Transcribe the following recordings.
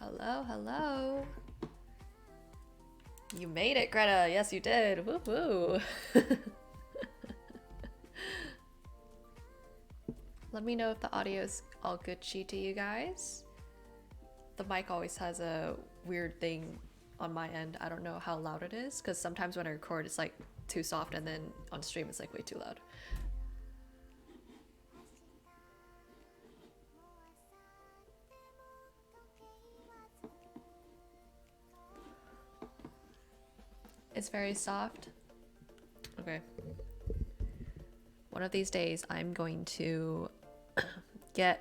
Hello, hello. You made it, Greta. Yes, you did. Woo woo. Let me know if the audio's all Gucci to you guys. The mic always has a weird thing on my end. I don't know how loud it is because sometimes when I record it's like too soft and then on stream it's like way too loud. It's very soft. Okay. One of these days I'm going to get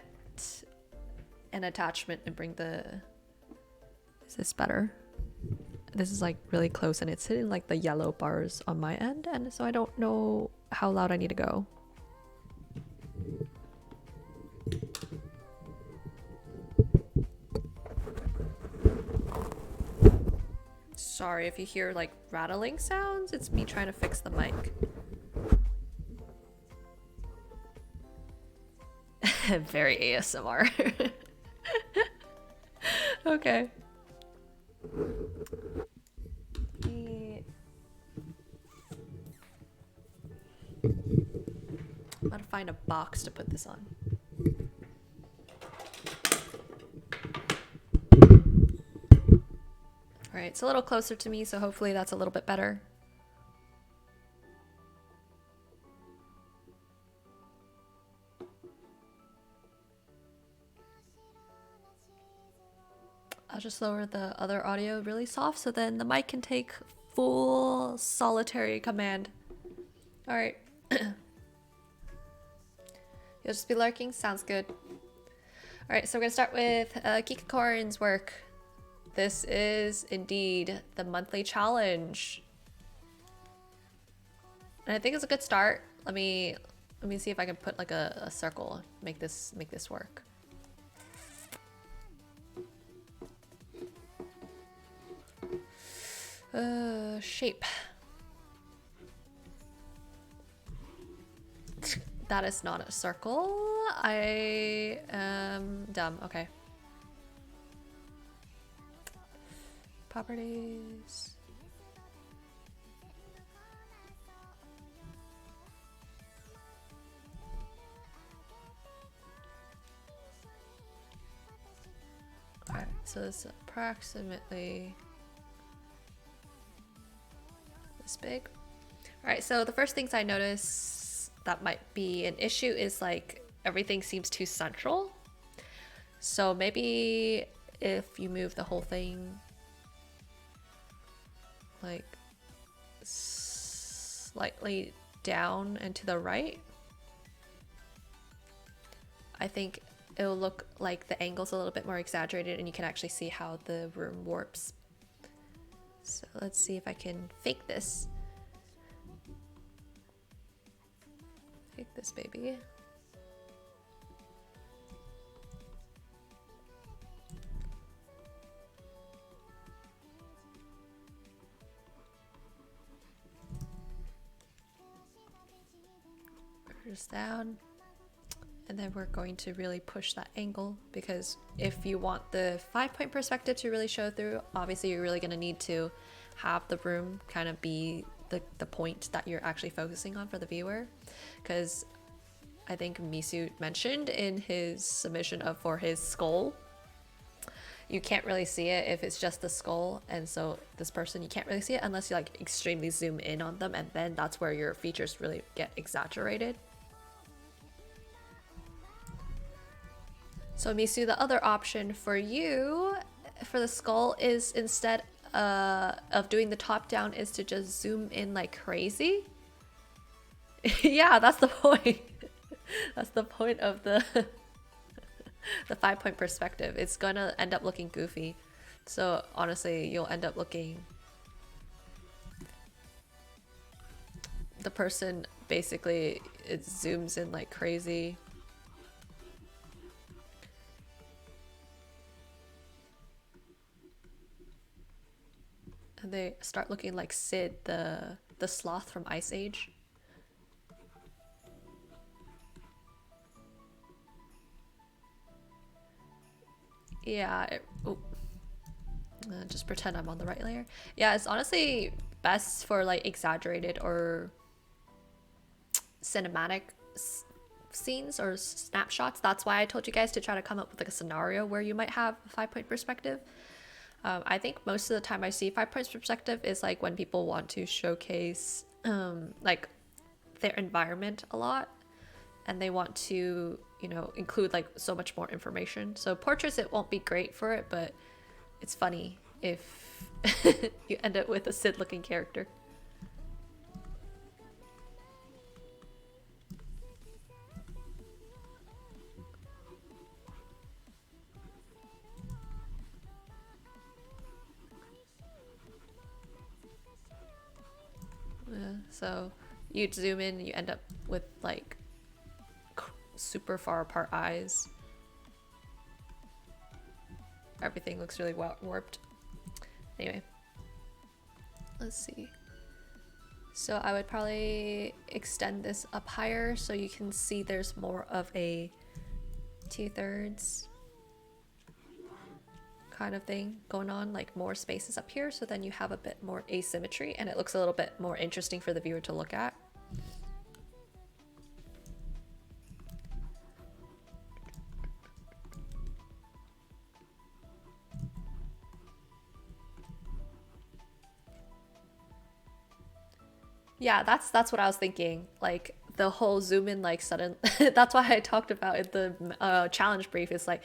an attachment and bring the... Is this better? This is like really close and it's hitting like the yellow bars on my end, and so I don't know how loud I need to go. Sorry if you hear like rattling sounds, it's me trying to fix the mic. Very ASMR. Okay. I'm gonna find a box to put this on. Alright, it's a little closer to me, so hopefully that's a little bit better. I'll just lower the other audio really soft so then the mic can take full solitary command. Alright. You'll just be lurking? Sounds good. Alright, so we're gonna start with Kikakorin's work. This is indeed the monthly challenge. And I think it's a good start. Let me see if I can put like a circle, make this work. Shape. That is not a circle. I am dumb. Okay. Properties. Alright, so it's approximately this big. Alright, so the first things I notice that might be an issue is like everything seems too central. So maybe if you move the whole thing like slightly down and to the right, I think it'll look like the angle's a little bit more exaggerated and you can actually see how the room warps. So let's see if I can fake this. Fake this baby. Just down, and then we're going to really push that angle, because if you want the 5-point perspective to really show through, obviously you're really going to need to have the room kind of be the point that you're actually focusing on for the viewer, because I think Misu mentioned in his submission for his skull, you can't really see it if it's just the skull, and so this person, you can't really see it unless you like extremely zoom in on them, and then that's where your features really get exaggerated. So Misu, the other option for you for the skull is, instead of doing the top down, is to just zoom in like crazy. Yeah, that's the point. That's the point of the 5-point perspective. It's gonna end up looking goofy. So honestly, you'll end up looking... The person basically, it zooms in like crazy. And they start looking like Sid, the sloth from Ice Age. Yeah. Oh, Just pretend I'm on the right layer. Yeah, it's honestly best for like exaggerated or cinematic scenes or snapshots. That's why I told you guys to try to come up with like a scenario where you might have a 5-point perspective. I think most of the time I see 5-point perspective is like when people want to showcase like their environment a lot, and they want to, you know, include like so much more information. So portraits, it won't be great for it, but it's funny if you end up with a Sid looking character. So you'd zoom in, you end up with like super far apart eyes. Everything looks really warped. Anyway, let's see. So I would probably extend this up higher so you can see there's more of a 2/3 kind of thing going on, like more spaces up here, so then you have a bit more asymmetry and it looks a little bit more interesting for the viewer to look at. Yeah, that's what I was thinking. Like the whole zoom in like sudden that's why I talked about in the challenge brief. It's like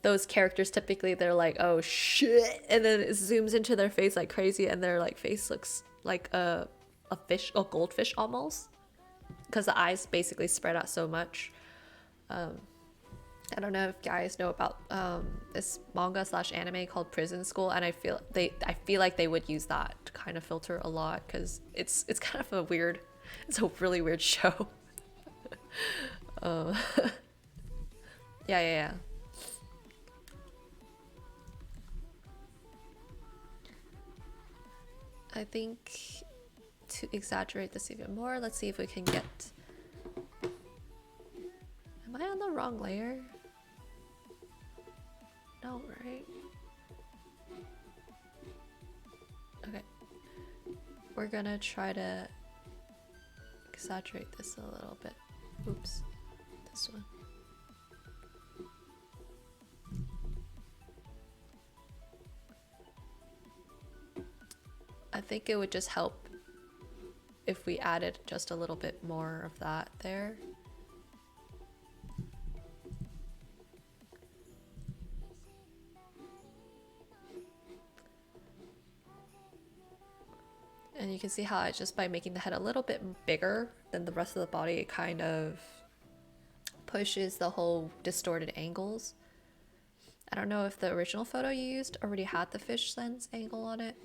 those characters typically they're like, oh shit, and then it zooms into their face like crazy and their like face looks like a fish, a goldfish almost, because the eyes basically spread out so much. I don't know if you guys know about this manga slash anime called Prison School, and I feel like they would use that kind of filter a lot because it's kind of a weird, it's a really weird show. Yeah. I think to exaggerate this even more, let's see if we can get... Am I on the wrong layer? No, right? Okay. We're gonna try to exaggerate this a little bit. Oops. This one. I think it would just help if we added just a little bit more of that there. And you can see how just by making the head a little bit bigger than the rest of the body, it kind of pushes the whole distorted angles. I don't know if the original photo you used already had the fish lens angle on it.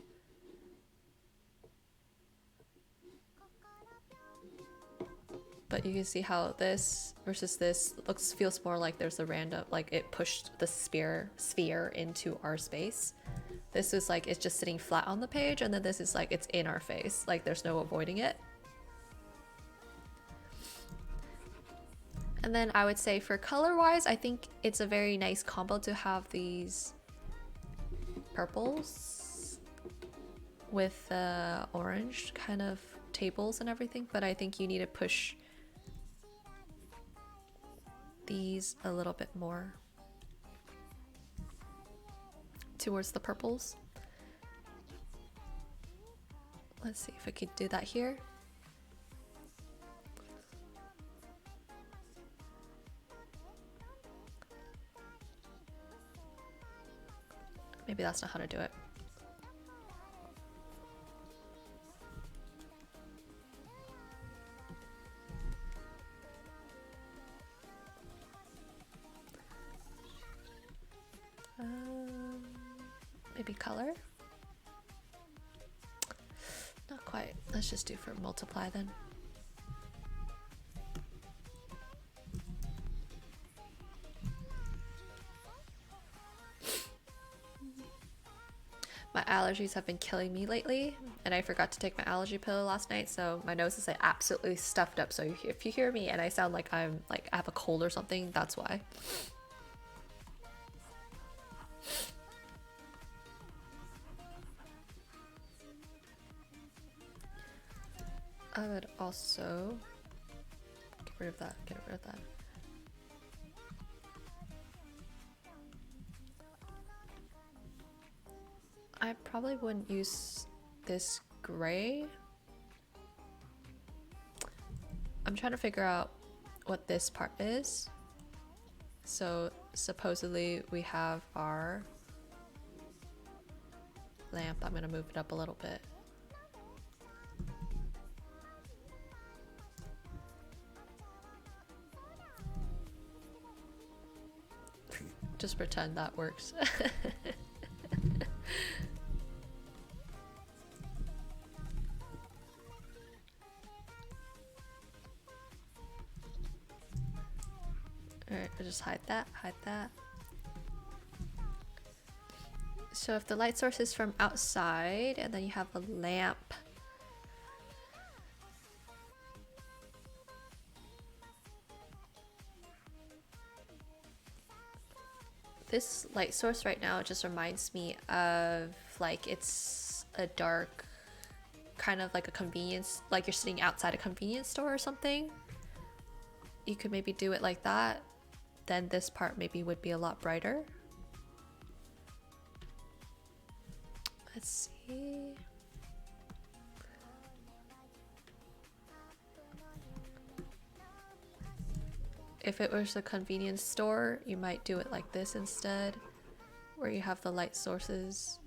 But you can see how this versus this feels more like there's a random, like it pushed the sphere into our space. This is like it's just sitting flat on the page, and then this is like it's in our face, like there's no avoiding it. And then I would say for color wise, I think it's a very nice combo to have these purples with orange kind of tables and everything, but I think you need to push these a little bit more towards the purples. Let's see if I could do that here. Maybe that's not how to do it. Maybe color? Not quite. Let's just do for multiply then. My allergies have been killing me lately, and I forgot to take my allergy pill last night, so my nose is like absolutely stuffed up. So if you hear me and I sound like I have a cold or something, that's why. I would also get rid of that, get rid of that. I probably wouldn't use this gray. I'm trying to figure out what this part is. So supposedly we have our lamp. I'm gonna move it up a little bit. Just pretend that works. Alright, we'll just hide that, hide that. So if the light source is from outside and then you have a lamp, this light source right now just reminds me of like it's a dark kind of like a convenience, like you're sitting outside a convenience store or something. You could maybe do it like that. Then this part maybe would be a lot brighter. Let's see. If it was a convenience store, you might do it like this instead, where you have the light sources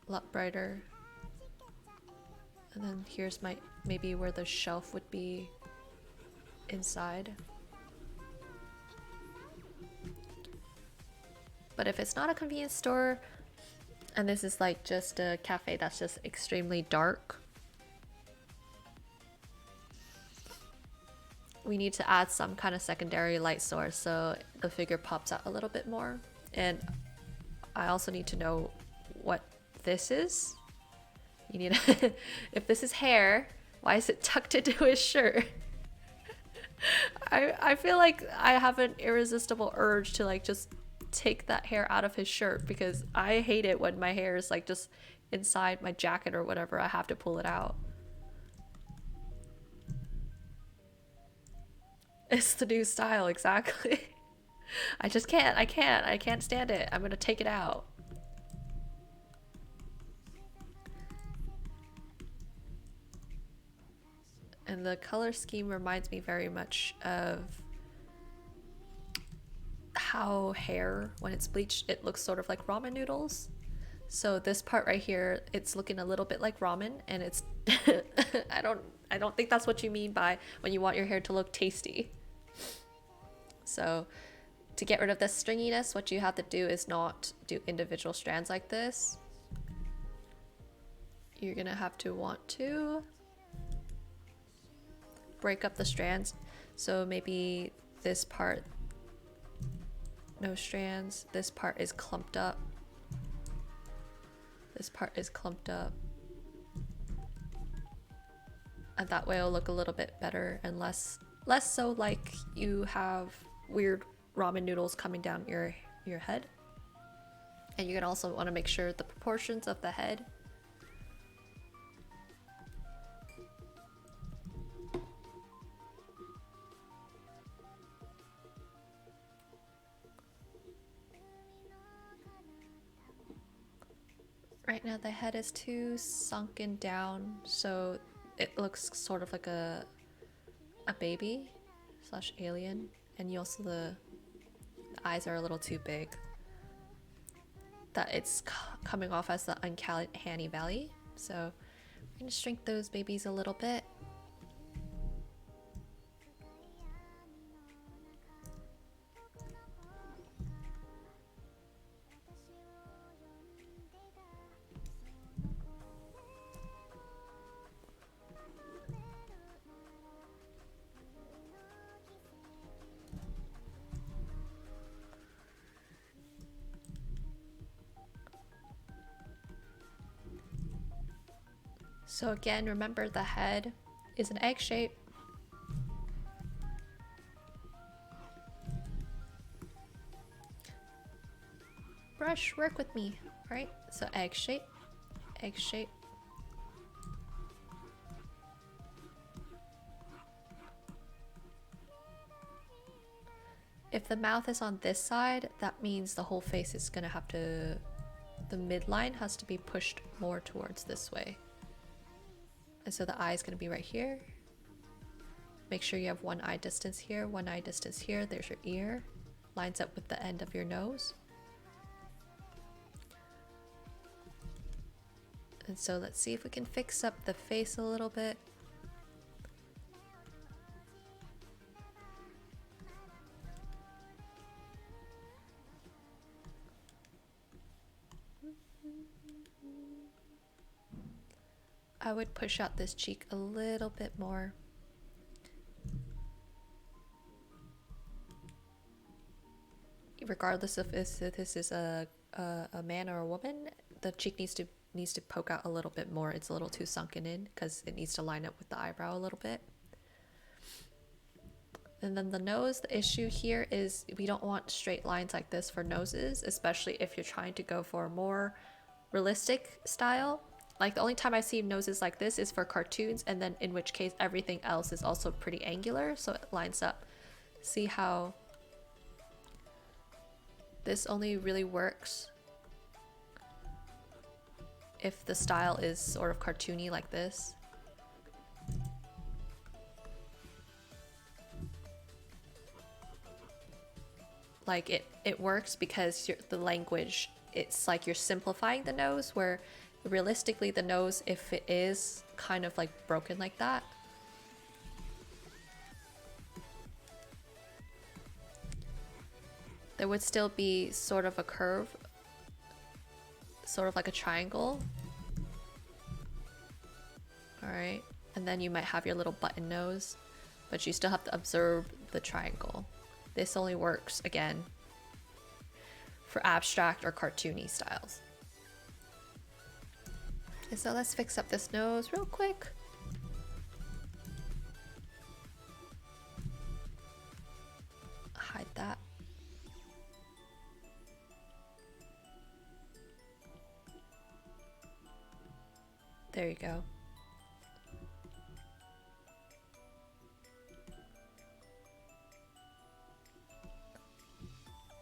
a lot brighter. And then here's maybe where the shelf would be inside. But if it's not a convenience store, and this is like just a cafe that's just extremely dark, we need to add some kind of secondary light source so the figure pops out a little bit more. And I also need to know what this is. You need to if this is hair, why is it tucked into his shirt? I feel like I have an irresistible urge to like just take that hair out of his shirt, because I hate it when my hair is like just inside my jacket or whatever. I have to pull it out. It's the new style, exactly. I just can't, I can't stand it. I'm gonna take it out. And the color scheme reminds me very much of how hair, when it's bleached, it looks sort of like ramen noodles. So this part right here, it's looking a little bit like ramen, and it's I don't think that's what you mean by when you want your hair to look tasty. So to get rid of this stringiness, what you have to do is not do individual strands like this. You're gonna have to want to break up the strands. So maybe this part, no strands. This part is clumped up. This part is clumped up. And that way it'll look a little bit better and less so like you have weird ramen noodles coming down your head. And you're gonna also want to make sure the proportions of the head. Right now the head is too sunken down, so it looks sort of like a baby slash alien, and you also the eyes are a little too big. That it's coming off as the uncanny valley. So we're gonna shrink those babies a little bit. So again, remember the head is an egg shape. Brush, work with me. All right, so egg shape, egg shape. If the mouth is on this side, that means the whole face is gonna have to, the midline has to be pushed more towards this way. And so the eye is gonna be right here. Make sure you have one eye distance here, one eye distance here. There's your ear. Lines up with the end of your nose. And so let's see if we can fix up the face a little bit. I would push out this cheek a little bit more. Regardless of if this is a man or a woman, the cheek needs to poke out a little bit more. It's a little too sunken in because it needs to line up with the eyebrow a little bit. And then the nose, the issue here is we don't want straight lines like this for noses, especially if you're trying to go for a more realistic style. Like the only time I see noses like this is for cartoons, and then in which case everything else is also pretty angular, so it lines up. See how this only really works if the style is sort of cartoony like this. Like it works because the language, it's like you're simplifying the nose, where realistically the nose, if it is kind of like broken like that, there would still be sort of a curve, sort of like a triangle. All right, and then you might have your little button nose, but you still have to observe the triangle. This only works, again, for abstract or cartoony styles. Okay, so let's fix up this nose real quick. Hide that. There you go.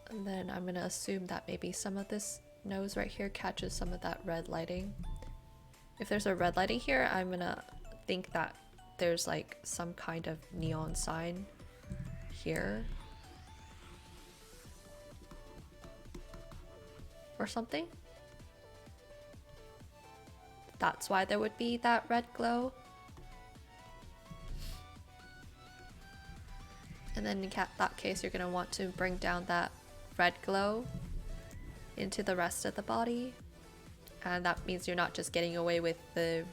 And then I'm gonna assume that maybe some of this nose right here catches some of that red lighting. If there's a red lighting here, I'm gonna think that there's like some kind of neon sign here or something. That's why there would be that red glow. And then in that case, you're gonna want to bring down that red glow into the rest of the body. And that means you're not just getting away with the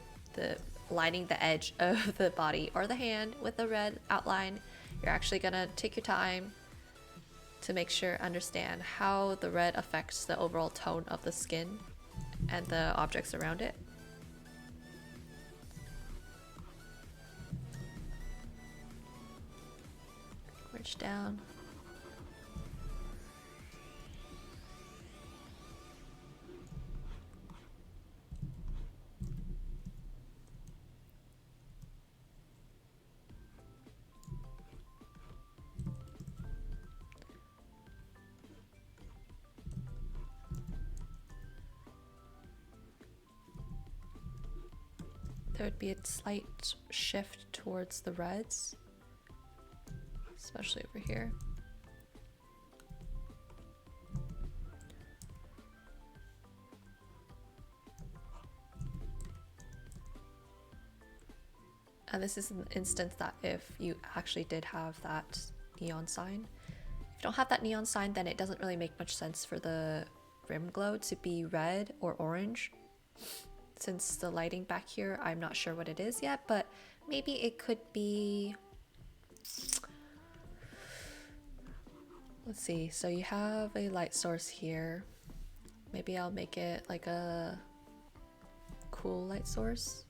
lining the edge of the body or the hand with the red outline. You're actually gonna take your time to make sure understand how the red affects the overall tone of the skin and the objects around it. Reach down. There would be a slight shift towards the reds, especially over here. And this is an instance that if you actually did have that neon sign. If you don't have that neon sign, then it doesn't really make much sense for the rim glow to be red or orange. Since the lighting back here, I'm not sure what it is yet, but maybe it could be... Let's see, so you have a light source here. Maybe I'll make it like a cool light source.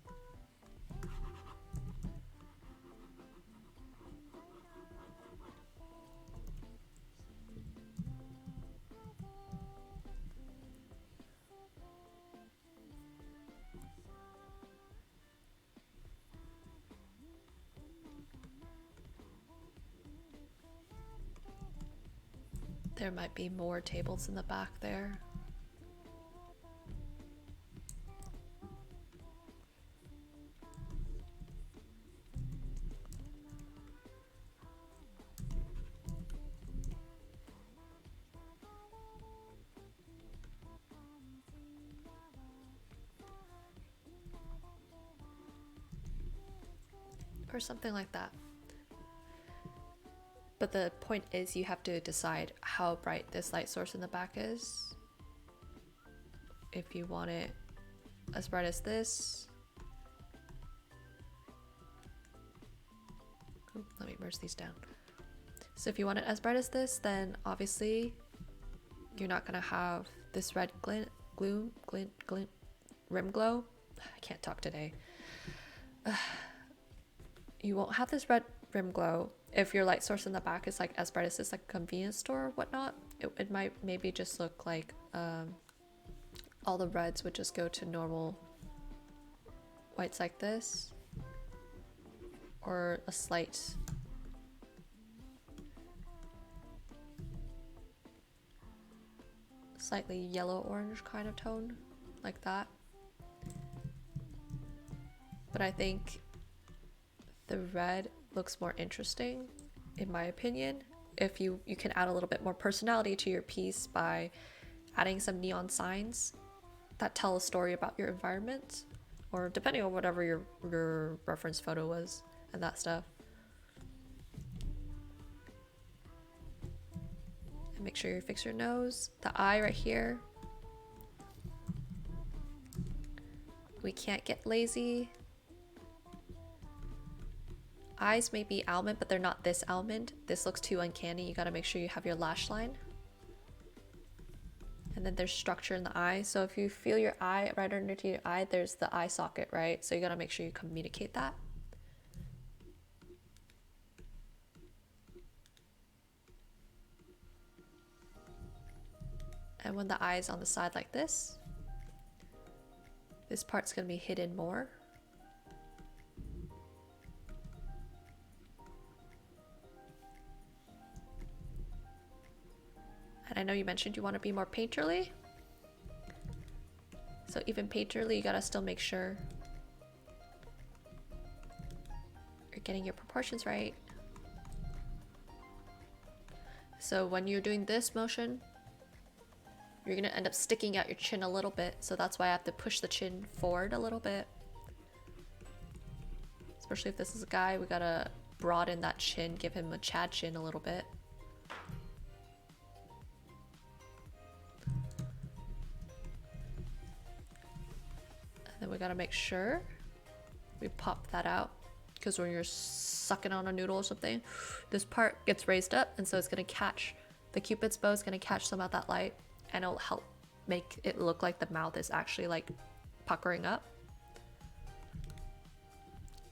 There might be more tables in the back there. Or something like that. But the point is you have to decide how bright this light source in the back is. If you want it as bright as this. Ooh, let me merge these down. So if you want it as bright as this, then obviously you're not gonna have this red glint, rim glow. I can't talk today. You won't have this red rim glow if your light source in the back is like as bright as this, like a convenience store or whatnot. It might maybe just look like all the reds would just go to normal whites like this, or a slightly yellow orange kind of tone like that. But I think the red looks more interesting, in my opinion, if you can add a little bit more personality to your piece by adding some neon signs that tell a story about your environment, or depending on whatever your reference photo was and that stuff. And make sure you fix your nose. The eye right here. We can't get lazy. Eyes may be almond, but they're not this almond. This looks too uncanny. You gotta make sure you have your lash line. And then there's structure in the eye. So if you feel your eye right underneath your eye, there's the eye socket, right? So you gotta make sure you communicate that. And when the eye is on the side like this part's gonna be hidden more. And I know you mentioned you want to be more painterly. So even painterly, you gotta still make sure you're getting your proportions right. So when you're doing this motion, you're gonna end up sticking out your chin a little bit. So that's why I have to push the chin forward a little bit. Especially if this is a guy, we gotta broaden that chin, give him a Chad chin a little bit. Then we gotta make sure we pop that out, because when you're sucking on a noodle or something, this part gets raised up, and so it's gonna catch, the Cupid's bow is gonna catch some of that light, and it'll help make it look like the mouth is actually like puckering up.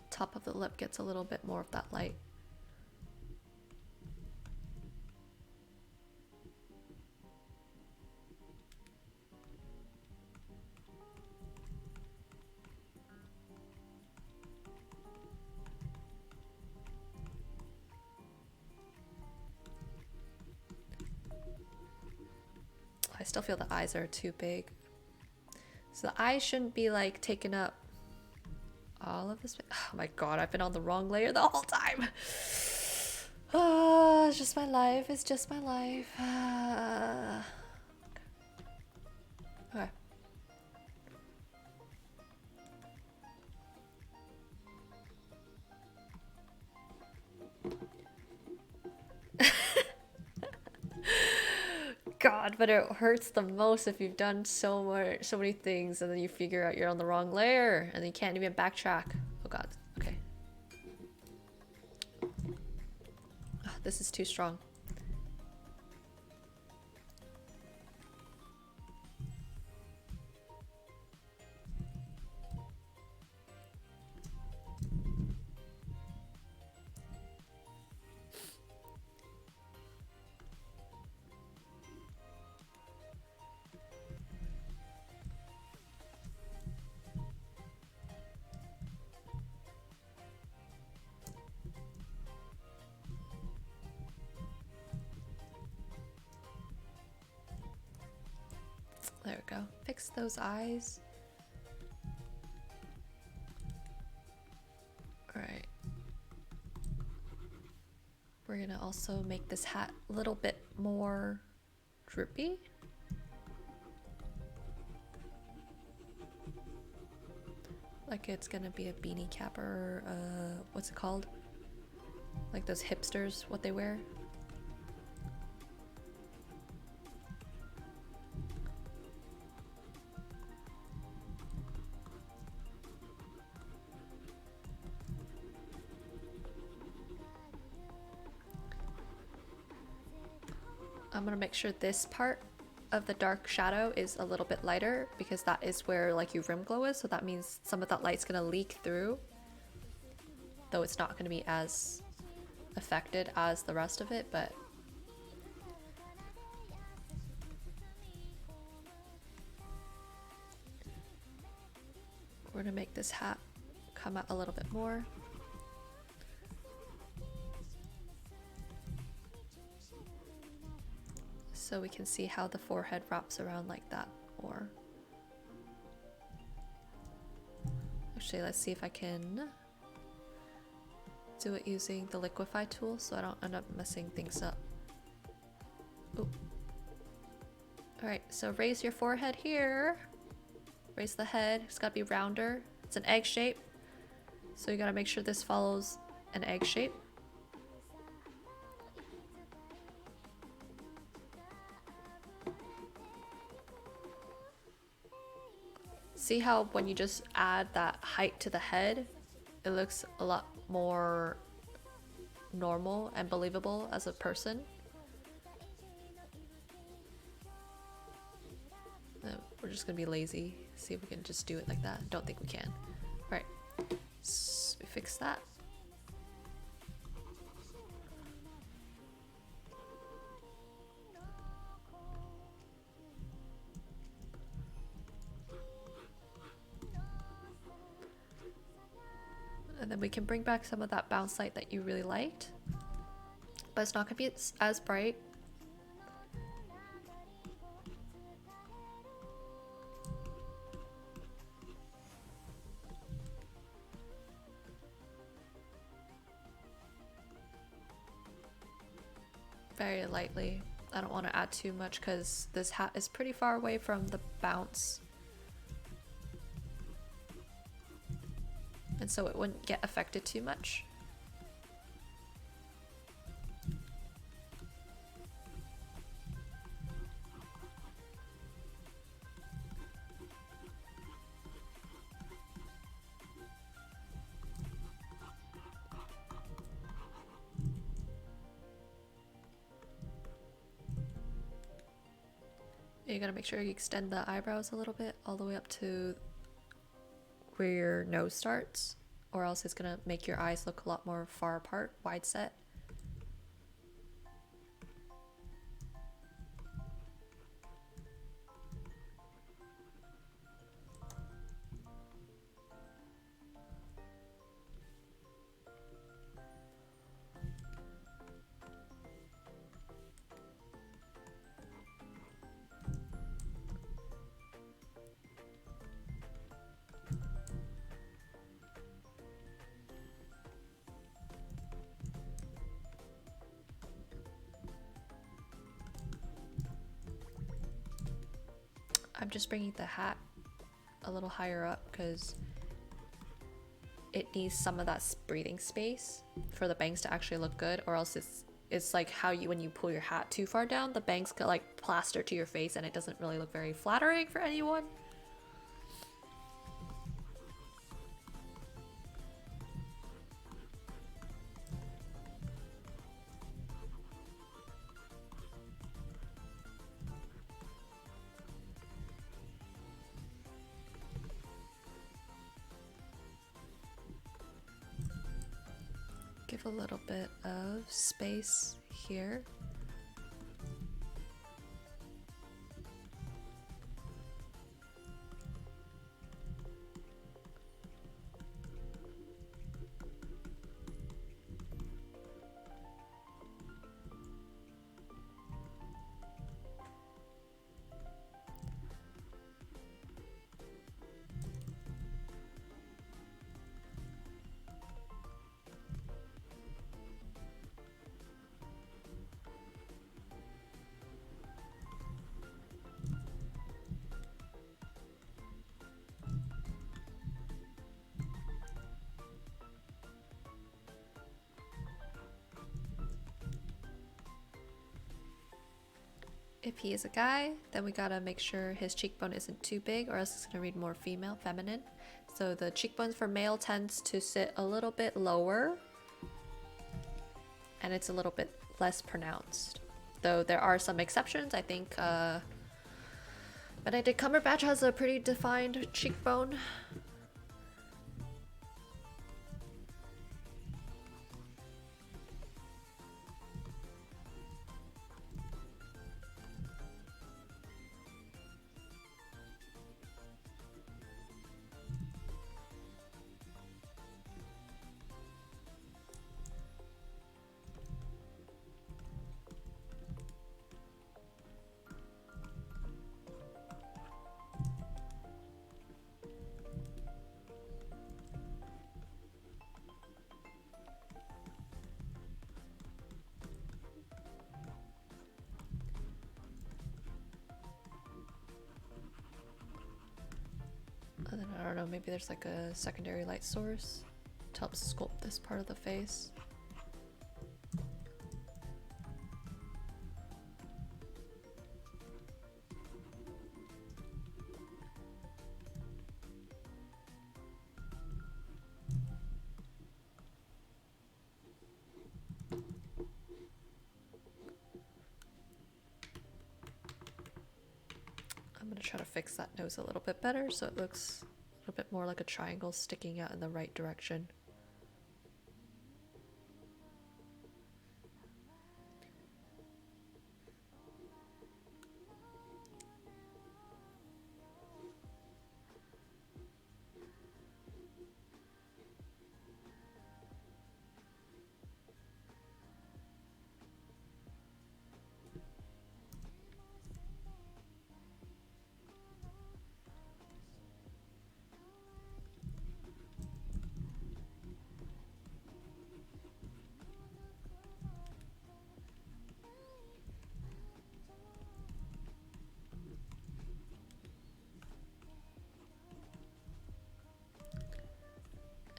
Top of the lip gets a little bit more of that light. I still feel the eyes are too big. So the eyes shouldn't be like taking up all of this. Oh my god, I've been on the wrong layer the whole time. Oh, it's just my life. It's just my life. Okay. God, but it hurts the most if you've done so many things and then you figure out you're on the wrong layer and you can't even backtrack. Oh god, okay. Oh, this is too strong. fix those eyes. Alright. We're gonna also make this hat a little bit more droopy. Like it's gonna be a beanie cap or what's it called? Like those hipsters, what they wear. I'm gonna make sure this part of the dark shadow is a little bit lighter because that is where like your rim glow is, so that means some of that light's gonna leak through, though it's not gonna be as affected as the rest of it, but we're gonna make this hat come out a little bit more. So we can see how the forehead wraps around like that more. Actually, let's see if I can do it using the liquify tool so I don't end up messing things up. Ooh. Alright, so raise your forehead here. Raise the head. It's gotta be rounder. It's an egg shape. So you gotta make sure this follows an egg shape. See how when you just add that height to the head, it looks a lot more normal and believable as a person? We're just gonna be lazy. See if we can just do it like that. Don't think we can. Right. So we fix that. And then we can bring back some of that bounce light that you really liked. But it's not gonna be as bright. Very lightly. I don't want to add too much because this hat is pretty far away from the bounce. And so it wouldn't get affected too much. You gotta make sure you extend the eyebrows a little bit all the way up to where your nose starts, or else it's gonna make your eyes look a lot more far apart, wide set. I'm just bringing the hat a little higher up because it needs some of that breathing space for the bangs to actually look good, or else it's like how you, when you pull your hat too far down, the bangs could like plaster to your face and it doesn't really look very flattering for anyone. Give a little bit of space here. If he is a guy, then we gotta make sure his cheekbone isn't too big or else it's gonna read more female, feminine. So the cheekbones for male tends to sit a little bit lower and it's a little bit less pronounced. Though there are some exceptions. I think Benedict Cumberbatch has a pretty defined cheekbone. And then I don't know, maybe there's like a secondary light source to help sculpt this part of the face. I'm gonna try to fix that nose a little bit better so it looks a little bit more like a triangle sticking out in the right direction.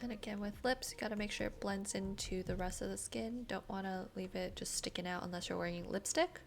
And again with lips, you gotta make sure it blends into the rest of the skin. Don't wanna leave it just sticking out unless you're wearing lipstick.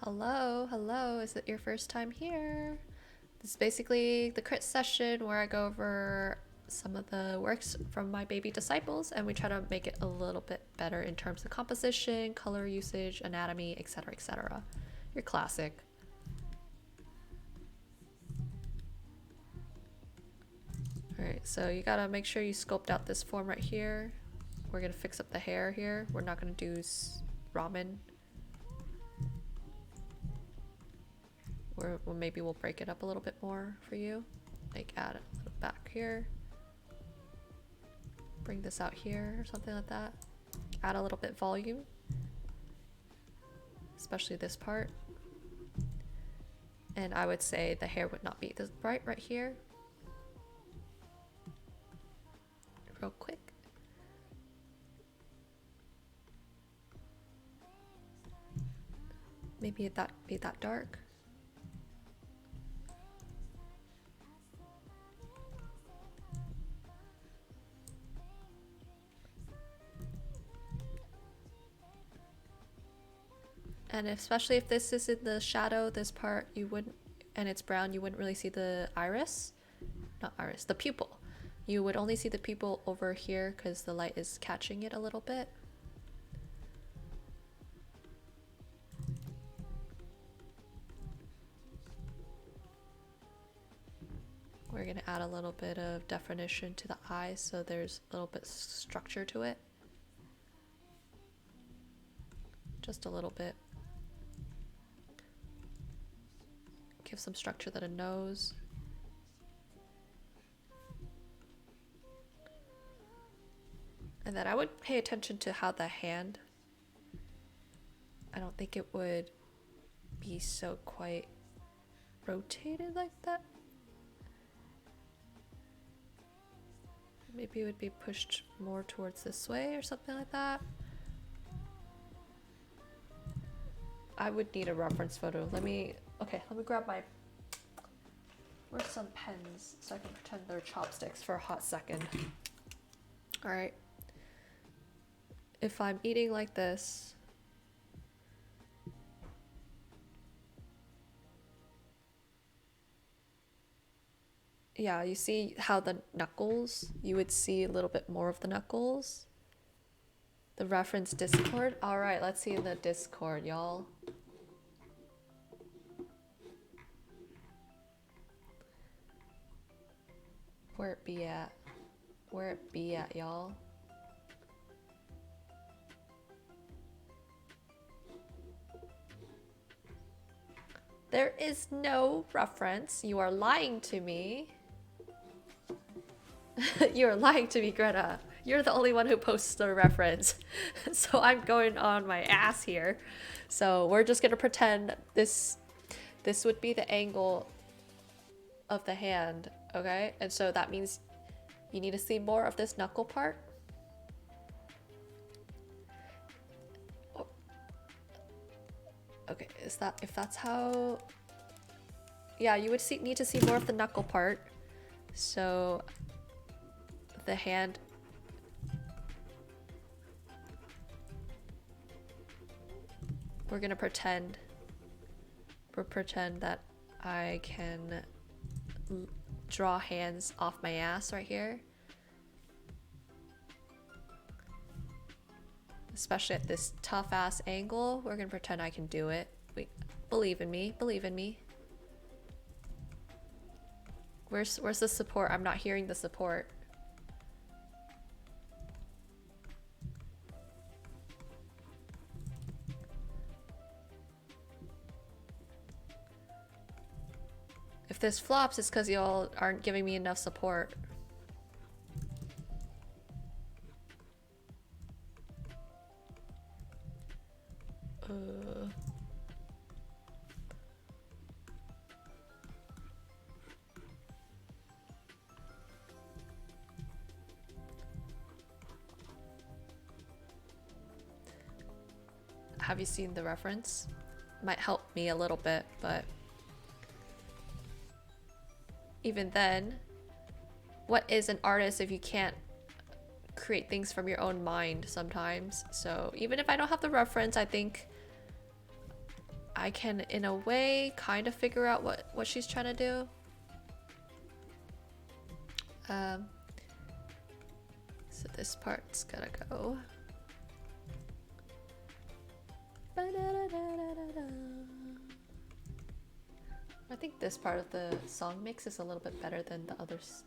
Hello, hello, is it your first time here? This is basically the crit session where I go over some of the works from my baby disciples and we try to make it a little bit better in terms of composition, color usage, anatomy, etc, etc. Your classic. Alright, so you gotta make sure you sculpt out this form right here. We're gonna fix up the hair here. We're not gonna do ramen. Or maybe we'll break it up a little bit more for you. Like add a little back here. Bring this out here or something like that. Add a little bit volume. Especially this part. And I would say the hair would not be this bright right here. Real quick. Maybe that be that dark. And especially if this is in the shadow, this part you wouldn't, and it's brown, you wouldn't really see the iris. Not iris, the pupil. You would only see the pupil over here because the light is catching it a little bit. We're gonna add a little bit of definition to the eyes so there's a little bit structure to it. Just a little bit. Give some structure to the nose. And then I would pay attention to how the hand, I don't think it would be so quite rotated like that. Maybe it would be pushed more towards this way or something like that. I would need a reference photo. Let me grab my, where's some pens so I can pretend they're chopsticks for a hot second. All right. If I'm eating like this, yeah, you see how the knuckles, you would see a little bit more of the knuckles. The reference Discord. All right, let's see in the Discord, y'all. Where it be at? Where it be at, y'all? There is no reference. You are lying to me. You're lying to me, Greta. You're the only one who posts the reference. So I'm going on my ass here. So we're just gonna pretend this would be the angle of the hand, okay? And so that means you need to see more of this knuckle part. Okay, is that, if that's how, yeah, you would need to see more of the knuckle part. So the hand, we're gonna pretend that I can draw hands off my ass right here. Especially at this tough ass angle, we're gonna pretend I can do it. Wait, believe in me, believe in me. Where's the support? I'm not hearing the support. If this flops, it's because y'all aren't giving me enough support. Have you seen the reference? Might help me a little bit, but even then, what is an artist if you can't create things from your own mind sometimes? So even if I don't have the reference, I think I can, in a way, kind of figure out what she's trying to do. So this part's gotta go. I think this part of the song mix is a little bit better than the others.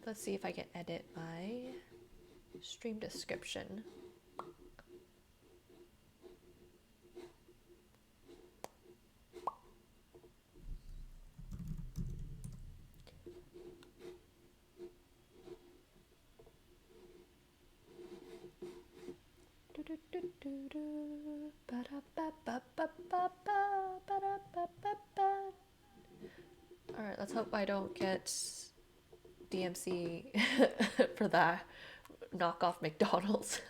Let's see if I can edit my stream description. Alright, let's hope I don't get DMC for that knockoff McDonald's.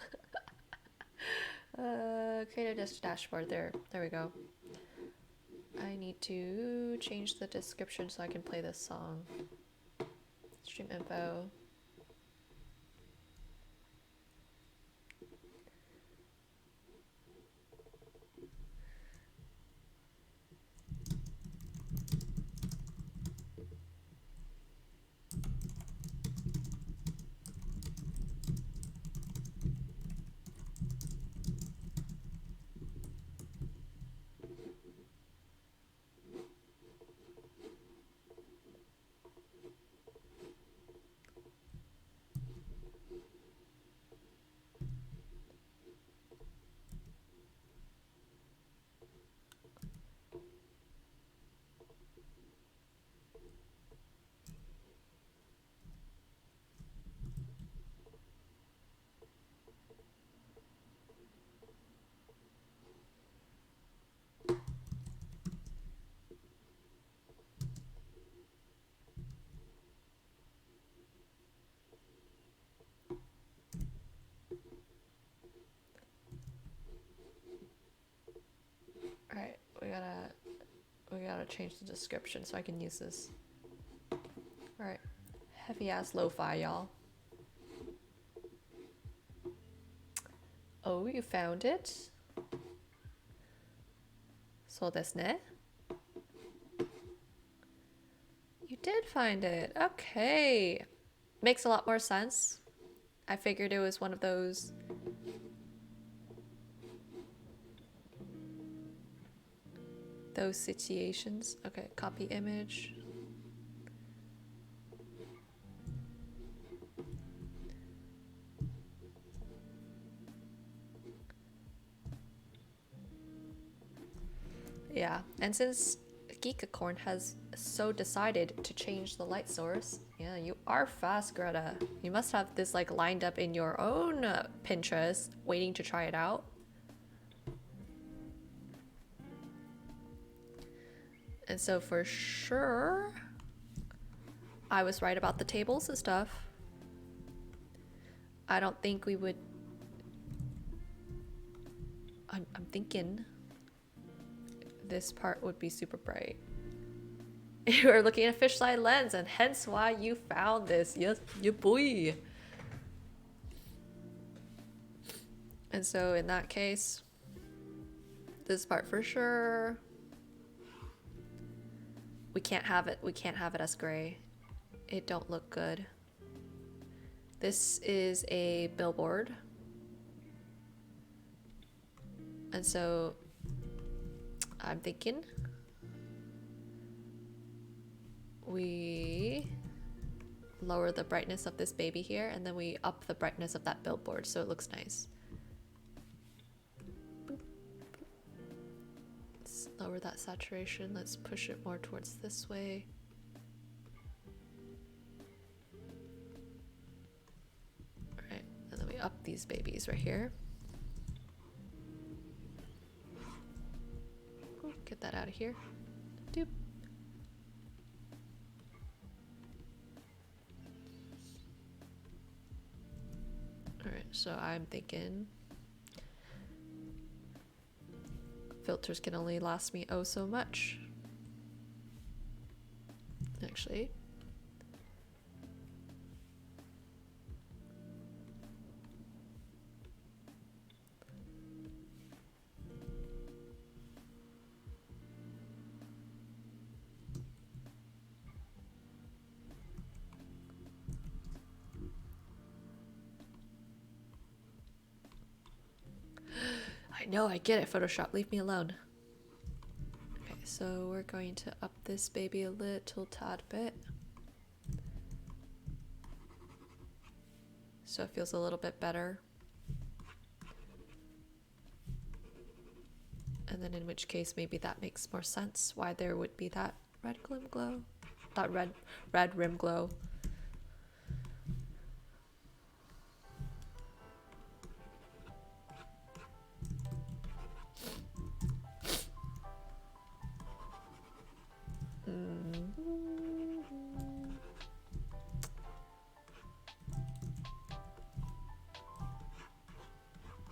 Creative dashboard, there we go. I need to change the description so I can play this song. Stream info. we gotta change the description so I can use this. Alright. Heavy ass lo-fi, y'all. Oh, you found it? そうですね. You did find it. Okay. Makes a lot more sense. I figured it was one of those situations. Okay, copy image. Yeah, and since Geekacorn has so decided to change the light source, yeah, you are fast, Greta. You must have this like lined up in your own Pinterest, waiting to try it out. And so for sure, I was right about the tables and stuff. I don't think we would... I'm thinking this part would be super bright. You are looking at a fisheye lens, and hence why you found this. Yes, you boy. And so in that case, this part for sure. We can't have it. We can't have it as gray. It don't look good. This is a billboard. And so I'm thinking we lower the brightness of this baby here, and then we up the brightness of that billboard so it looks nice. Boop. Let's lower that saturation. Let's push it more towards this way. Alright, and then we up these babies right here. Ooh, get that out of here. Doop. Alright, so I'm thinking filters can only last me oh so much. Actually. No, I get it, Photoshop. Leave me alone. Okay, so we're going to up this baby a little tad bit. So it feels a little bit better. And then in which case maybe that makes more sense why there would be that red rim glow. That red rim glow.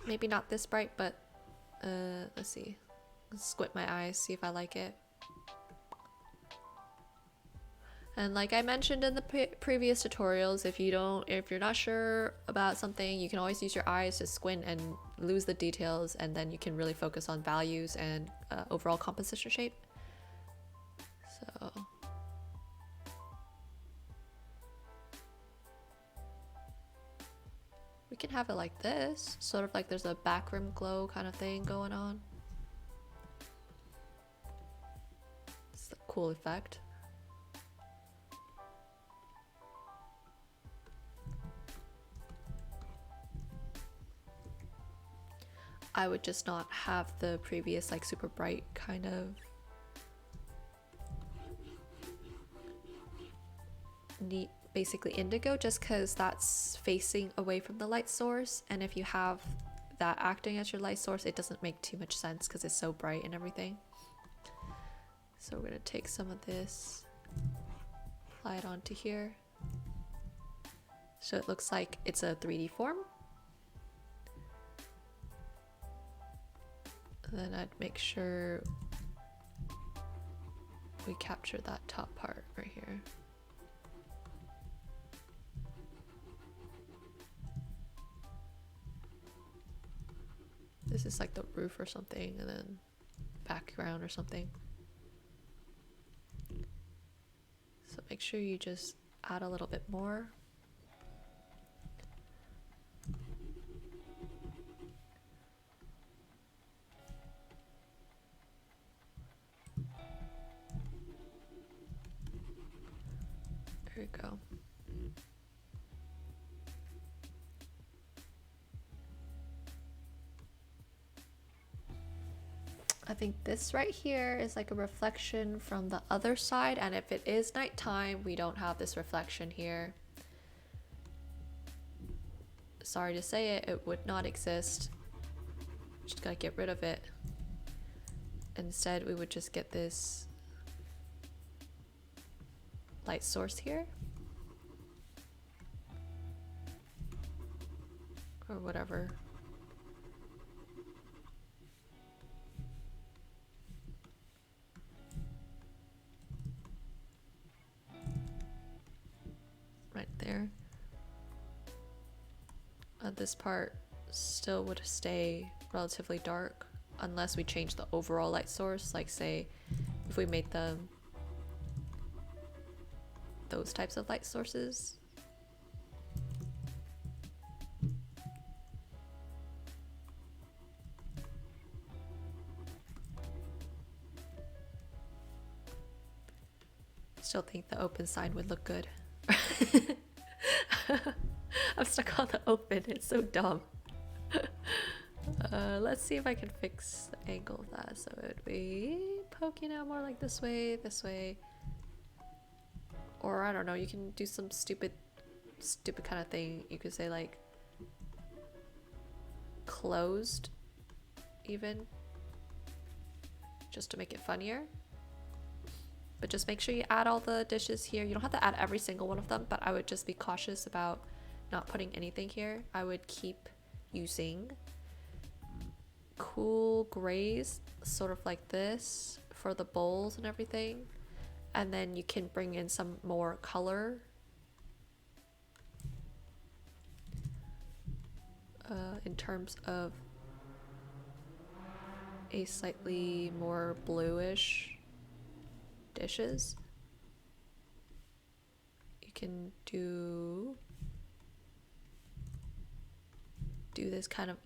Maybe not this bright, but let's see. Let's squint my eyes, see if I like it. And like I mentioned in the previous tutorials, if you're not sure about something, you can always use your eyes to squint and lose the details, and then you can really focus on values and overall composition shape. So we can have it like this, sort of like there's a back rim glow kind of thing going on. It's a cool effect. I would just not have the previous like super bright kind of neat, basically indigo, just because that's facing away from the light source, and if you have that acting as your light source, it doesn't make too much sense because it's so bright and everything. So we're gonna take some of this, apply it onto here, so it looks like it's a 3D form. Then I'd make sure we capture that top part right here. This is like the roof or something, and then background or something. So make sure you just add a little bit more. There we go. I think this right here is like a reflection from the other side, and if it is nighttime, we don't have this reflection here. Sorry to say it, it would not exist. Just gotta get rid of it. Instead, we would just get this light source here. Or whatever. Right there. This part still would stay relatively dark unless we change the overall light source, like say if we made them those types of light sources. Still think the open sign would look good. I'm stuck on the open, it's so dumb. Let's see if I can fix the angle of that. So it would be poking out more like this way, or I don't know, you can do some stupid kind of thing. You could say like closed even, just to make it funnier. But just make sure you add all the dishes here. You don't have to add every single one of them, but I would just be cautious about not putting anything here. I would keep using cool grays, sort of like this, for the bowls and everything. And then you can bring in some more color. In terms of a slightly more bluish dishes. You can do this kind of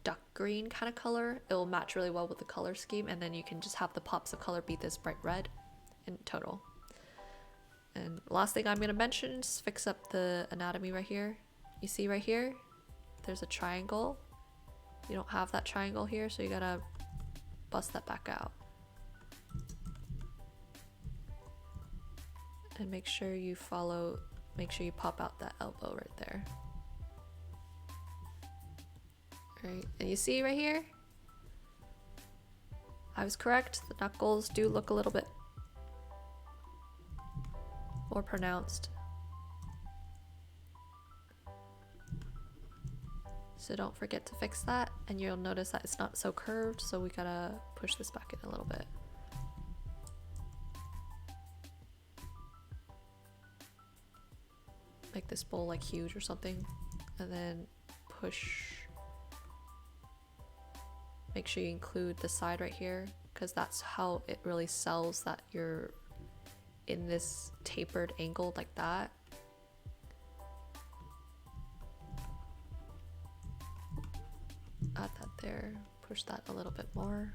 duck green kind of color. It will match really well with the color scheme, and then you can just have the pops of color be this bright red in total. And last thing I'm going to mention is fix up the anatomy right here. You see right here, there's a triangle. You don't have that triangle here, so you gotta bust that back out. And make sure you pop out that elbow right there. Alright, and you see right here? I was correct, the knuckles do look a little bit more pronounced. So don't forget to fix that, and you'll notice that it's not so curved, so we gotta push this back in a little bit. Make this bowl like huge or something, and then push. Make sure you include the side right here, because that's how it really sells that you're in this tapered angle like that. Add that there, push that a little bit more.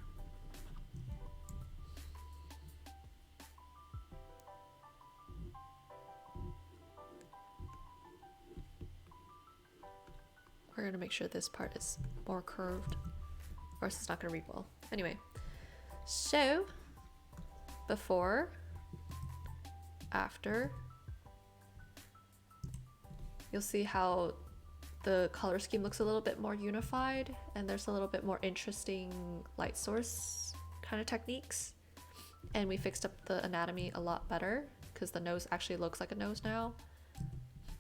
We're gonna make sure this part is more curved, or else it's not gonna read well. Anyway, so before, after, you'll see how the color scheme looks a little bit more unified, and there's a little bit more interesting light source kind of techniques. And we fixed up the anatomy a lot better, because the nose actually looks like a nose now.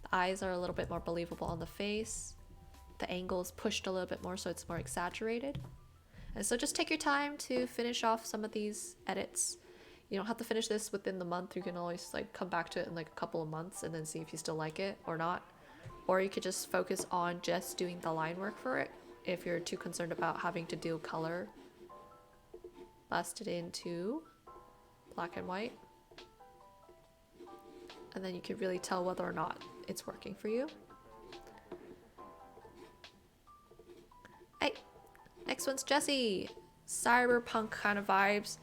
The eyes are a little bit more believable on the face. The angle is pushed a little bit more, so it's more exaggerated. And so just take your time to finish off some of these edits. You don't have to finish this within the month. You can always like come back to it in like a couple of months and then see if you still like it or not. Or you could just focus on just doing the line work for it if you're too concerned about having to do color. Blast it into black and white. And then you can really tell whether or not it's working for you. Hey, next one's Jessie. Cyberpunk kind of vibes.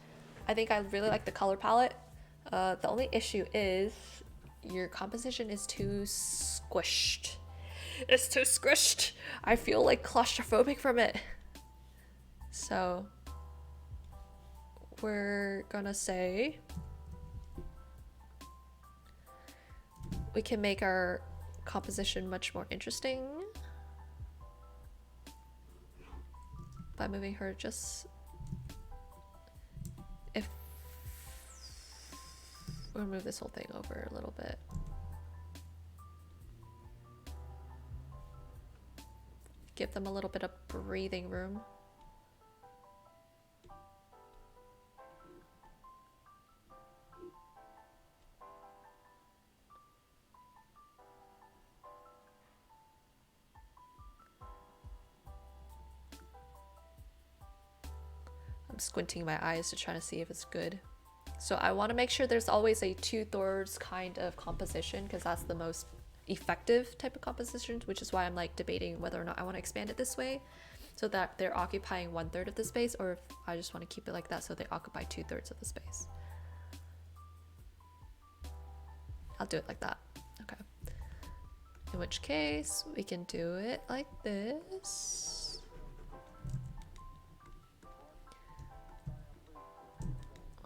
I think I really like the color palette. The only issue is your composition is too squished. It's too squished. I feel like claustrophobic from it. So we're gonna say we can make our composition much more interesting by moving her just, if we'll move this whole thing over a little bit. Give them a little bit of breathing room. I'm squinting my eyes to try to see if it's good. So I want to make sure there's always a 2/3 kind of composition, because that's the most effective type of composition, which is why I'm like debating whether or not I want to expand it this way so that they're occupying 1/3 of the space, or if I just want to keep it like that so they occupy 2/3 of the space. I'll do it like that. Okay. In which case we can do it like this.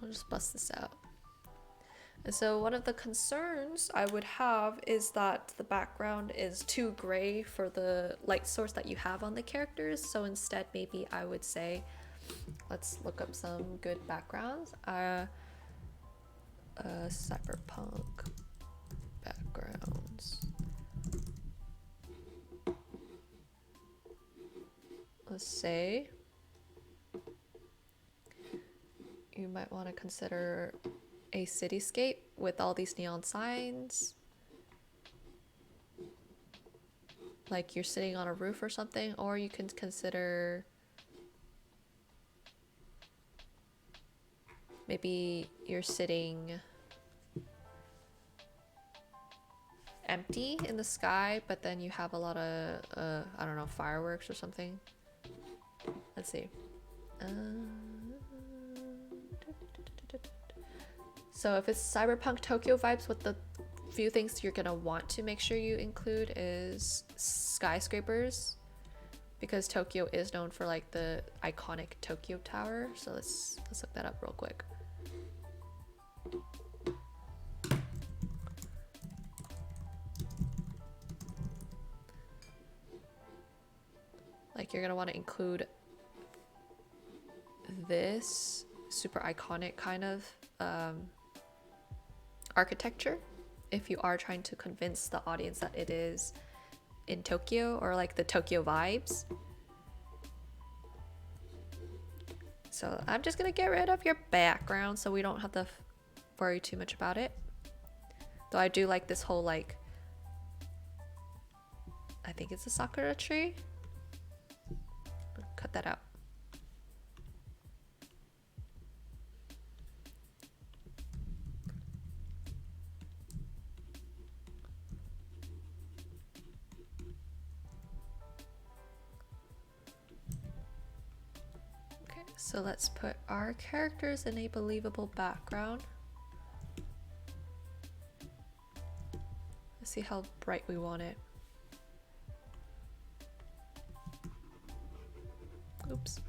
I'll just bust this out. And so one of the concerns I would have is that the background is too gray for the light source that you have on the characters. So instead, maybe I would say, let's look up some good backgrounds. Cyberpunk backgrounds. Let's say you might want to consider a cityscape with all these neon signs, like you're sitting on a roof or something, or you can consider maybe you're sitting empty in the sky, but then you have a lot of I don't know, fireworks or something. Let's see. So if it's Cyberpunk Tokyo vibes, what the few things you're gonna want to make sure you include is skyscrapers, because Tokyo is known for like the iconic Tokyo Tower. So let's look that up real quick. Like you're gonna want to include this super iconic kind of architecture if you are trying to convince the audience that it is in Tokyo, or like the Tokyo vibes. So I'm just gonna get rid of your background so we don't have to worry too much about it. Though I do like this whole, like, I think it's a sakura tree. Cut that out. So let's put our characters in a believable background. Let's see how bright we want it. Oops.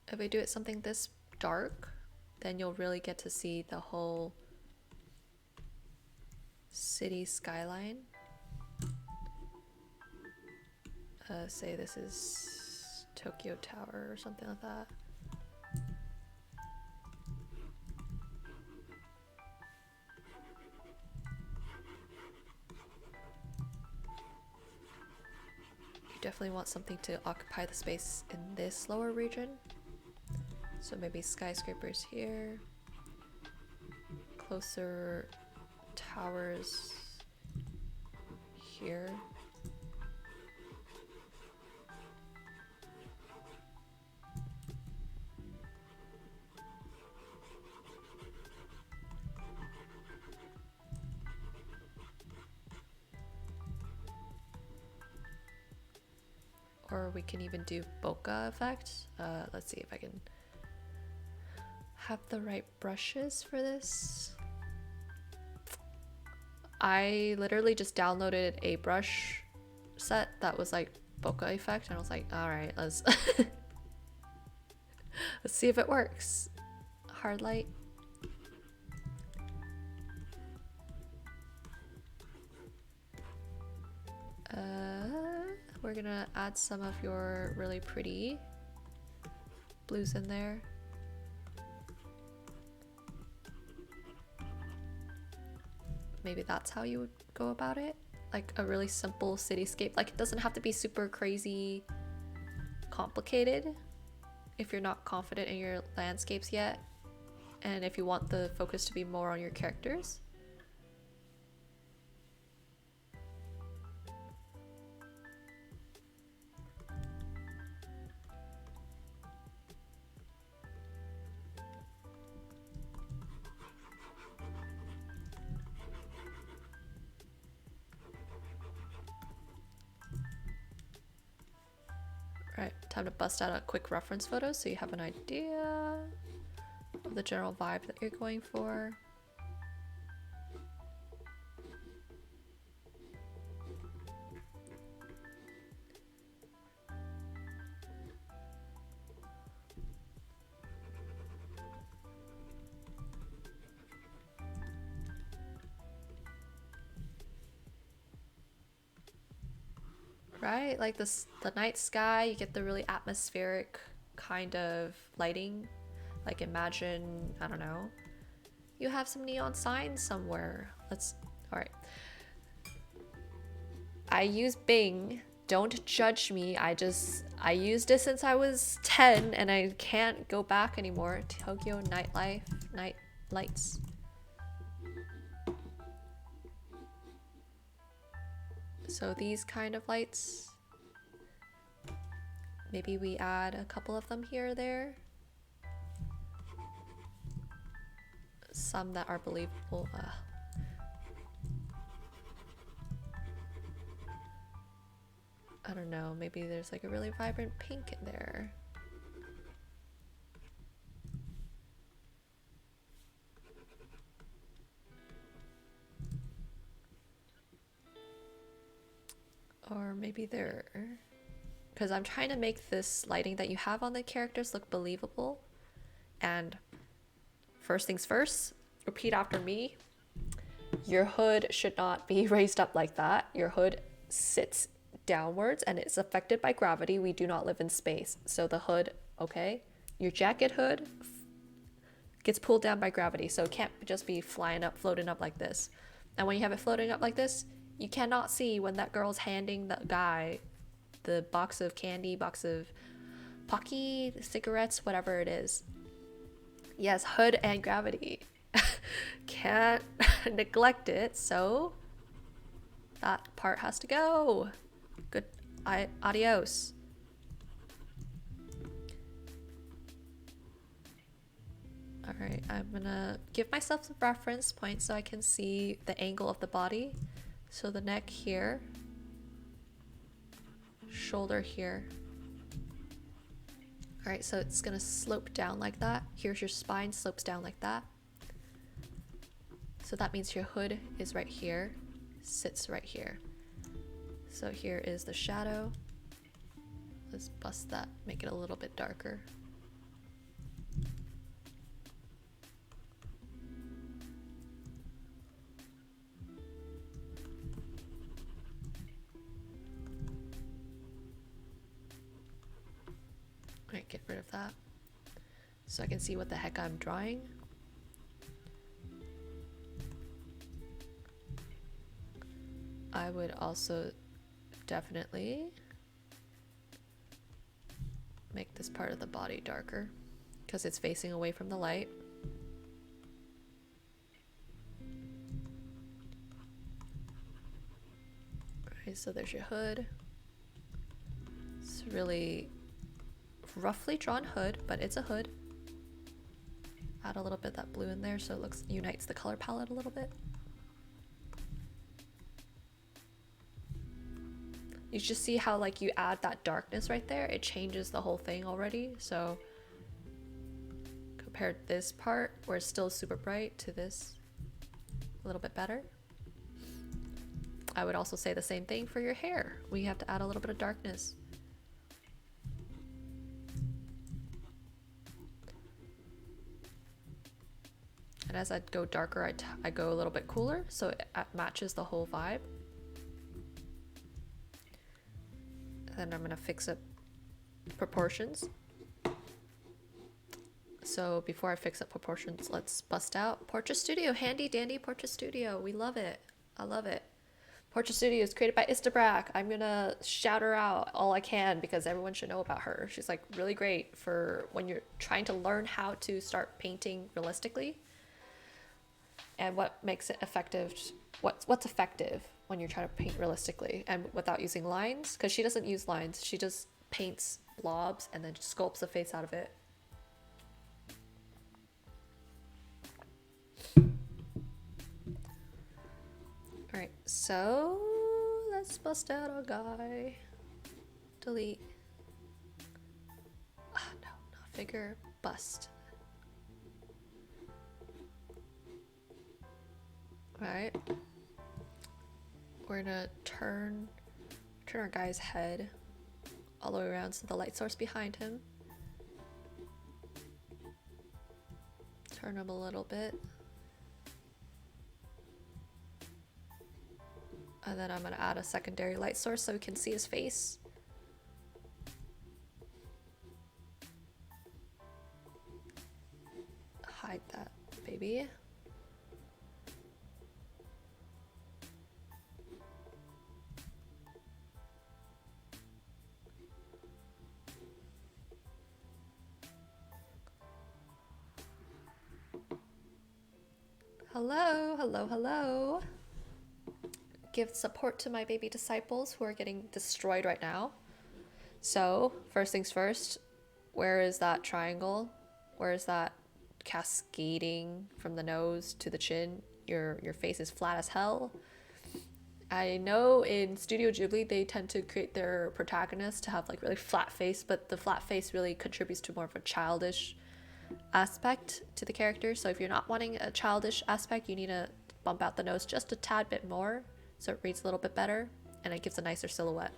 If we do it something this dark, then you'll really get to see the whole city skyline. Say this is Tokyo Tower or something like that. you definitely want something to occupy the space in this lower region. So maybe skyscrapers here, closer towers here. Or we can even do bokeh effect. Let's see if I can have the right brushes for this. I literally just downloaded a brush set that was like bokeh effect, and I was like, all right, let's let's see if it works. Hard light. We're gonna add some of your really pretty blues in there. Maybe that's how you would go about it. Like a really simple cityscape. Like it doesn't have to be super crazy complicated if you're not confident in your landscapes yet. And if you want the focus to be more on your characters. Right, time to bust out a quick reference photo so you have an idea of the general vibe that you're going for. Right, like this, the night sky, you get the really atmospheric kind of lighting. Like imagine, I don't know, you have some neon signs somewhere. All right. I use Bing. Don't judge me. I used it since I was 10 and I can't go back anymore. Tokyo nightlife, night lights. So these kind of lights, maybe we add a couple of them here or there. Some that are believable. I don't know, maybe there's like a really vibrant pink in there. Or maybe there, because I'm trying to make this lighting that you have on the characters look believable. And first things first, repeat after me. Your hood should not be raised up like that. Your hood sits downwards and it's affected by gravity. We do not live in space. So the hood, okay? Your jacket hood gets pulled down by gravity. So it can't just be flying up, floating up like this. And when you have it floating up like this, you cannot see when that girl's handing the guy the box of candy, box of Pocky, cigarettes, whatever it is. Yes, hood and gravity. Can't neglect it, so that part has to go. Good, adios. All right, I'm gonna give myself some reference points so I can see the angle of the body. So the neck here, shoulder here. All right, so it's gonna slope down like that. Here's your spine, slopes down like that. So that means your hood is right here, sits right here. So here is the shadow. Let's bust that, make it a little bit darker. Alright, get rid of that so I can see what the heck I'm drawing. I would also definitely make this part of the body darker because it's facing away from the light. Alright, so there's your hood. It's really roughly drawn hood, but it's a hood. Add a little bit of that blue in there so it looks unites the color palette a little bit. You just see how like you add that darkness right there, it changes the whole thing already. So compare this part where it's still super bright to this a little bit better. I would also say the same thing for your hair. We have to add a little bit of darkness. And as I go darker, I go a little bit cooler, so it matches the whole vibe. And then I'm gonna fix up proportions. So before I fix up proportions, let's bust out Portrait Studio. Handy dandy Portrait Studio. We love it. I love it. Portrait Studio is created by Istabrack. I'm gonna shout her out all I can because everyone should know about her. She's like really great for when you're trying to learn how to start painting realistically and what makes it effective. What's effective when you're trying to paint realistically and without using lines, because she doesn't use lines. She just paints blobs and then just sculpts the face out of it. Alright, so let's bust out our guy. Delete. No, not figure, bust. Alright. We're gonna turn our guy's head all the way around so the light source behind him. Turn him a little bit. And then I'm gonna add a secondary light source so we can see his face. Hide that, baby. Hello, hello, hello. Give support to my baby disciples who are getting destroyed right now. So, first things first, where is that triangle? Where is that cascading from the nose to the chin? Your face is flat as hell. I know in Studio Ghibli they tend to create their protagonists to have like really flat face, but the flat face really contributes to more of a childish aspect to the character. So if you're not wanting a childish aspect, you need to bump out the nose just a tad bit more so it reads a little bit better and it gives a nicer silhouette.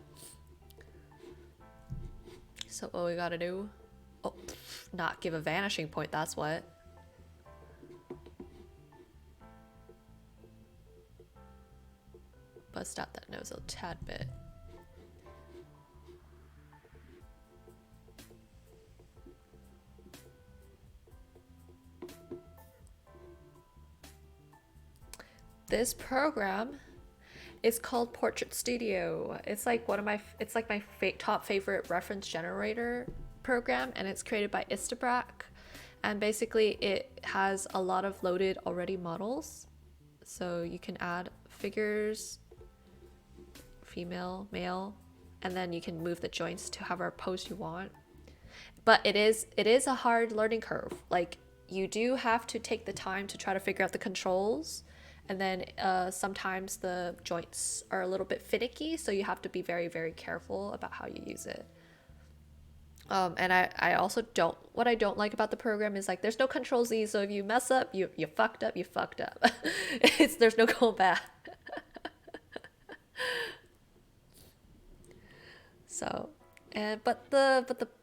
So what we gotta do, not give a vanishing point, that's what. Bust out that nose a tad bit. This program is called Portrait Studio. It's like my top favorite reference generator program, and it's created by Istabrack. And basically it has a lot of loaded already models. So you can add figures, female, male, and then you can move the joints to however pose you want. But it is a hard learning curve. Like, you do have to take the time to try to figure out the controls. And then sometimes the joints are a little bit finicky, so you have to be very, very careful about how you use it. And I also what I don't like about the program is like there's no control Z, so if you mess up, you fucked up, you fucked up. There's no going back. So, but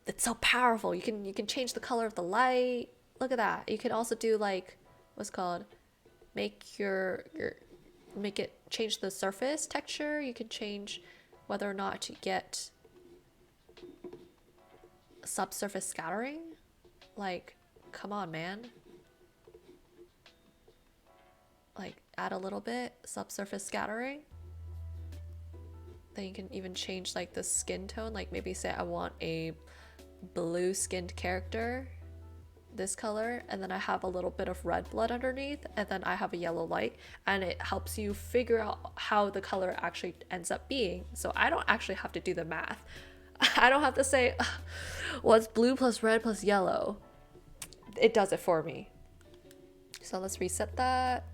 it's so powerful. You can change the color of the light. Look at that. You can also do like what's called make it change the surface texture. You can change whether or not to get subsurface scattering. Like, come on, man. Like, add a little bit subsurface scattering. Then you can even change like the skin tone. Like maybe say I want a blue skinned character, this color, and then I have a little bit of red blood underneath, and then I have a yellow light, and it helps you figure out how the color actually ends up being. So I don't actually have to do the math. I don't have to say what's blue plus red plus yellow. It does it for me. So let's reset that.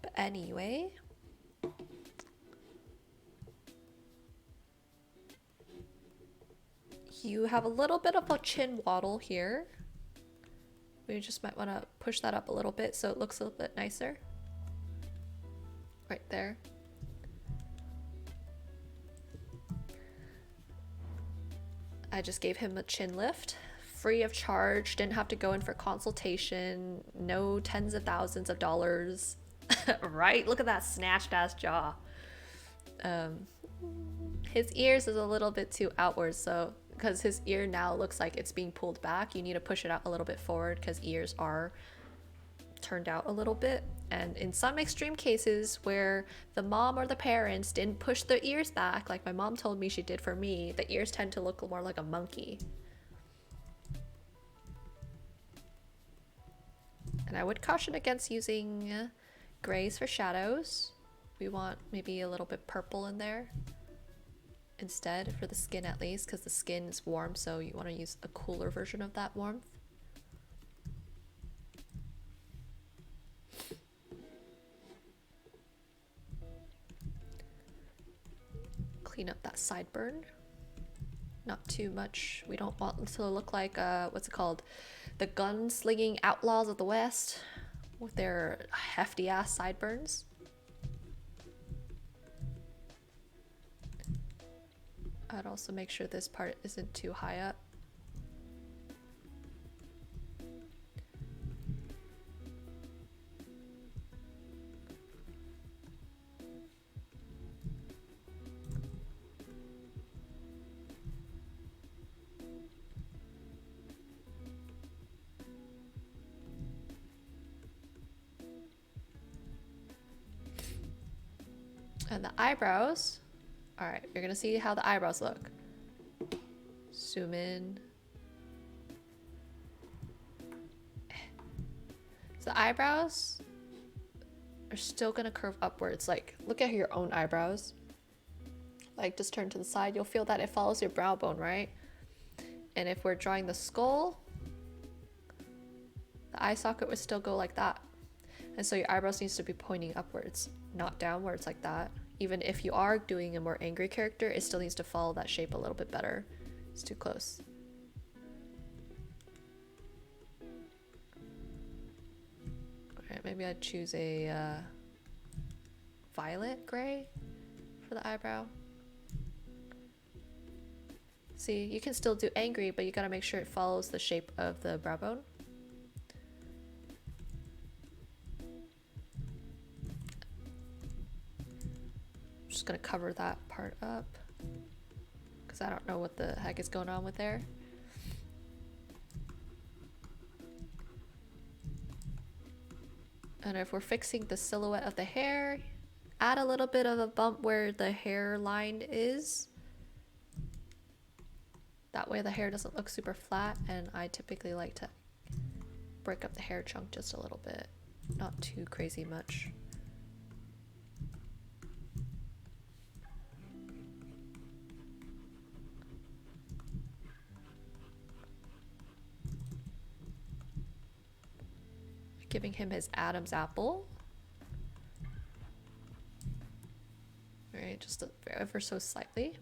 But anyway, you have a little bit of a chin waddle here. We just might want to push that up a little bit so it looks a little bit nicer. Right there. I just gave him a chin lift, free of charge, didn't have to go in for consultation, no tens of thousands of dollars. Right? Look at that snatched ass jaw. His ears is a little bit too outward, so because his ear now looks like it's being pulled back, you need to push it out a little bit forward because ears are turned out a little bit. And in some extreme cases where the mom or the parents didn't push their ears back, like my mom told me she did for me, the ears tend to look more like a monkey. And I would caution against using grays for shadows. We want maybe a little bit purple in there instead, for the skin at least, because the skin is warm, so you want to use a cooler version of that warmth. Clean up that sideburn. Not too much. We don't want them to look like what's it called? The gunslinging outlaws of the West with their hefty ass sideburns. I'd also make sure this part isn't too high up. And the eyebrows. All right, you're gonna see how the eyebrows look. Zoom in. So the eyebrows are still gonna curve upwards. Like, look at your own eyebrows. Like, just turn to the side. You'll feel that it follows your brow bone, right? And if we're drawing the skull, the eye socket would still go like that. And so your eyebrows needs to be pointing upwards, not downwards like that. Even if you are doing a more angry character, it still needs to follow that shape a little bit better. It's too close. Alright, maybe I'd choose a violet gray for the eyebrow. See, you can still do angry, but you gotta make sure it follows the shape of the brow bone. Just gonna cover that part up because I don't know what the heck is going on with there. And if we're fixing the silhouette of the hair, add a little bit of a bump where the hairline is. That way the hair doesn't look super flat, and I typically like to break up the hair chunk just a little bit, not too crazy much. Giving him his Adam's apple. All right, just ever so slightly.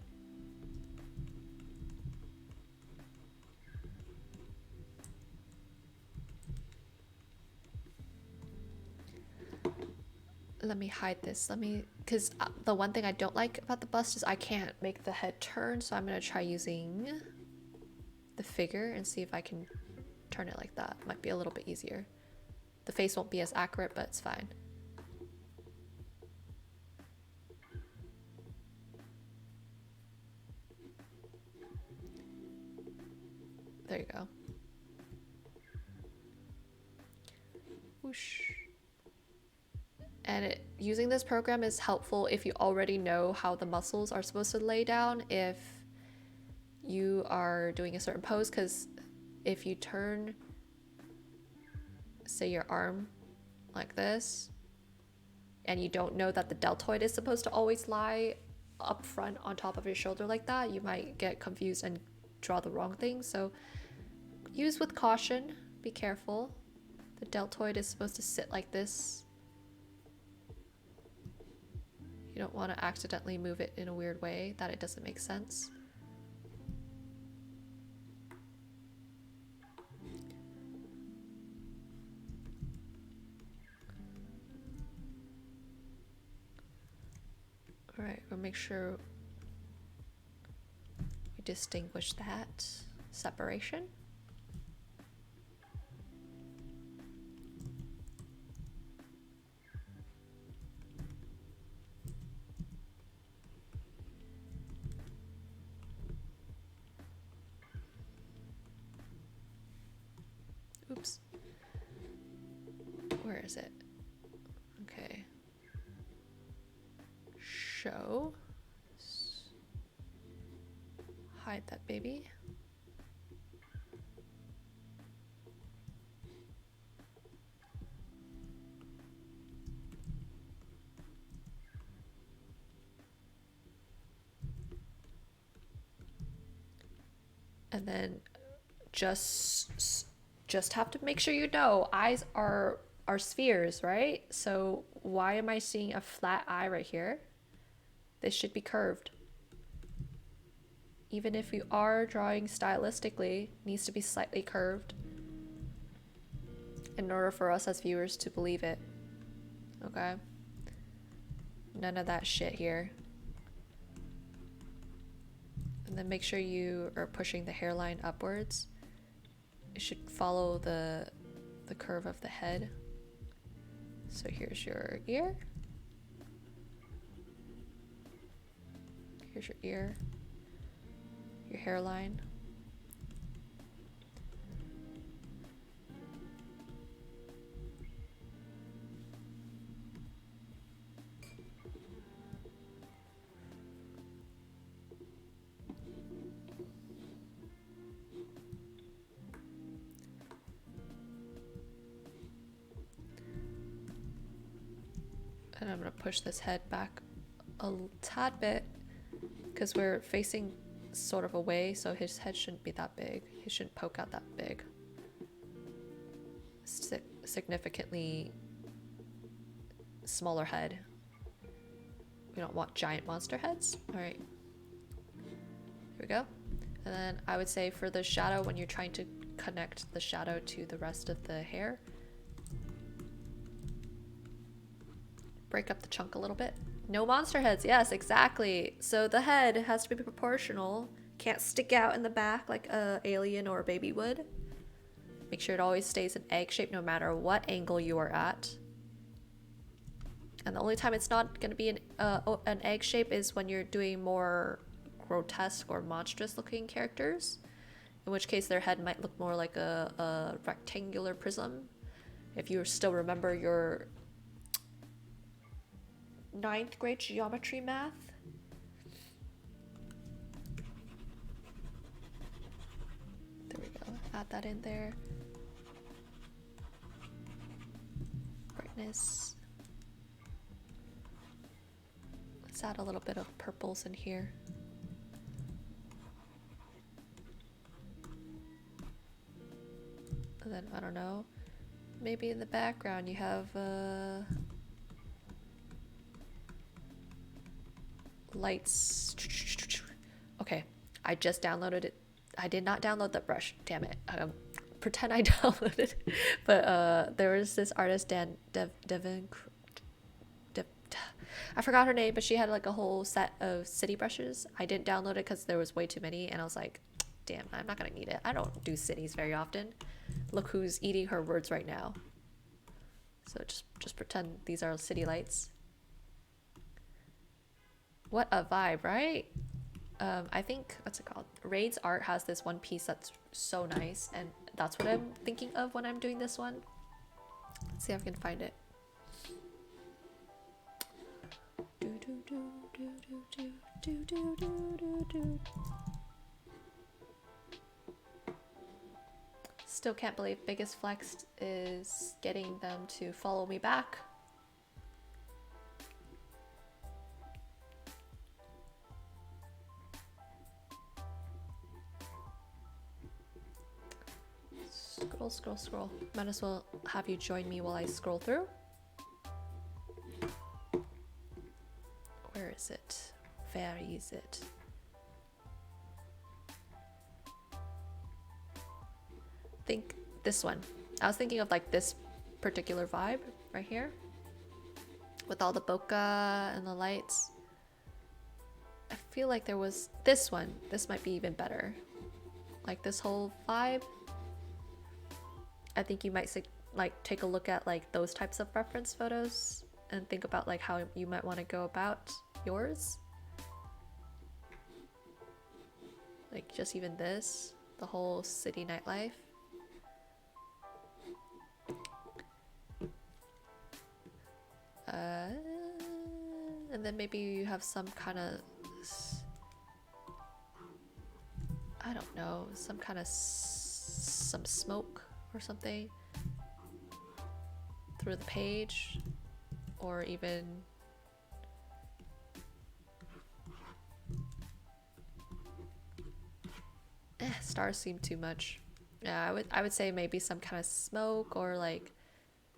Let me hide this. Because the one thing I don't like about the bust is I can't make the head turn, so I'm gonna try using the figure and see if I can turn it like that. Might be a little bit easier. The face won't be as accurate, but it's fine. There you go. Whoosh. And using this program is helpful if you already know how the muscles are supposed to lay down if you are doing a certain pose, because if you turn, say, your arm like this, and you don't know that the deltoid is supposed to always lie up front on top of your shoulder like that, you might get confused and draw the wrong thing. So use with caution, be careful. The deltoid is supposed to sit like this. You don't want to accidentally move it in a weird way that it doesn't make sense. All right, we'll make sure we distinguish that separation. Oops. Where is it? Okay. Show. Hide that baby. And then just have to make sure you know eyes are spheres, right? So why am I seeing a flat eye right here? This should be curved. Even if you are drawing stylistically, it needs to be slightly curved in order for us as viewers to believe it. Okay? None of that shit here. And then make sure you are pushing the hairline upwards. It should follow the curve of the head. So here's your ear. Here's your ear. Your hairline. And I'm gonna push this head back a tad bit because we're facing sort of away, so his head shouldn't be that big. He shouldn't poke out that big. Significantly smaller head. We don't want giant monster heads. All right, here we go. And then I would say for the shadow, when you're trying to connect the shadow to the rest of the hair, break up the chunk a little bit. No monster heads. Yes, exactly. So the head has to be proportional. Can't stick out in the back like a alien or a baby would. Make sure it always stays an egg shape no matter what angle you are at. And the only time it's not going to be an egg shape is when you're doing more grotesque or monstrous looking characters, in which case their head might look more like a rectangular prism. If you still remember your 9th grade geometry math. There we go. Add that in there. Brightness. Let's add a little bit of purples in here. And then, I don't know, maybe in the background you have lights. Okay, I just downloaded it. I did not download that brush, damn it. Pretend I downloaded it. But there was this artist, I forgot her name, but she had like a whole set of city brushes. I didn't download it because there was way too many, and I was like, damn, I'm not gonna need it. I don't do cities very often. Look who's eating her words right now. So just pretend these are city lights. What a vibe, right? I think, what's it called? Raid's art has this one piece that's so nice, and that's what I'm thinking of when I'm doing this one. Let's see if I can find it. Still can't believe biggest flex is getting them to follow me back. Scroll, scroll, scroll. Might as well have you join me while I scroll through. Where is it? Where is it? Think this one. I was thinking of like this particular vibe right here with all the bokeh and the lights. I feel like there was this one. This might be even better. Like this whole vibe. I think you might like take a look at like those types of reference photos and think about like how you might want to go about yours. Like just even this, the whole city nightlife. And then maybe you have some kind of, I don't know, some kind of some smoke or something through the page, or even stars seem too much. Yeah, I would say maybe some kind of smoke or like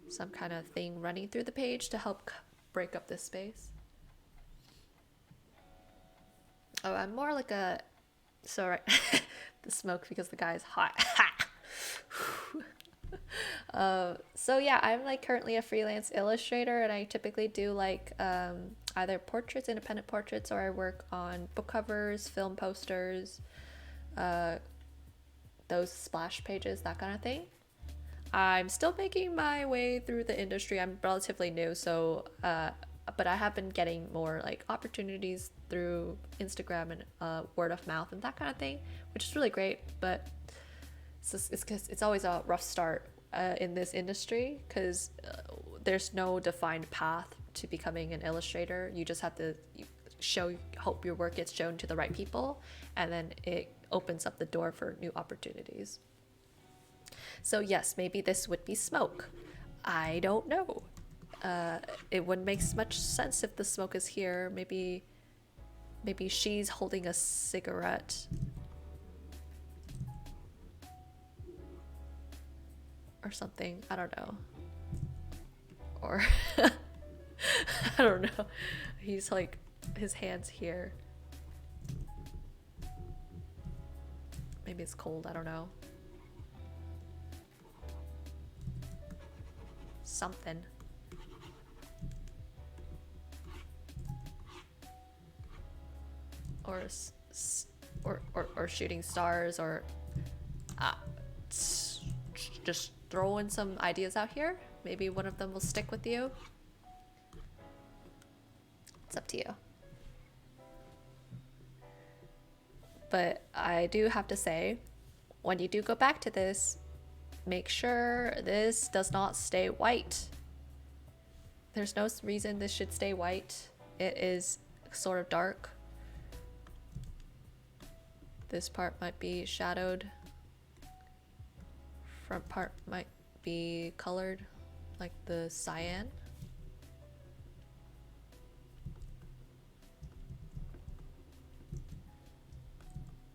some kind of thing running through the page to help break up this space. Oh, I'm more like a, so right, the smoke because the guy is hot. So yeah, I'm like currently a freelance illustrator, and I typically do like either portraits, independent portraits, or I work on book covers, film posters, those splash pages, that kind of thing. I'm still making my way through the industry. I'm relatively new, so but I have been getting more like opportunities through Instagram and word of mouth and that kind of thing, which is really great. But it's always a rough start in this industry because there's no defined path to becoming an illustrator. You just have to hope your work gets shown to the right people, and then it opens up the door for new opportunities. So yes, maybe this would be smoke. I don't know. It wouldn't make much sense if the smoke is here. Maybe she's holding a cigarette. Or something. I don't know. Or I don't know. He's like, his hand's here. Maybe it's cold. I don't know. Something. Or shooting stars, or just throwing some ideas out here. Maybe one of them will stick with you. It's up to you. But I do have to say, when you do go back to this, make sure this does not stay white. There's no reason this should stay white. It is sort of dark. This part might be shadowed. Front part might be colored, like the cyan.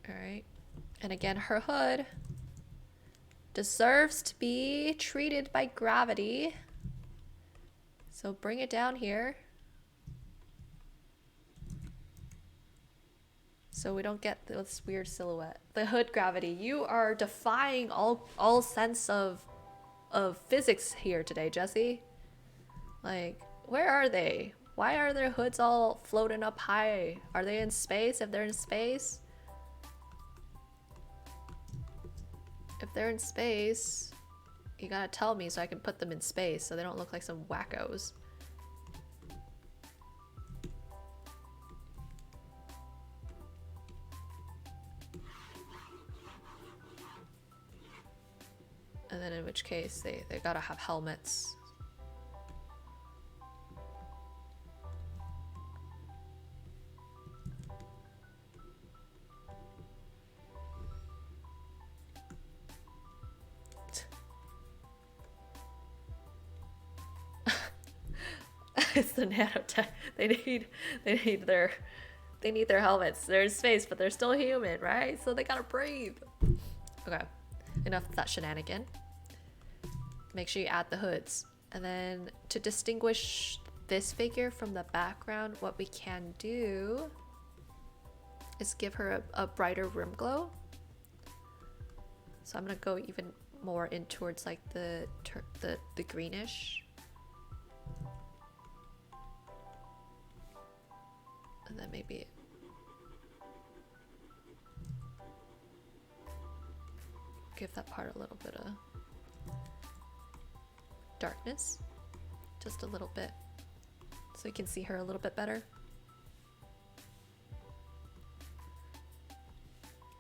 All right. And again, her hood deserves to be treated by gravity. So bring it down here. So we don't get this weird silhouette. The hood gravity. You are defying all sense of physics here today, Jesse. Like, where are they? Why are their hoods all floating up high? Are they in space? If they're in space, you gotta tell me so I can put them in space so they don't look like some wackos. And then in which case they gotta have helmets. It's the nanotech. They need their they need their helmets. They're in space, but they're still human, right? So they gotta breathe. Okay, enough of that shenanigan. Make sure you add the hoods. And then to distinguish this figure from the background, what we can do is give her a brighter room glow. So I'm gonna go even more in towards like the greenish. And then maybe give that part a little bit of darkness. Just a little bit. So you can see her a little bit better.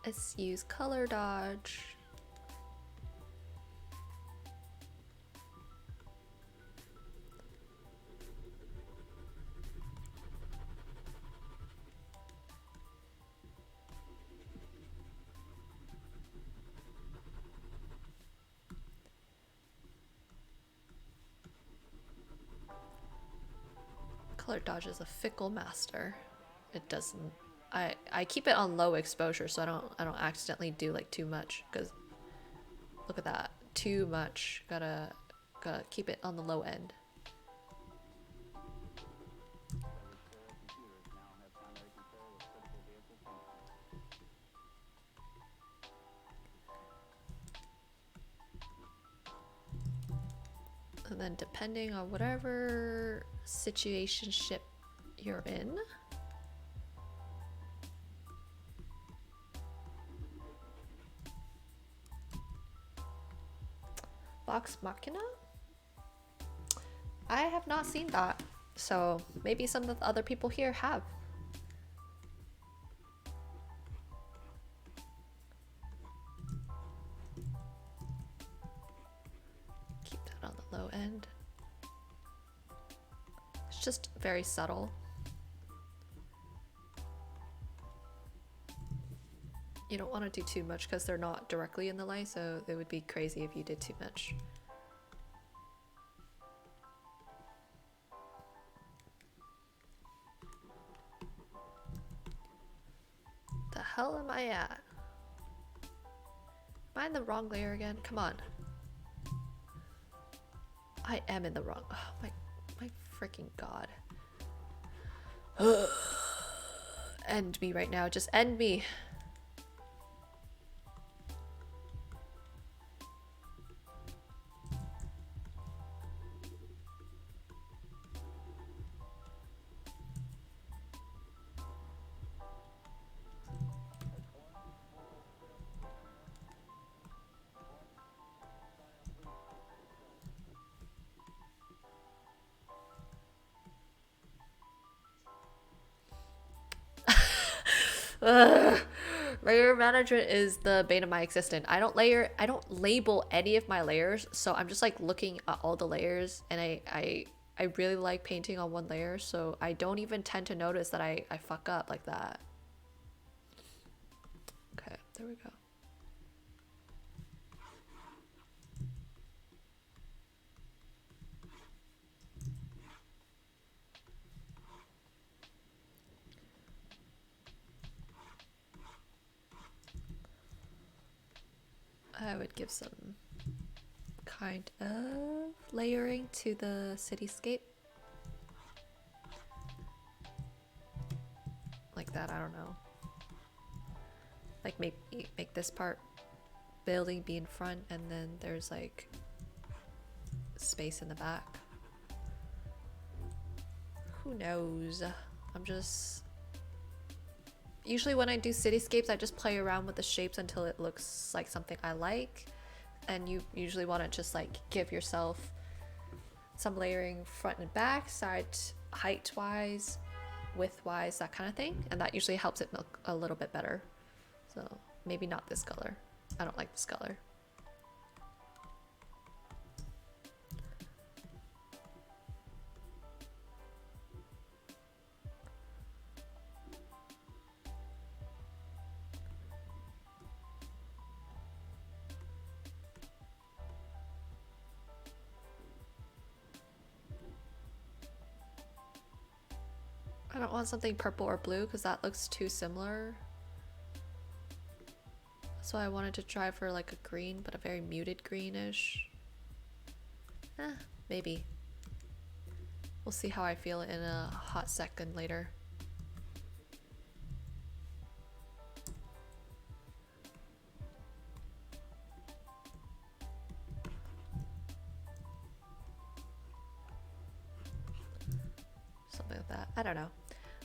Let's use color dodge. Color dodge is a fickle master. It doesn't. I keep it on low exposure so I don't accidentally do like too much, because look at that, too much. Gotta keep it on the low end. And then depending on whatever situationship you're in, Vox Machina? I have not seen that, so maybe some of the other people here have. Keep that on the low end. It's just very subtle. You don't want to do too much because they're not directly in the light, so it would be crazy if you did too much. The hell am I at? Am I in the wrong layer again? Come on. I am in the wrong. Oh my freaking god. End me right now. Just end me. Ugh. Layer management is the bane of my existence. I don't label any of my layers, so I'm just like looking at all the layers, and I really like painting on one layer, so I don't even tend to notice that I fuck up like that. Okay, there we go. I would give some kind of layering to the cityscape. Like that, I don't know. Like make this part building be in front, and then there's like space in the back. Who knows? I'm just... Usually when I do cityscapes, I just play around with the shapes until it looks like something I like. And you usually want to just like give yourself some layering front and back, side height wise, width wise, that kind of thing. And that usually helps it look a little bit better. So maybe not this color. I don't like this color. want something purple or blue because that looks too similar. So I wanted to try for like a green, but a very muted greenish. Maybe. We'll see how I feel in a hot second later. Something like that. I don't know.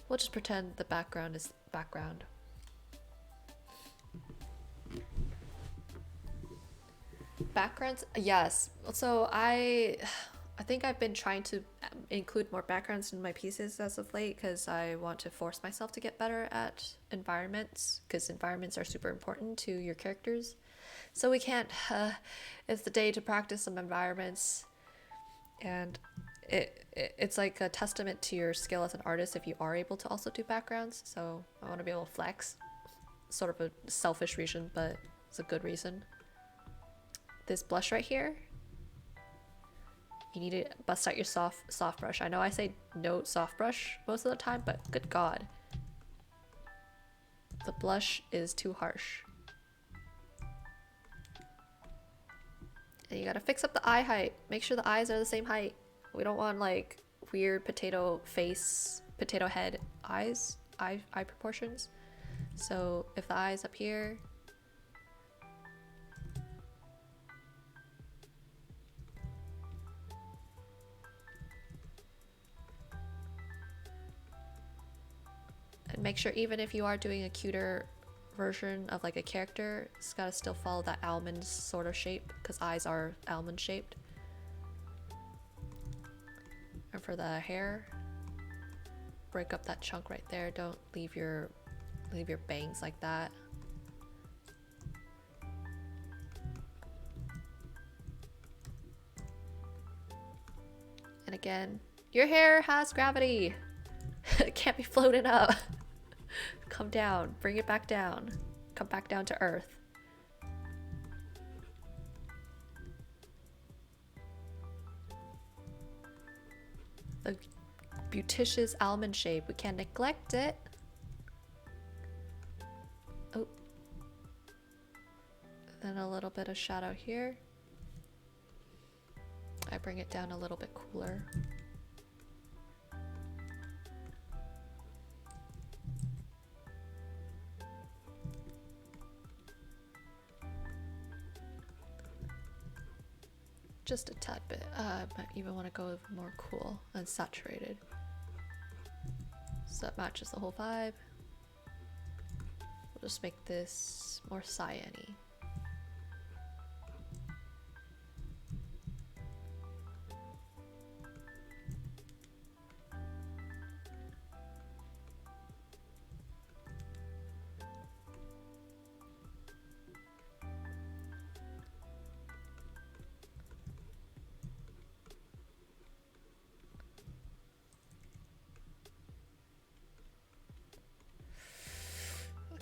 We'll just pretend the background is background. Backgrounds, yes. So I think I've been trying to include more backgrounds in my pieces as of late because I want to force myself to get better at environments, because environments are super important to your characters. So we can't, it's the day to practice some environments, and it's like a testament to your skill as an artist if you are able to also do backgrounds. So I want to be able to flex, sort of a selfish reason, but it's a good reason. This blush right here, you need to bust out your soft brush. I know I say no soft brush most of the time, but good God, the blush is too harsh. And you gotta fix up the eye height. Make sure the eyes are the same height. We don't want like weird potato face, potato head eyes, eye proportions. So if the eye's up here, and make sure even if you are doing a cuter version of like a character, it's gotta still follow that almond sort of shape because eyes are almond shaped. And for the hair, break up that chunk right there. Don't leave your bangs like that. And again, your hair has gravity. It can't be floating up. Come down, bring it back down. Come back down to earth. The beauticious almond shape, we can't neglect it. Oh. Then a little bit of shadow here. I bring it down a little bit cooler. Just a tad bit. I might even want to go more cool and saturated. So that matches the whole vibe. We'll just make this more cyan-y.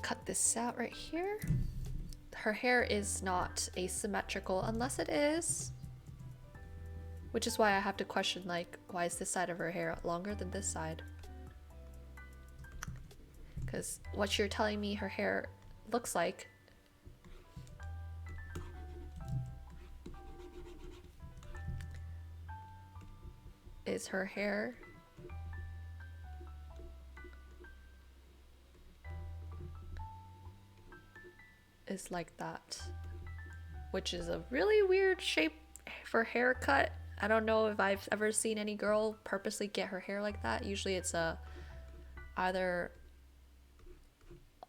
Cut this out right here. Her hair is not asymmetrical unless it is, which is why I have to question, like, why is this side of her hair longer than this side? Because what you're telling me her hair looks like is her hair is like that, which is a really weird shape for haircut. I don't know if I've ever seen any girl purposely get her hair like that. Usually it's either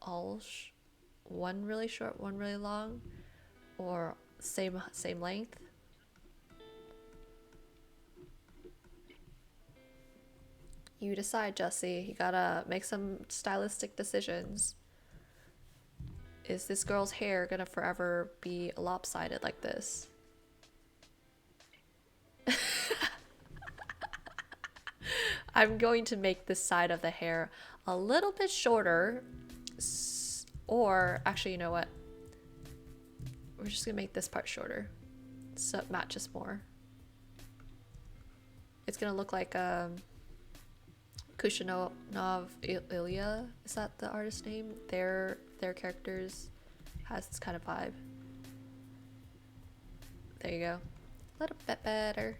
all one really short, one really long, or same length. You decide, Jessie. You gotta make some stylistic decisions. Is this girl's hair gonna forever be lopsided like this? I'm going to make this side of the hair a little bit shorter, or actually, you know what? We're just gonna make this part shorter so it matches more. It's gonna look like Kushanov Ilya, is that the artist name? Their characters has this kind of vibe. There you go. A little bit better.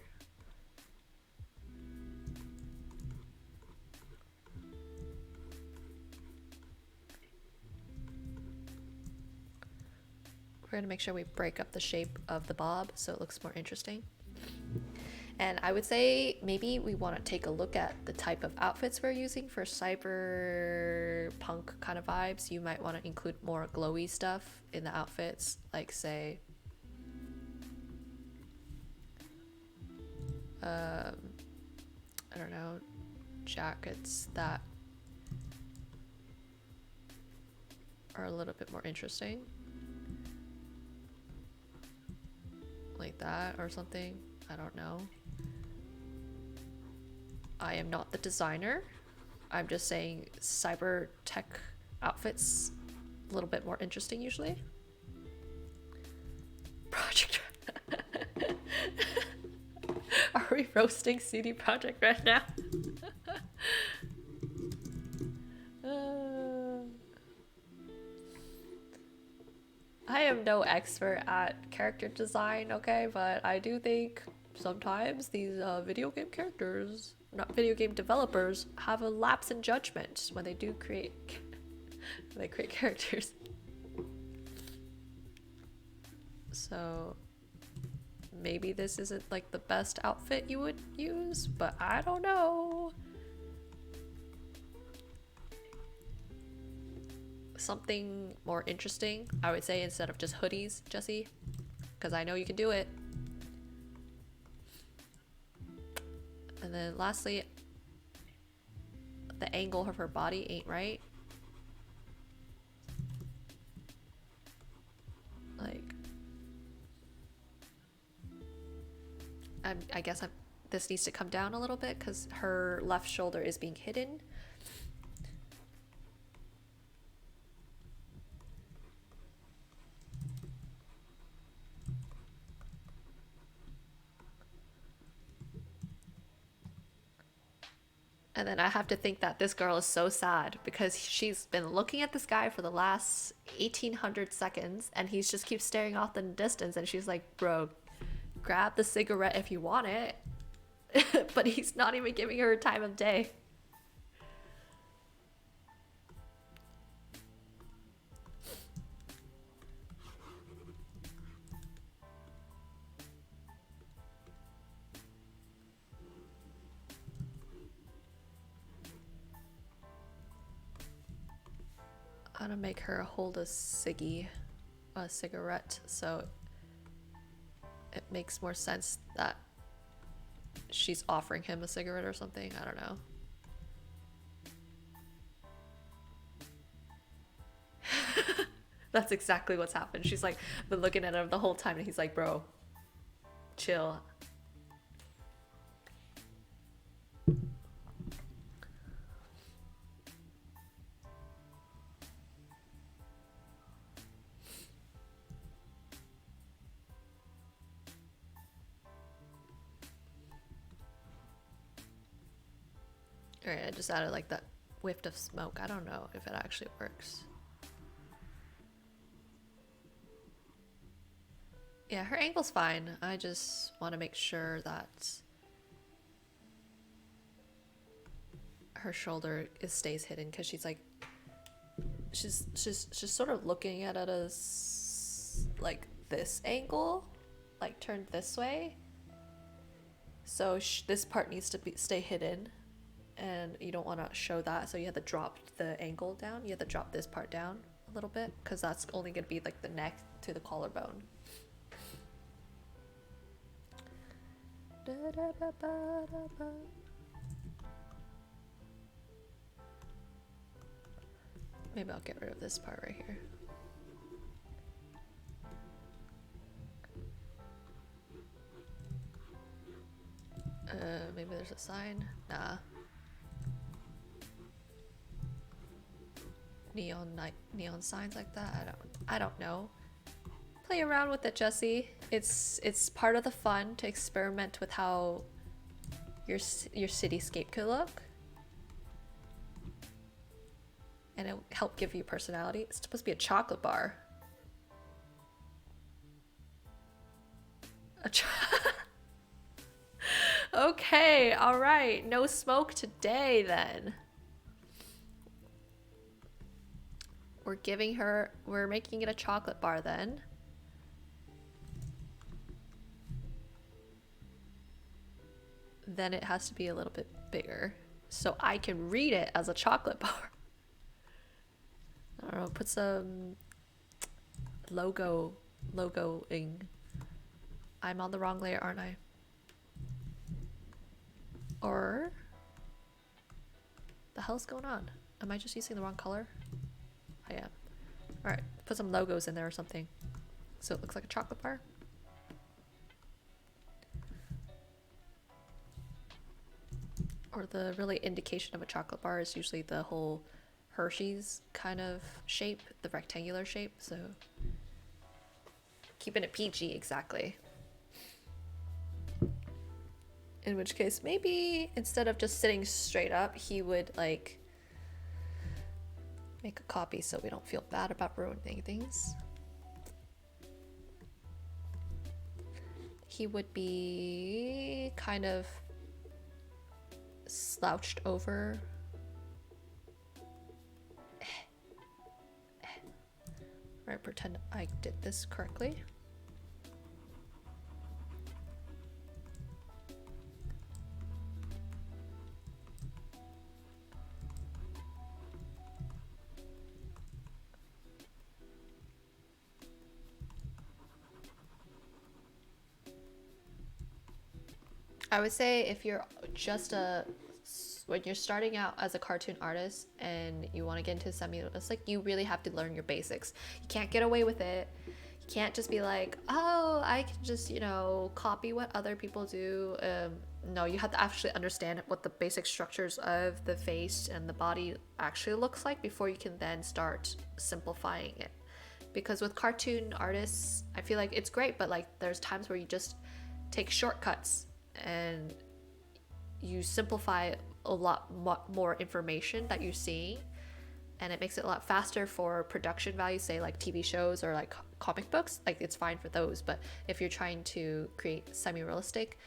We're gonna make sure we break up the shape of the bob so it looks more interesting. And I would say maybe we want to take a look at the type of outfits we're using for cyberpunk kind of vibes. You might want to include more glowy stuff in the outfits, like say I don't know, jackets that are a little bit more interesting, like that or something. I don't know. I am not the designer. I'm just saying cyber tech outfits a little bit more interesting usually. Project Are we roasting CD Projekt right now? I am no expert at character design, okay, but I do think sometimes these video game characters, not video game developers, have a lapse in judgment when they do create when they create characters. So maybe this isn't like the best outfit you would use, but I don't know. Something more interesting, I would say, instead of just hoodies, Jesse, because I know you can do it. And then lastly, the angle of her body ain't right. Like, I guess this needs to come down a little bit because her left shoulder is being hidden. And then I have to think that this girl is so sad because she's been looking at this guy for the last 1800 seconds and he just keeps staring off in the distance, and she's like, bro, grab the cigarette if you want it. But he's not even giving her time of day. I'm gonna make her hold a cigarette, so it makes more sense that she's offering him a cigarette or something. I don't know. That's exactly what's happened. She's like been looking at him the whole time and he's like, bro, chill. Alright, I just added like that whiff of smoke. I don't know if it actually works. Yeah, her angle's fine. I just want to make sure that her shoulder stays hidden because she's like, she's sort of looking at it as like this angle, like turned this way. So this part needs to stay hidden, and you don't want to show that. So you have to drop the angle down. You have to drop this part down a little bit because that's only going to be like the neck to the collarbone. Maybe I'll get rid of this part right here. Maybe there's a sign. Nah. Neon signs like that. I don't know. Play around with it, Jesse. It's part of the fun to experiment with how your cityscape could look. and it'll help give you personality. It's supposed to be a chocolate bar. Okay, all right. No smoke today then. We're making it a chocolate bar then. Then it has to be a little bit bigger so I can read it as a chocolate bar. I don't know, put some logoing. I'm on the wrong layer, aren't I? Or the hell's going on? Am I just using the wrong color? I am. All right, put some logos in there or something so it looks like a chocolate bar. Or the really indication of a chocolate bar is usually the whole Hershey's kind of shape, the rectangular shape, so keeping it PG, exactly. In which case, maybe instead of just sitting straight up, he would like make a copy so we don't feel bad about ruining things. He would be kind of slouched over. Right, pretend I did this correctly. I would say if you're just when you're starting out as a cartoon artist and you want to get into semi-realistic, you really have to learn your basics. You can't get away with it. You can't just be like, oh, I can just, you know, copy what other people do. No, you have to actually understand what the basic structures of the face and the body actually looks like before you can then start simplifying it. Because with cartoon artists, I feel like it's great, but like there's times where you just take shortcuts and you simplify a lot more information that you're seeing, and it makes it a lot faster for production value, say like TV shows or like comic books. Like it's fine for those, but if you're trying to create semi-realistic,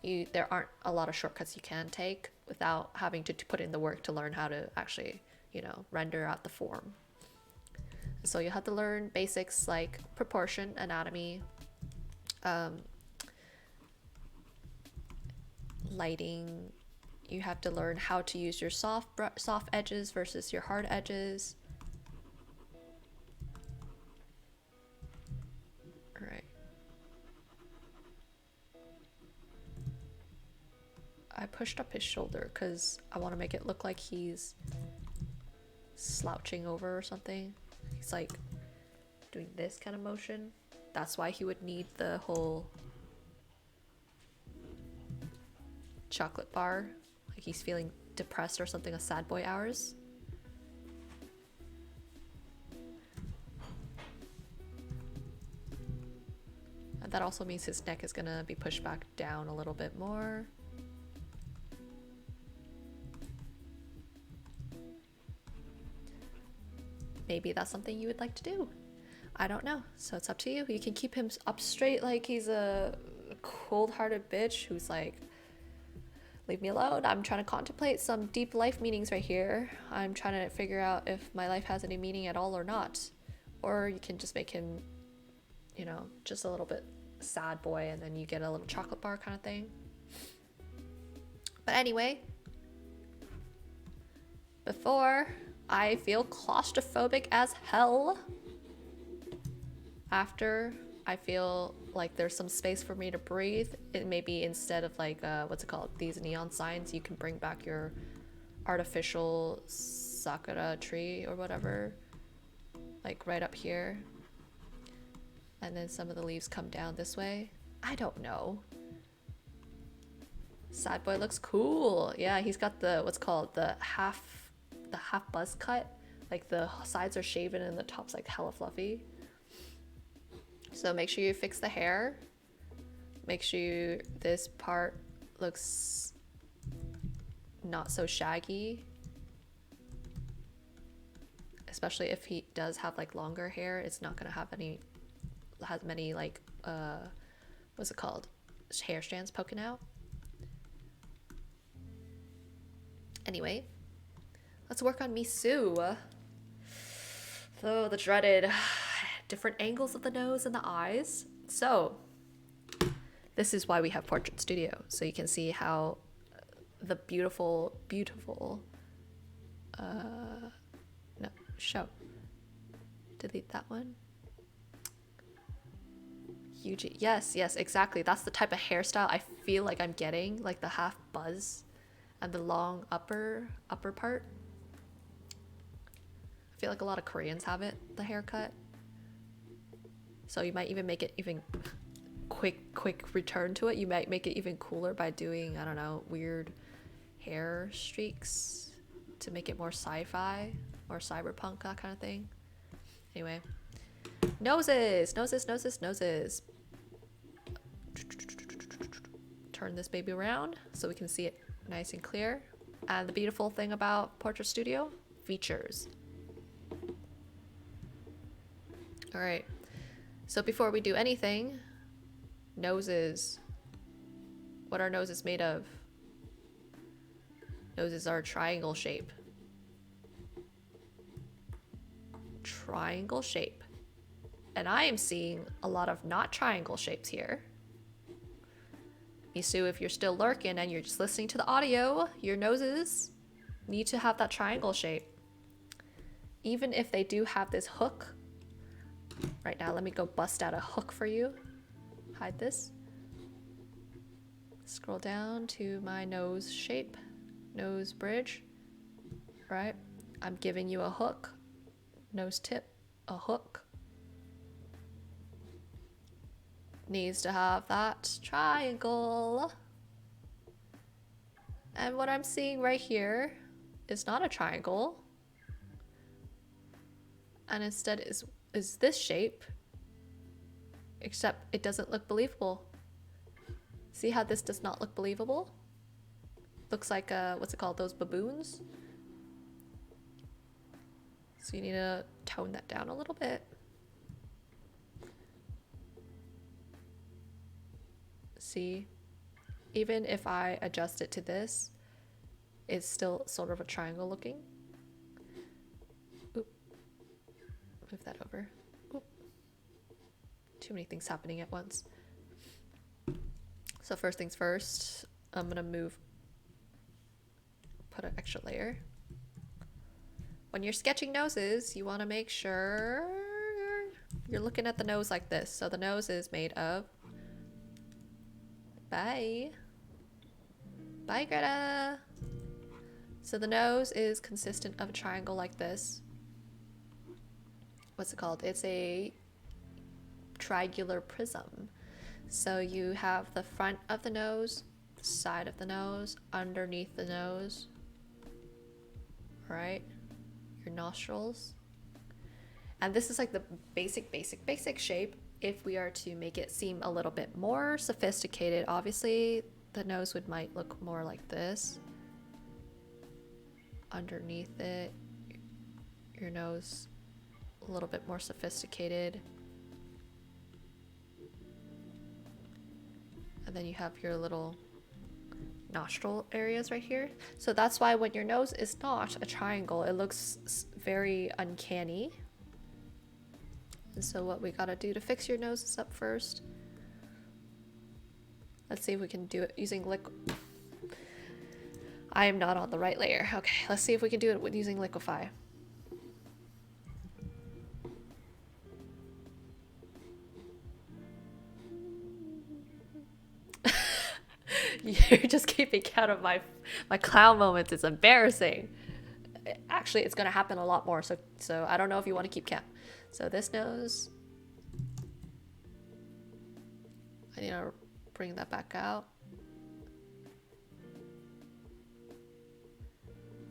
there aren't a lot of shortcuts you can take without having to put in the work to learn how to actually, you know, render out the form. So you have to learn basics like proportion, anatomy, lighting. You have to learn how to use your soft edges versus your hard edges. All right. I pushed up his shoulder because I want to make it look like he's slouching over or something. He's like doing this kind of motion. That's why he would need the whole chocolate bar. Like he's feeling depressed or something, a sad boy hours. And that also means his neck is gonna be pushed back down a little bit more. Maybe that's something you would like to do. I don't know. So it's up to you. You can keep him up straight like he's a cold-hearted bitch who's like, leave me alone. I'm trying to contemplate some deep life meanings right here. I'm trying to figure out if my life has any meaning at all or not. Or you can just make him, you know, just a little bit sad boy, and then you get a little chocolate bar kind of thing. But anyway, before I feel claustrophobic as hell, after I feel like there's some space for me to breathe, it maybe instead of like what's it called, these neon signs, you can bring back your artificial sakura tree or whatever, like right up here, and then some of the leaves come down this way. I don't know. Sad boy looks cool. Yeah, he's got the what's called the half buzz cut, like the sides are shaven and the top's like hella fluffy. So make sure you fix the hair. Make sure this part looks not so shaggy. especially if he does have like longer hair, it's not gonna have many like what's it called, hair strands poking out. Anyway, let's work on Misu. So the dreaded different angles of the nose and the eyes. So this is why we have Portrait Studio, so you can see how the beautiful no, show. Delete that one. UG. Yes, exactly. That's the type of hairstyle I feel like I'm getting, like the half buzz and the long upper part. I feel like a lot of Koreans have it, the haircut. So you might even make it even quick return to it. You might make it even cooler by doing, I don't know, weird hair streaks to make it more sci-fi or cyberpunk, that kind of thing. Anyway, noses. Turn this baby around so we can see it nice and clear. And the beautiful thing about Portrait Studio, features. All right, so before we do anything, noses. What are noses made of? Noses are a triangle shape. Triangle shape. And I am seeing a lot of not triangle shapes here. Misu, if you're still lurking and you're just listening to the audio, your noses need to have that triangle shape. Even if they do have this hook. Right now, let me go bust out a hook for you. Hide this. Scroll down to my nose shape, nose bridge, right? I'm giving you a hook, nose tip, a hook. Needs to have that triangle. And what I'm seeing right here is not a triangle. And instead is this shape, except it doesn't look believable. See how this does not look believable? Looks like what's it called, those baboons? So you need to tone that down a little bit. See, even if I adjust it to this, it's still sort of a triangle looking. Oop. Move that over. Oop. Too many things happening at once. So first things first, I'm gonna put an extra layer. When you're sketching noses, you want to make sure you're looking at the nose like this. So the nose is made of, bye Greta. So the nose is consistent of a triangle like this. What's it called? It's a triangular prism. So you have the front of the nose, the side of the nose, underneath the nose, right? Your nostrils. And this is like the basic shape. If we are to make it seem a little bit more sophisticated, obviously the nose might look more like this. Underneath it, your nose a little bit more sophisticated. And then you have your little nostril areas right here. So that's why when your nose is not a triangle, it looks very uncanny. And so what we gotta do to fix your nose is up first. Let's see if we can do it using liquid. I am not on the right layer. Okay, let's see if we can do it with using Liquify. You're just keeping count of my clown moments. It's embarrassing. Actually, it's gonna happen a lot more. So I don't know if you want to keep count. So this nose, I need to bring that back out.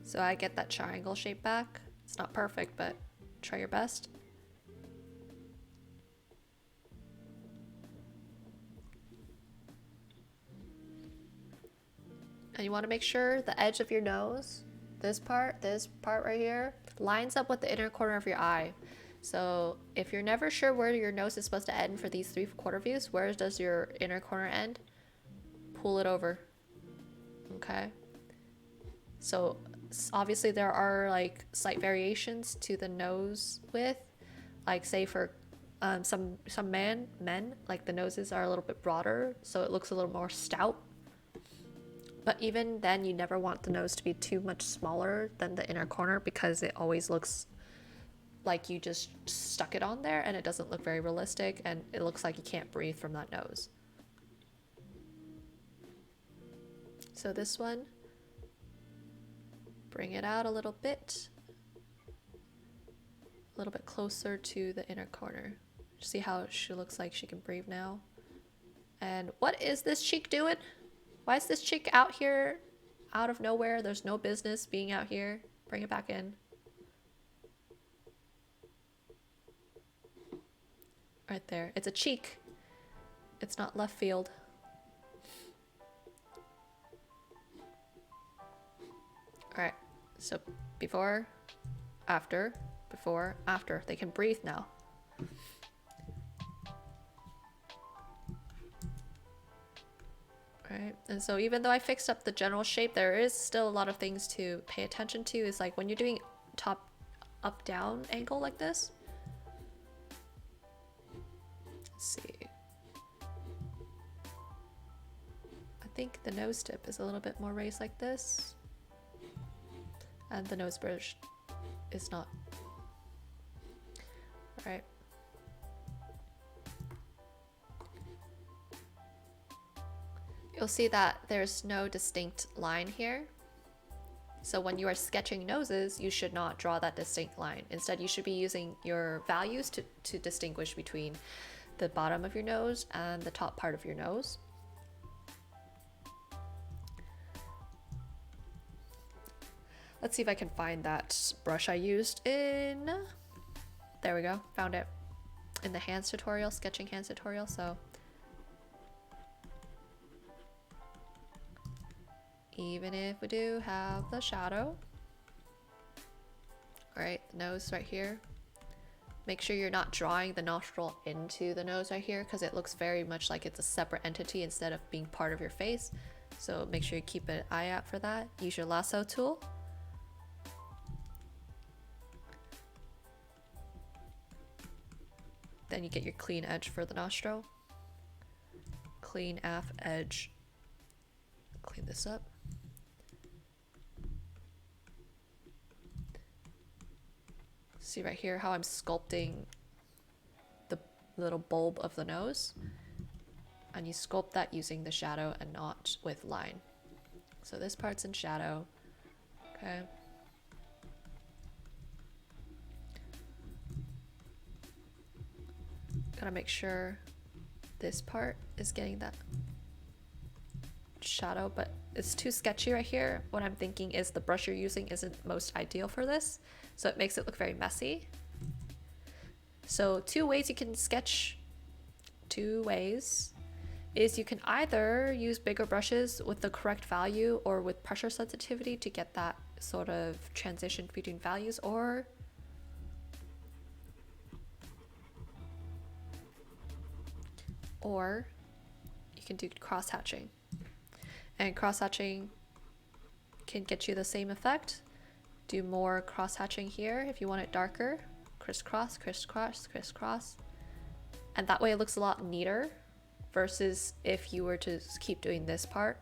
So I get that triangle shape back. It's not perfect, but try your best. And you want to make sure the edge of your nose, this part right here, lines up with the inner corner of your eye. So if you're never sure where your nose is supposed to end for these 3/4 views, where does your inner corner end? Pull it over. Okay. So obviously there are like slight variations to the nose width. Like say for some men, like the noses are a little bit broader, so it looks a little more stout. But even then, you never want the nose to be too much smaller than the inner corner because it always looks like you just stuck it on there and it doesn't look very realistic and it looks like you can't breathe from that nose. So this one, bring it out a little bit closer to the inner corner. See how she looks like she can breathe now. And what is this cheek doing? Why is this cheek out here out of nowhere? There's no business being out here. Bring it back in. Right there. It's a cheek. It's not left field. Alright, so before, after, before, after. They can breathe now. Alright, and so even though I fixed up the general shape, there is still a lot of things to pay attention to. Is like when you're doing top up down angle like this. Let's see. I think the nose tip is a little bit more raised like this. And the nose bridge is not. Alright. You'll see that there's no distinct line here. So when you are sketching noses, you should not draw that distinct line. Instead, you should be using your values to distinguish between the bottom of your nose and the top part of your nose. Let's see if I can find that brush I used in... There we go, found it. In the hands tutorial, sketching hands tutorial, so... Even if we do have the shadow. Alright, the nose right here. Make sure you're not drawing the nostril into the nose right here because it looks very much like it's a separate entity instead of being part of your face. So make sure you keep an eye out for that. Use your lasso tool. Then you get your clean edge for the nostril. Clean aft edge. Clean this up. See right here how I'm sculpting the little bulb of the nose, and you sculpt that using the shadow and not with line. So this part's in shadow. Okay. Gotta make sure this part is getting that shadow, but it's too sketchy right here. What I'm thinking is the brush you're using isn't most ideal for this, so it makes it look very messy. So two ways you can sketch, is you can either use bigger brushes with the correct value or with pressure sensitivity to get that sort of transition between values, or you can do cross hatching. And cross hatching can get you the same effect. Do more cross hatching here if you want it darker. Crisscross, crisscross, crisscross. And that way it looks a lot neater versus if you were to keep doing this part.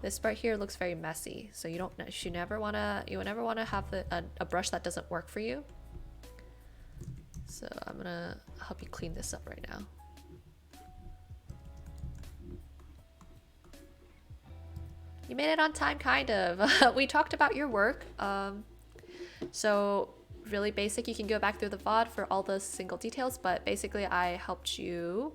This part here looks very messy, so you never want to have a brush that doesn't work for you. So I'm gonna help you clean this up right now. You made it on time, kind of. We talked about your work. So really basic, you can go back through the VOD for all the single details, but basically I helped you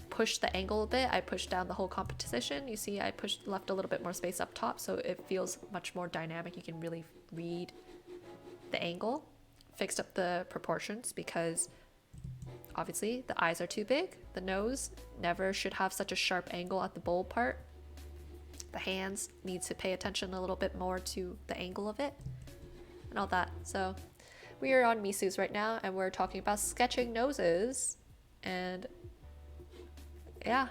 push the angle a bit. I pushed down the whole composition. You see I left a little bit more space up top, so it feels much more dynamic. You can really read the angle. Fixed up the proportions because obviously the eyes are too big. The nose never should have such a sharp angle at the bulb part. The hands need to pay attention a little bit more to the angle of it. and all that. So we are on Misu's right now, and we're talking about sketching noses. And yeah,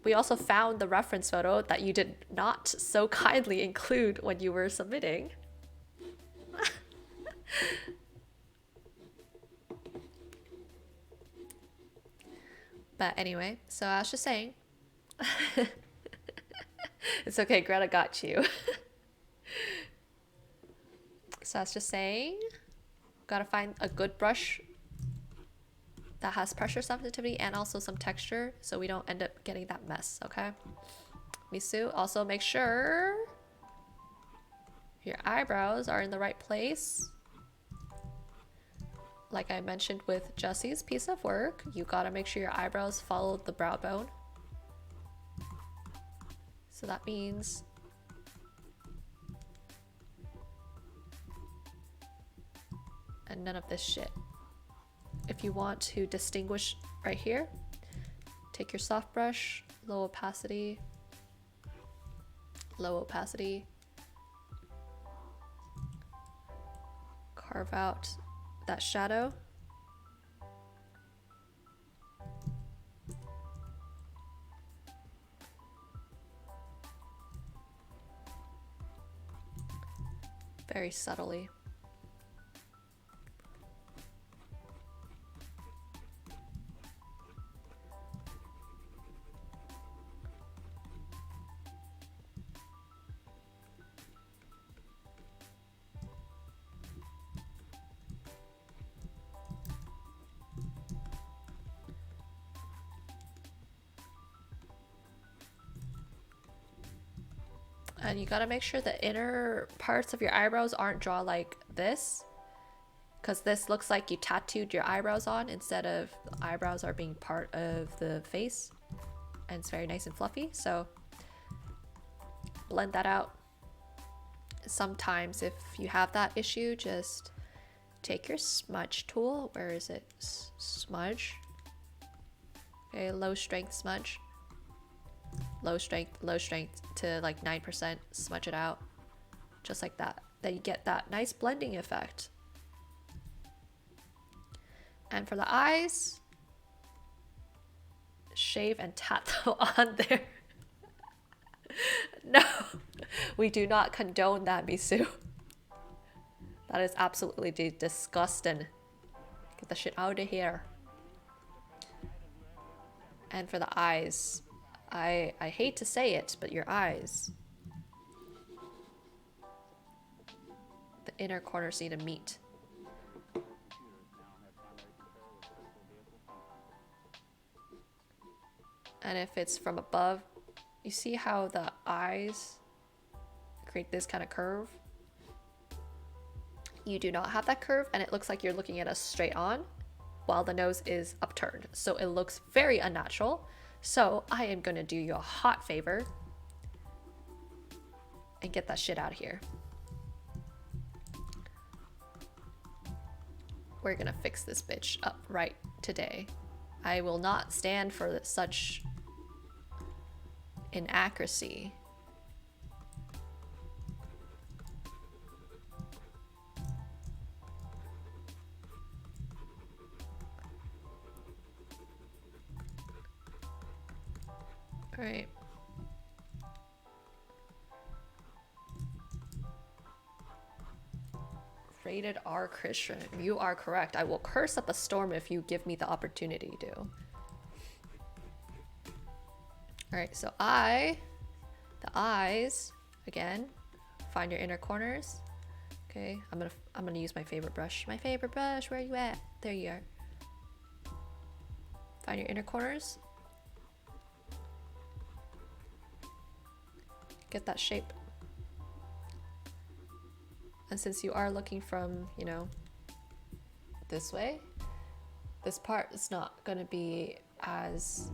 we also found the reference photo that you did not so kindly include when you were submitting. But anyway, so I was just saying, it's okay, Greta got you. So I was just saying, gotta find a good brush that has pressure sensitivity and also some texture so we don't end up getting that mess, okay? Misu, also make sure your eyebrows are in the right place. Like I mentioned with Jesse's piece of work, you gotta make sure your eyebrows follow the brow bone. So that means and none of this shit. If you want to distinguish right here, take your soft brush, low opacity, carve out that shadow. Very subtly. And you gotta make sure the inner parts of your eyebrows aren't drawn like this, because this looks like you tattooed your eyebrows on instead of the eyebrows are being part of the face, and it's very nice and fluffy. So blend that out. Sometimes if you have that issue, just take your smudge tool. Where is it? Smudge. Okay, low strength smudge. Low strength to like 9%, smudge it out just like that. Then you get that nice blending effect. And for the eyes, shave and tat them on there. No, we do not condone that, Misu. That is absolutely disgusting. Get the shit out of here. And for the eyes, I hate to say it, but your eyes, the inner corners need to meet. And if it's from above, you see how the eyes create this kind of curve? You do not have that curve, and it looks like you're looking at us straight on while the nose is upturned. So it looks very unnatural. So I am gonna do you a hot favor and get that shit out of here. We're gonna fix this bitch up right today. I will not stand for such inaccuracy. All right. Rated R Christian. You are correct. I will curse up a storm if you give me the opportunity to. All right, so the eyes, again, find your inner corners. Okay, I'm gonna use my favorite brush. My favorite brush, where are you at? There you are. Find your inner corners. Get that shape. And since you are looking from, you know, this way, this part is not gonna be as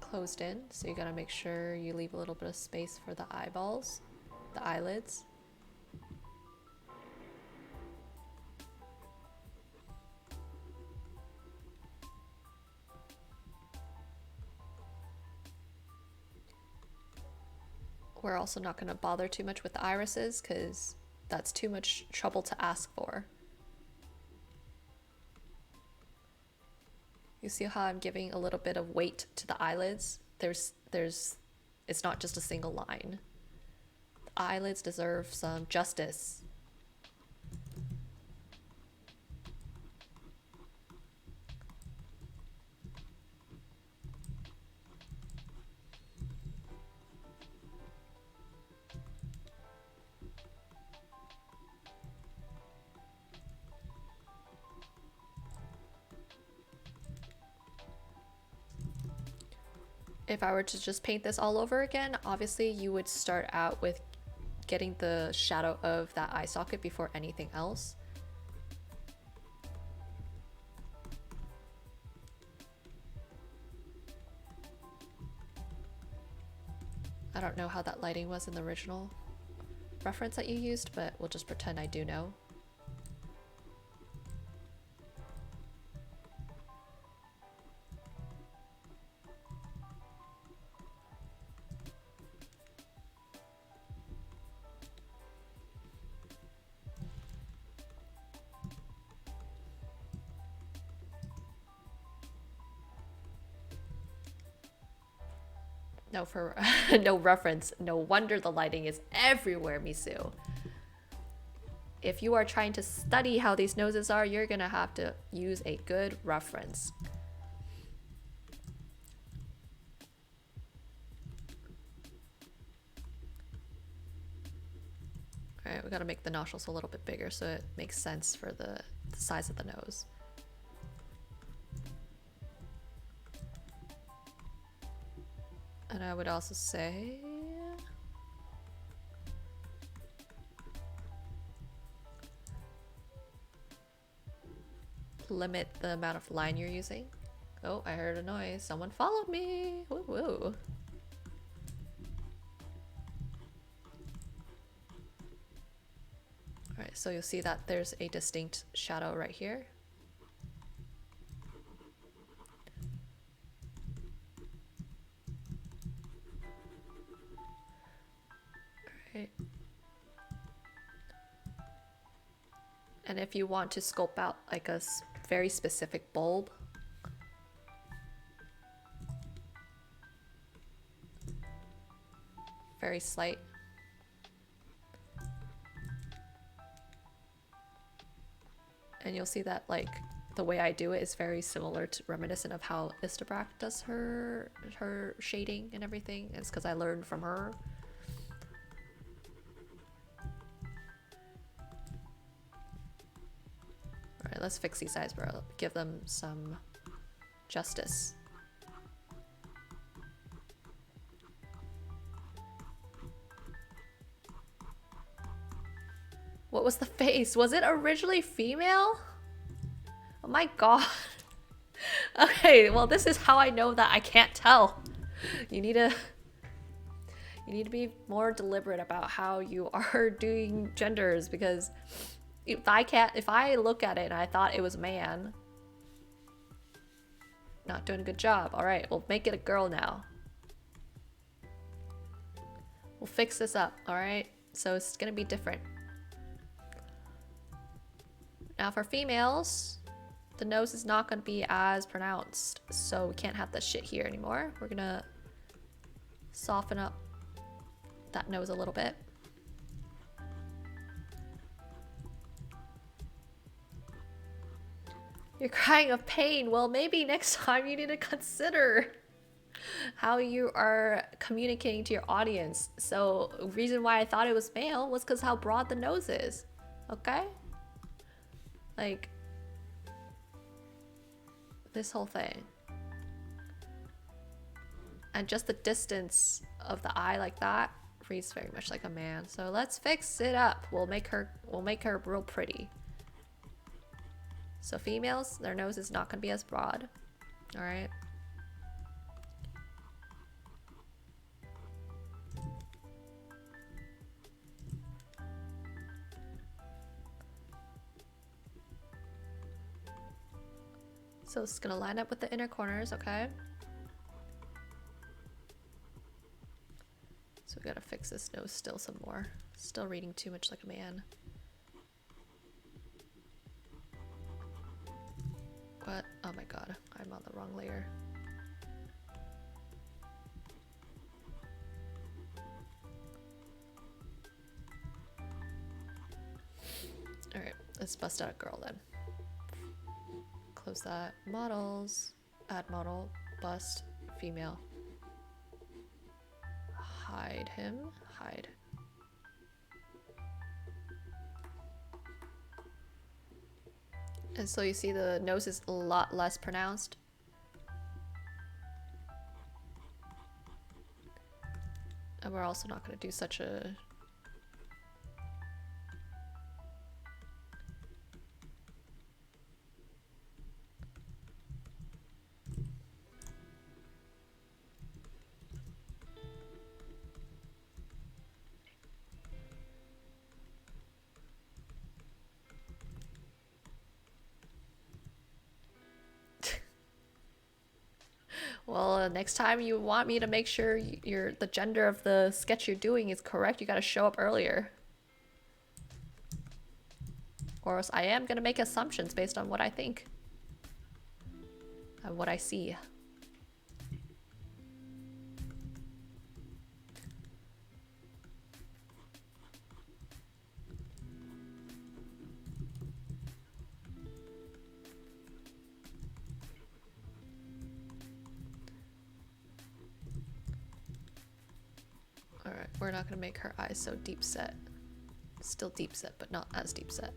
closed in, so you gotta make sure you leave a little bit of space for the eyeballs, the eyelids. We're also not going to bother too much with the irises because that's too much trouble to ask for. You see how I'm giving a little bit of weight to the eyelids? It's not just a single line. The eyelids deserve some justice. If I were to just paint this all over again, obviously you would start out with getting the shadow of that eye socket before anything else. I don't know how that lighting was in the original reference that you used, but we'll just pretend I do know. No, for no reference. No wonder the lighting is everywhere, Misu. If you are trying to study how these noses are, you're gonna have to use a good reference. Alright, we gotta make the nostrils a little bit bigger so it makes sense for the size of the nose. And I would also say... limit the amount of line you're using. Oh, I heard a noise. Someone followed me. Woo woo. Alright, so you'll see that there's a distinct shadow right here. Alright. And if you want to sculpt out like a very specific bulb, very slight. And you'll see that like the way I do it is very similar to reminiscent of how Istabrak does her shading and everything. It's because I learned from her. Alright, let's fix these eyes, bro. Give them some justice. What was the face? Was it originally female? Oh my god. Okay, well this is how I know that I can't tell. You need to be more deliberate about how you are doing genders, because if I look at it and I thought it was a man, not doing a good job. All right, we'll make it a girl now. We'll fix this up, all right? So it's gonna be different. Now for females, the nose is not gonna be as pronounced, so we can't have this shit here anymore. We're gonna soften up that nose a little bit. You're crying of pain. Well, maybe next time you need to consider how you are communicating to your audience. So the reason why I thought it was male was because how broad the nose is. Okay? Like, this whole thing. And just the distance of the eye like that reads very much like a man. So let's fix it up. We'll make her real pretty. So females, their nose is not going to be as broad. All right. So it's going to line up with the inner corners, okay? So we gotta fix this nose still some more. Still reading too much like a man. What? Oh my god, I'm on the wrong layer. Alright, let's bust out a girl then. Close that. Models. Add model. Bust. Female. Hide him. Hide. And so you see the nose is a lot less pronounced. And we're also not going to do such a... Well, next time you want me to make sure the gender of the sketch you're doing is correct, you gotta show up earlier. Or else I am gonna make assumptions based on what I think. And what I see. Alright, we're not gonna make her eyes so deep set. Still deep set, but not as deep set.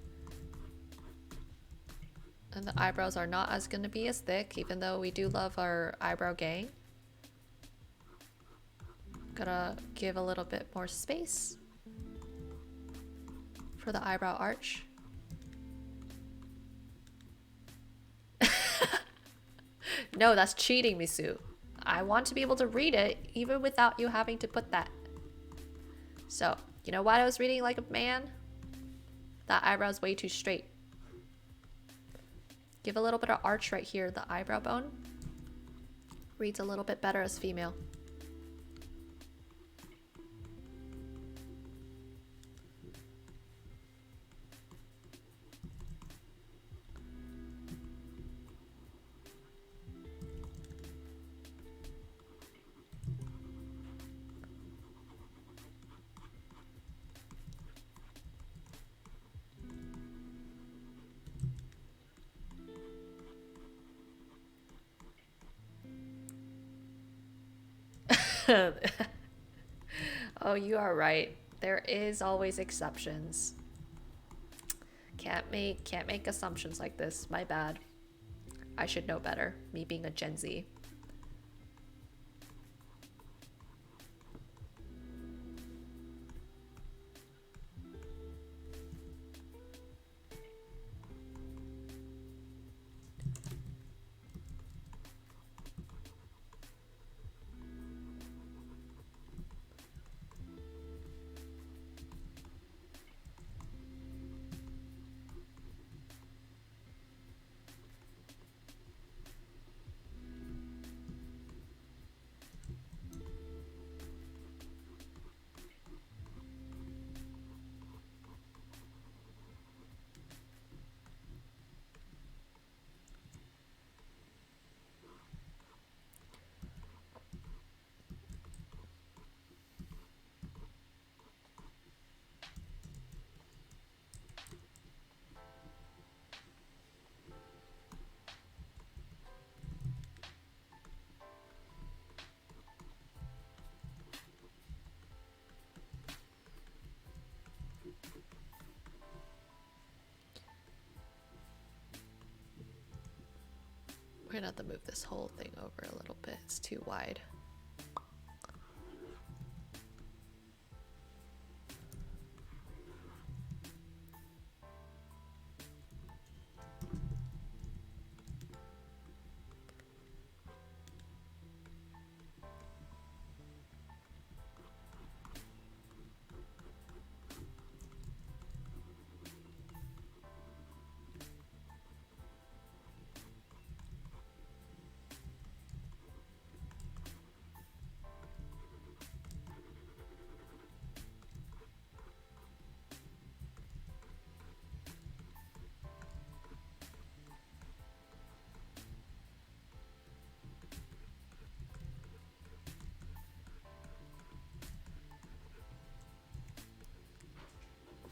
And the eyebrows are not as gonna be as thick, even though we do love our eyebrow gang. Gotta give a little bit more space for the eyebrow arch. No, that's cheating, Misu. I want to be able to read it even without you having to put that. So, you know why I was reading like a man? That eyebrow's way too straight. Give a little bit of arch right here, the eyebrow bone. Reads a little bit better as female. Oh, you are right. There is always exceptions. Can't make assumptions like this. My bad. I should know better. Me being a Gen Z. We're gonna have to move this whole thing over a little bit. It's too wide.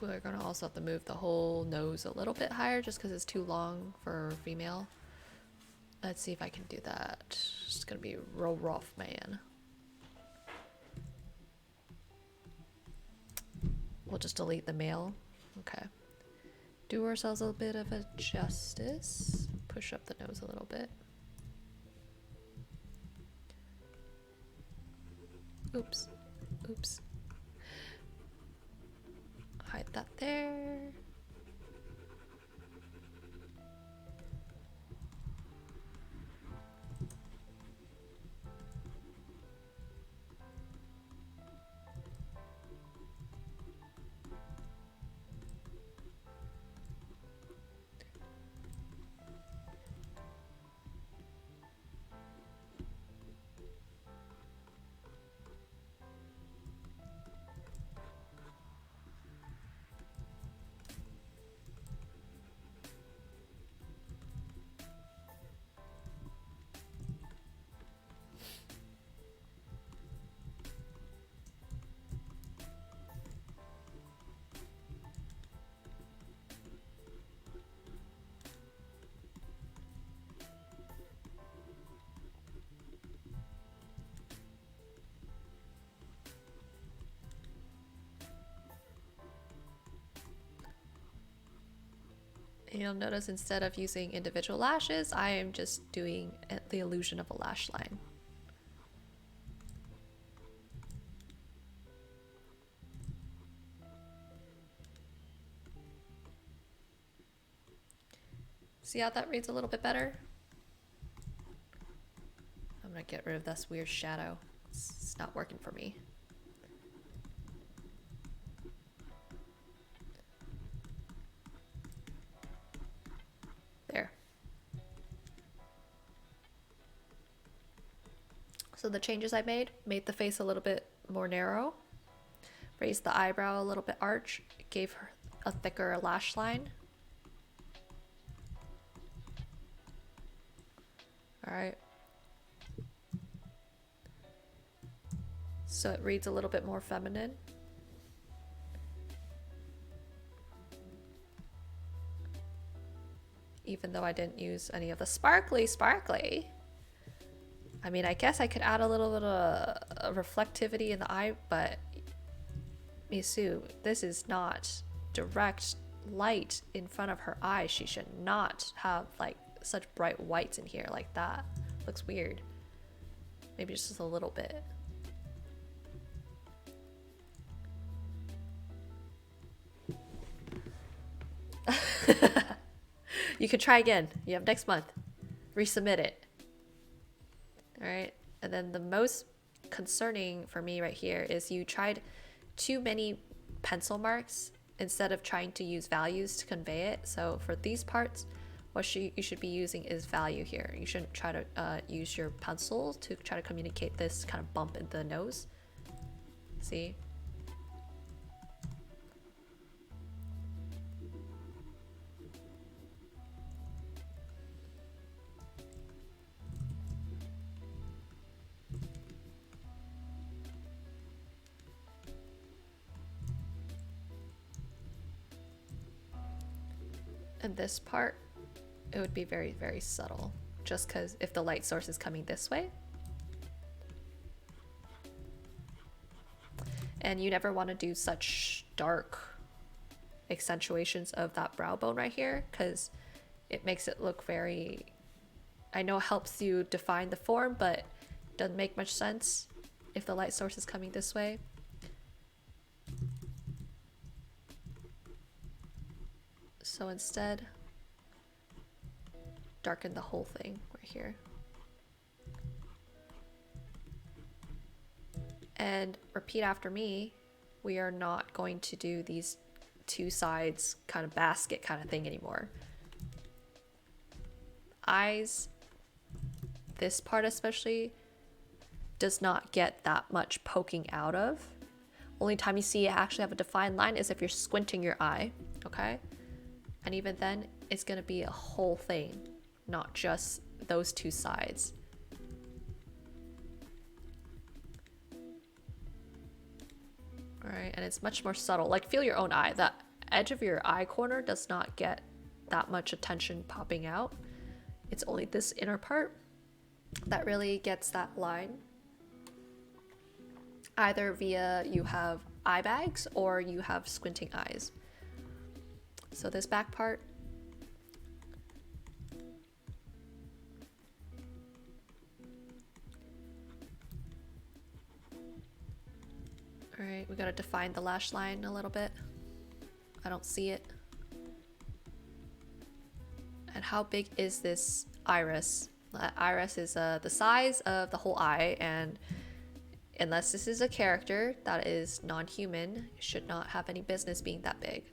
We're gonna also have to move the whole nose a little bit higher just because it's too long for female. Let's see if I can do that. It's gonna be real rough, man. We'll just delete the male. Okay. Do ourselves a bit of a justice. Push up the nose a little bit. Oops. Oops. Hide that there. You'll notice instead of using individual lashes, I am just doing the illusion of a lash line. See how that reads a little bit better? I'm gonna get rid of this weird shadow. It's not working for me. There. So the changes I made the face a little bit more narrow, raised the eyebrow a little bit arch, gave her a thicker lash line. All right. So it reads a little bit more feminine. Even though I didn't use any of the sparkly. I mean, I guess I could add a little bit of reflectivity in the eye, but Misu, this is not direct light in front of her eye. She should not have like such bright whites in here like that. Looks weird. Maybe just a little bit. You could try again. You have next month. Resubmit it. All right. And then the most concerning for me right here is you tried too many pencil marks instead of trying to use values to convey it. So for these parts, what you should be using is value here. You shouldn't try to use your pencil to try to communicate this kind of bump in the nose. See? And this part, it would be very, very subtle, just because if the light source is coming this way. And you never want to do such dark accentuations of that brow bone right here, because it makes it look very, I know it helps you define the form, but doesn't make much sense if the light source is coming this way. So instead, darken the whole thing right here. And repeat after me. We are not going to do these two sides kind of basket kind of thing anymore. Eyes, this part especially, does not get that much poking out of. Only time you see it actually have a defined line is if you're squinting your eye, okay? And even then, it's gonna be a whole thing, not just those two sides. All right, and it's much more subtle. Like, feel your own eye. That edge of your eye corner does not get that much attention popping out. It's only this inner part that really gets that line. Either via you have eye bags or you have squinting eyes. So this back part, all right, we gotta define the lash line a little bit. I don't see it. And how big is this iris? Iris is the size of the whole eye, and unless this is a character that is non-human, it should not have any business being that big.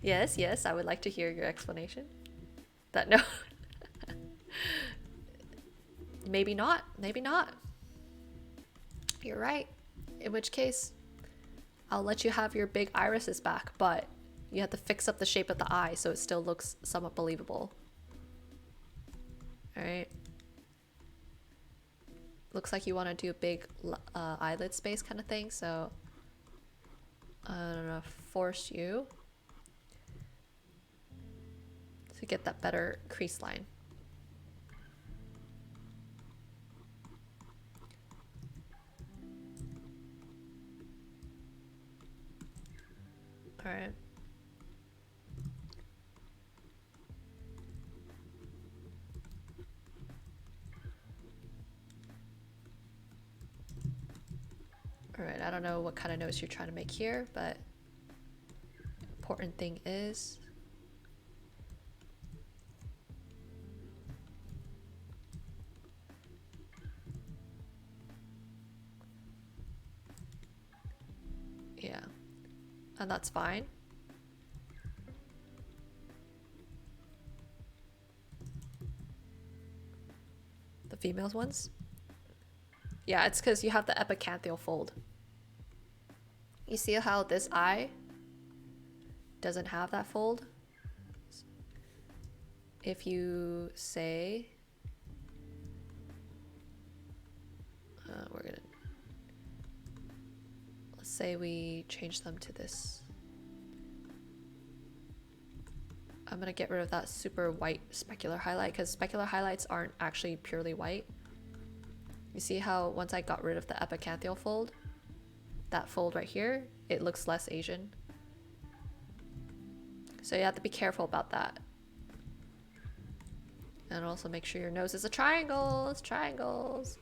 Yes, I would like to hear your explanation. That no. Maybe not, maybe not. You're right. In which case, I'll let you have your big irises back, but you have to fix up the shape of the eye so it still looks somewhat believable. All right. Looks like you want to do a big eyelid space kind of thing, so I'm gonna force you to get that better crease line. All right. All right, I don't know what kind of nose you're trying to make here, but important thing is yeah, and that's fine. The females ones? Yeah, it's because you have the epicanthial fold. You see how this eye doesn't have that fold? If you say, let's say we change them to this. I'm gonna get rid of that super white specular highlight because specular highlights aren't actually purely white. You see how once I got rid of the epicanthial fold, that fold right here, it looks less Asian. So you have to be careful about that. And also make sure your nose is a triangle. It's triangles.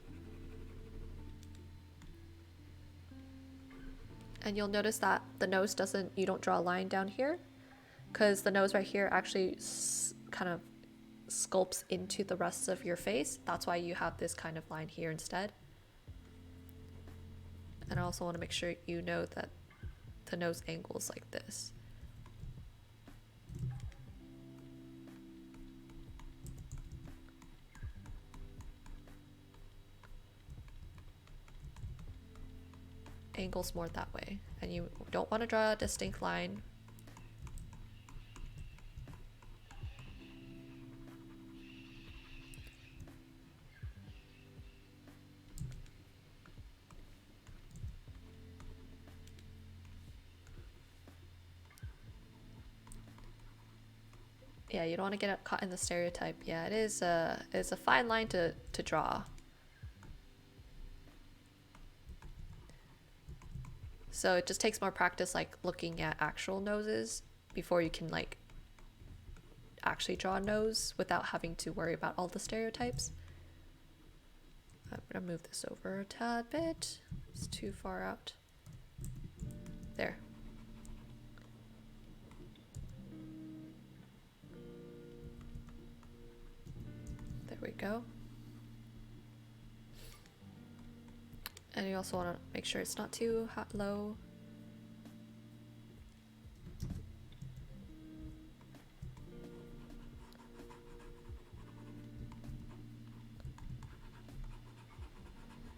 And you'll notice that the nose doesn't, you don't draw a line down here because the nose right here actually kind of sculpts into the rest of your face. That's why you have this kind of line here instead. And I also want to make sure you know that the nose angles like this. Angles more that way. And you don't want to draw a distinct line. Yeah, you don't want to get caught in the stereotype. Yeah, it's a fine line to draw. So it just takes more practice, like looking at actual noses before you can like actually draw a nose without having to worry about all the stereotypes. I'm gonna move this over a tad bit. It's too far out. There. There we go. And you also want to make sure it's not too low.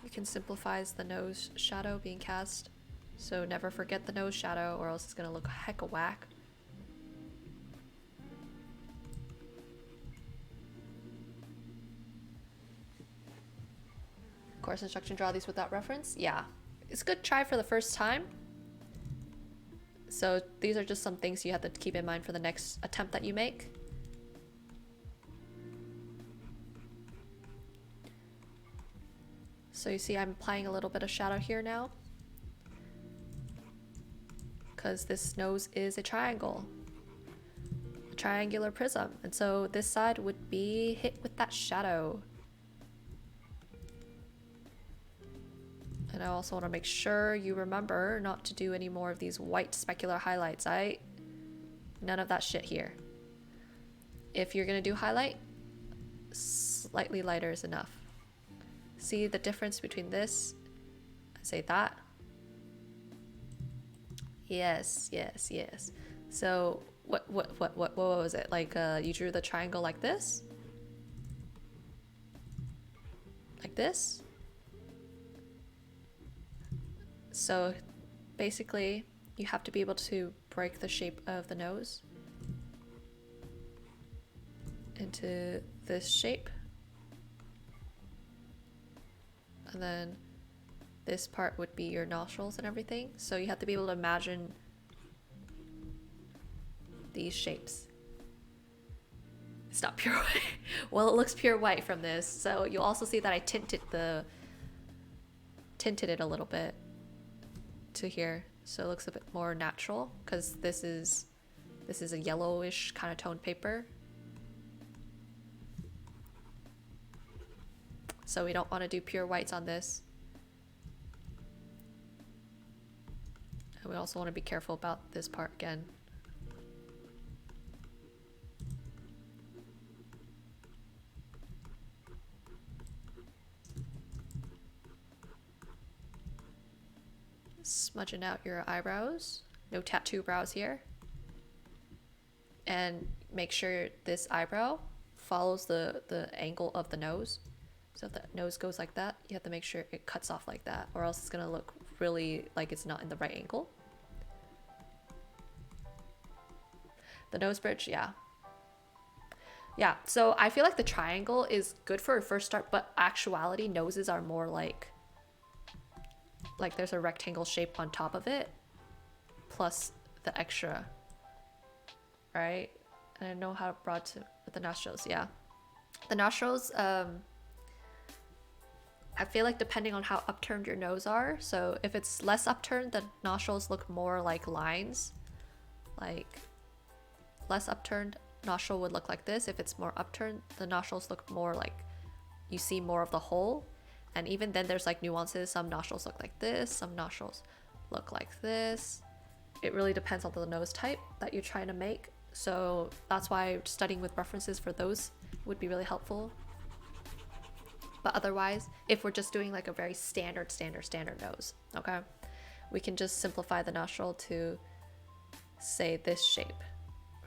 You can simplify the nose shadow being cast. So never forget the nose shadow or else it's going to look hecka whack. course instruction, draw these without reference. Yeah, it's a good try for the first time. So these are just some things you have to keep in mind for the next attempt that you make. So you see I'm applying a little bit of shadow here now, because this nose is a triangle, a triangular prism, and so this side would be hit with that shadow. And I also want to make sure you remember not to do any more of these white specular highlights. None of that shit here. If you're gonna do highlight, slightly lighter is enough. See the difference between this and say that? Yes, yes, yes. So what was it? Like you drew the triangle like this? Like this? So basically you have to be able to break the shape of the nose into this shape. And then this part would be your nostrils and everything. So you have to be able to imagine these shapes. It's not pure white. Well, it looks pure white from this. So you'll also see that I tinted it a little bit to here, so it looks a bit more natural, because this is a yellowish kind of toned paper. So we don't want to do pure whites on this. And we also want to be careful about this part again. Smudging out your eyebrows. No tattoo brows here. And make sure this eyebrow follows the angle of the nose. So if the nose goes like that, you have to make sure it cuts off like that, or else it's gonna look really like it's not in the right angle. The nose bridge, yeah. Yeah, so I feel like the triangle is good for a first start, but actuality, noses are more like there's a rectangle shape on top of it, plus the extra, right? And I know how broad to with the nostrils, yeah. The nostrils, I feel like depending on how upturned your nose are, so if it's less upturned, the nostrils look more like lines. Like less upturned nostril would look like this. If it's more upturned, the nostrils look more like you see more of the hole. And even then there's like nuances. Some nostrils look like this, some nostrils look like this. It really depends on the nose type that you're trying to make. So that's why studying with references for those would be really helpful. But otherwise, if we're just doing like a very standard nose, okay, we can just simplify the nostril to say this shape,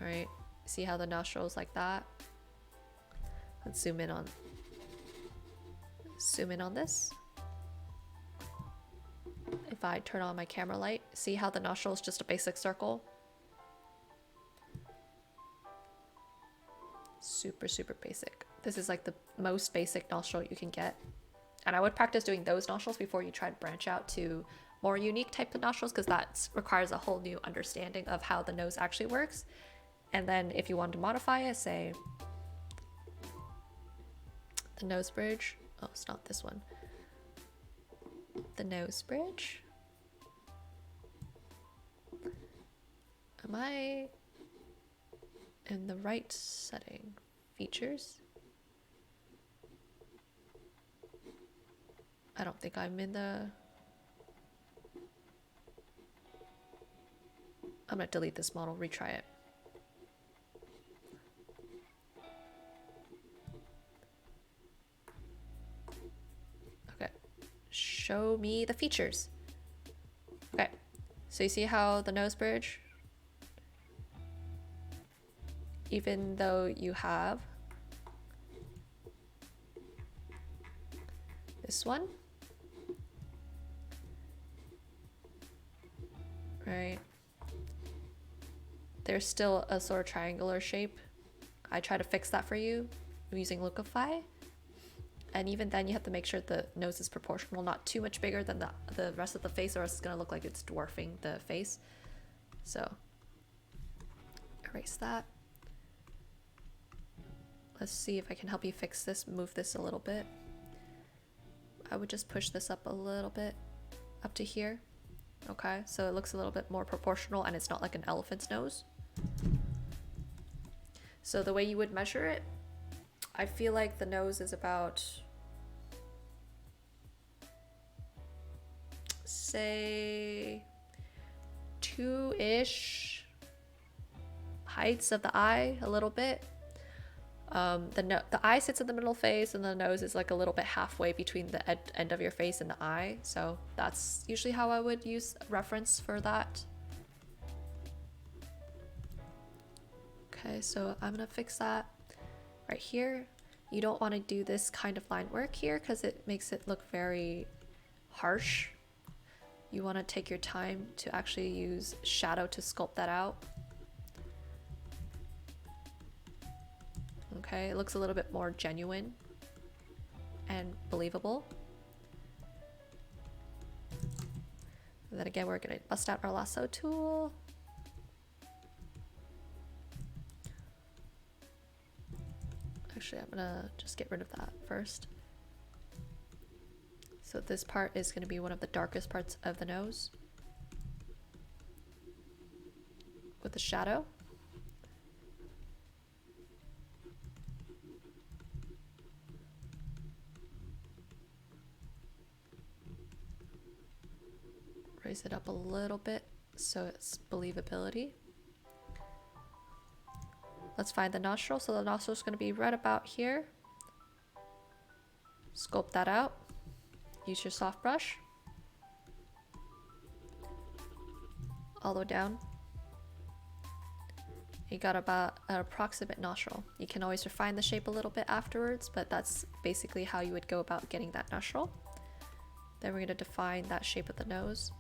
right? See how the nostril is like that? Let's zoom in on this. If I turn on my camera light, see how the nostril is just a basic circle? Super, super basic. This is like the most basic nostril you can get. And I would practice doing those nostrils before you try to branch out to more unique type of nostrils, because that requires a whole new understanding of how the nose actually works. And then if you want to modify it, say the nose bridge. Oh, it's not this one. The nose bridge. Am I in the right setting? Features? I don't think I'm in the... I'm gonna delete this model, retry it. Okay, show me the features. Okay, so you see how the nose bridge, even though you have this one, right? There's still a sort of triangular shape. I try to fix that for you using Lookify. And even then you have to make sure the nose is proportional, not too much bigger than the rest of the face, or else it's gonna look like it's dwarfing the face. So erase that. Let's see if I can help you fix this, move this a little bit. I would just push this up a little bit, up to here. Okay, so it looks a little bit more proportional and it's not like an elephant's nose. So the way you would measure it, I feel like the nose is about, say, 2-ish heights of the eye, a little bit. The eye sits in the middle face, and the nose is like a little bit halfway between the end of your face and the eye. So that's usually how I would use a reference for that. Okay, so I'm gonna fix that right here. You don't want to do this kind of line work here because it makes it look very harsh. You want to take your time to actually use shadow to sculpt that out. Okay, it looks a little bit more genuine and believable. And then again, we're gonna bust out our lasso tool. Actually, I'm gonna just get rid of that first. So this part is gonna be one of the darkest parts of the nose with the shadow. Raise it up a little bit so it's believability. Let's find the nostril. So the nostril is going to be right about here. Sculpt that out. Use your soft brush. All the way down. You got about an approximate nostril. You can always refine the shape a little bit afterwards, but that's basically how you would go about getting that nostril. Then we're going to define that shape of the nose.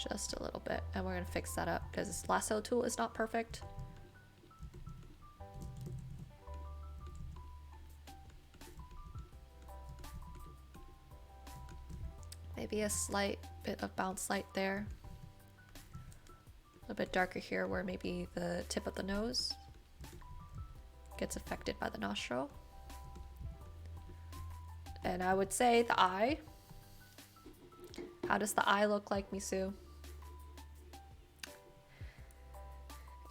Just a little bit, and we're gonna fix that up because this lasso tool is not perfect. Maybe a slight bit of bounce light there. A little bit darker here where maybe the tip of the nose gets affected by the nostril. And I would say the eye. How does the eye look like, Misu?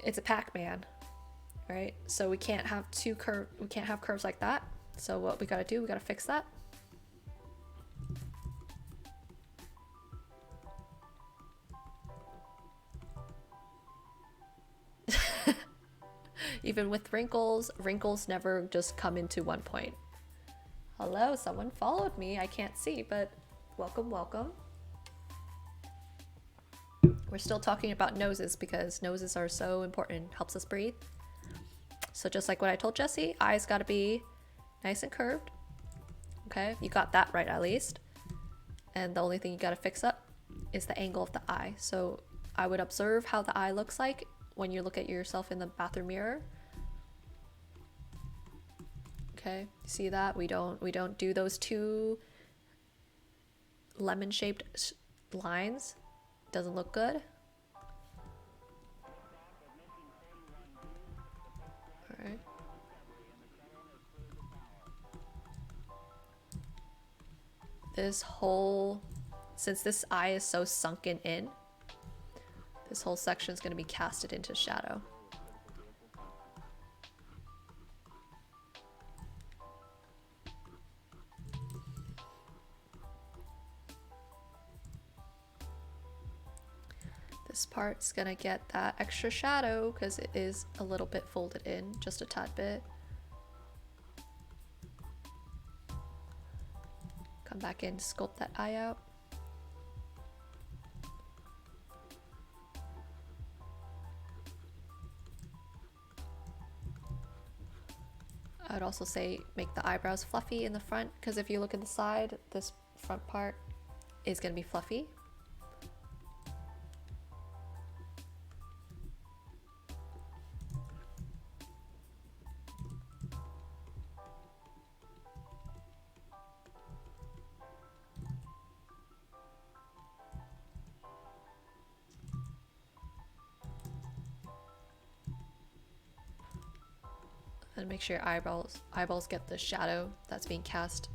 It's a Pac-Man, right? So we can't have we can't have curves like that. So what we gotta do, we gotta fix that. Even with wrinkles, wrinkles never just come into one point. Hello, someone followed me. I can't see, but welcome, welcome. We're still talking about noses because noses are so important. Helps us breathe. So just like what I told Jesse, eyes gotta be nice and curved. Okay, you got that right at least. And the only thing you gotta fix up is the angle of the eye. So I would observe how the eye looks like when you look at yourself in the bathroom mirror. Okay, see that? We don't do those two lemon-shaped lines. Doesn't look good. All right. This whole, since this eye is so sunken in, this whole section is going to be casted into shadow. This part's gonna get that extra shadow because it is a little bit folded in, just a tad bit. Come back in, sculpt that eye out. I would also say make the eyebrows fluffy in the front because if you look at the side, this front part is gonna be fluffy. And make sure your eyeballs get the shadow that's being cast.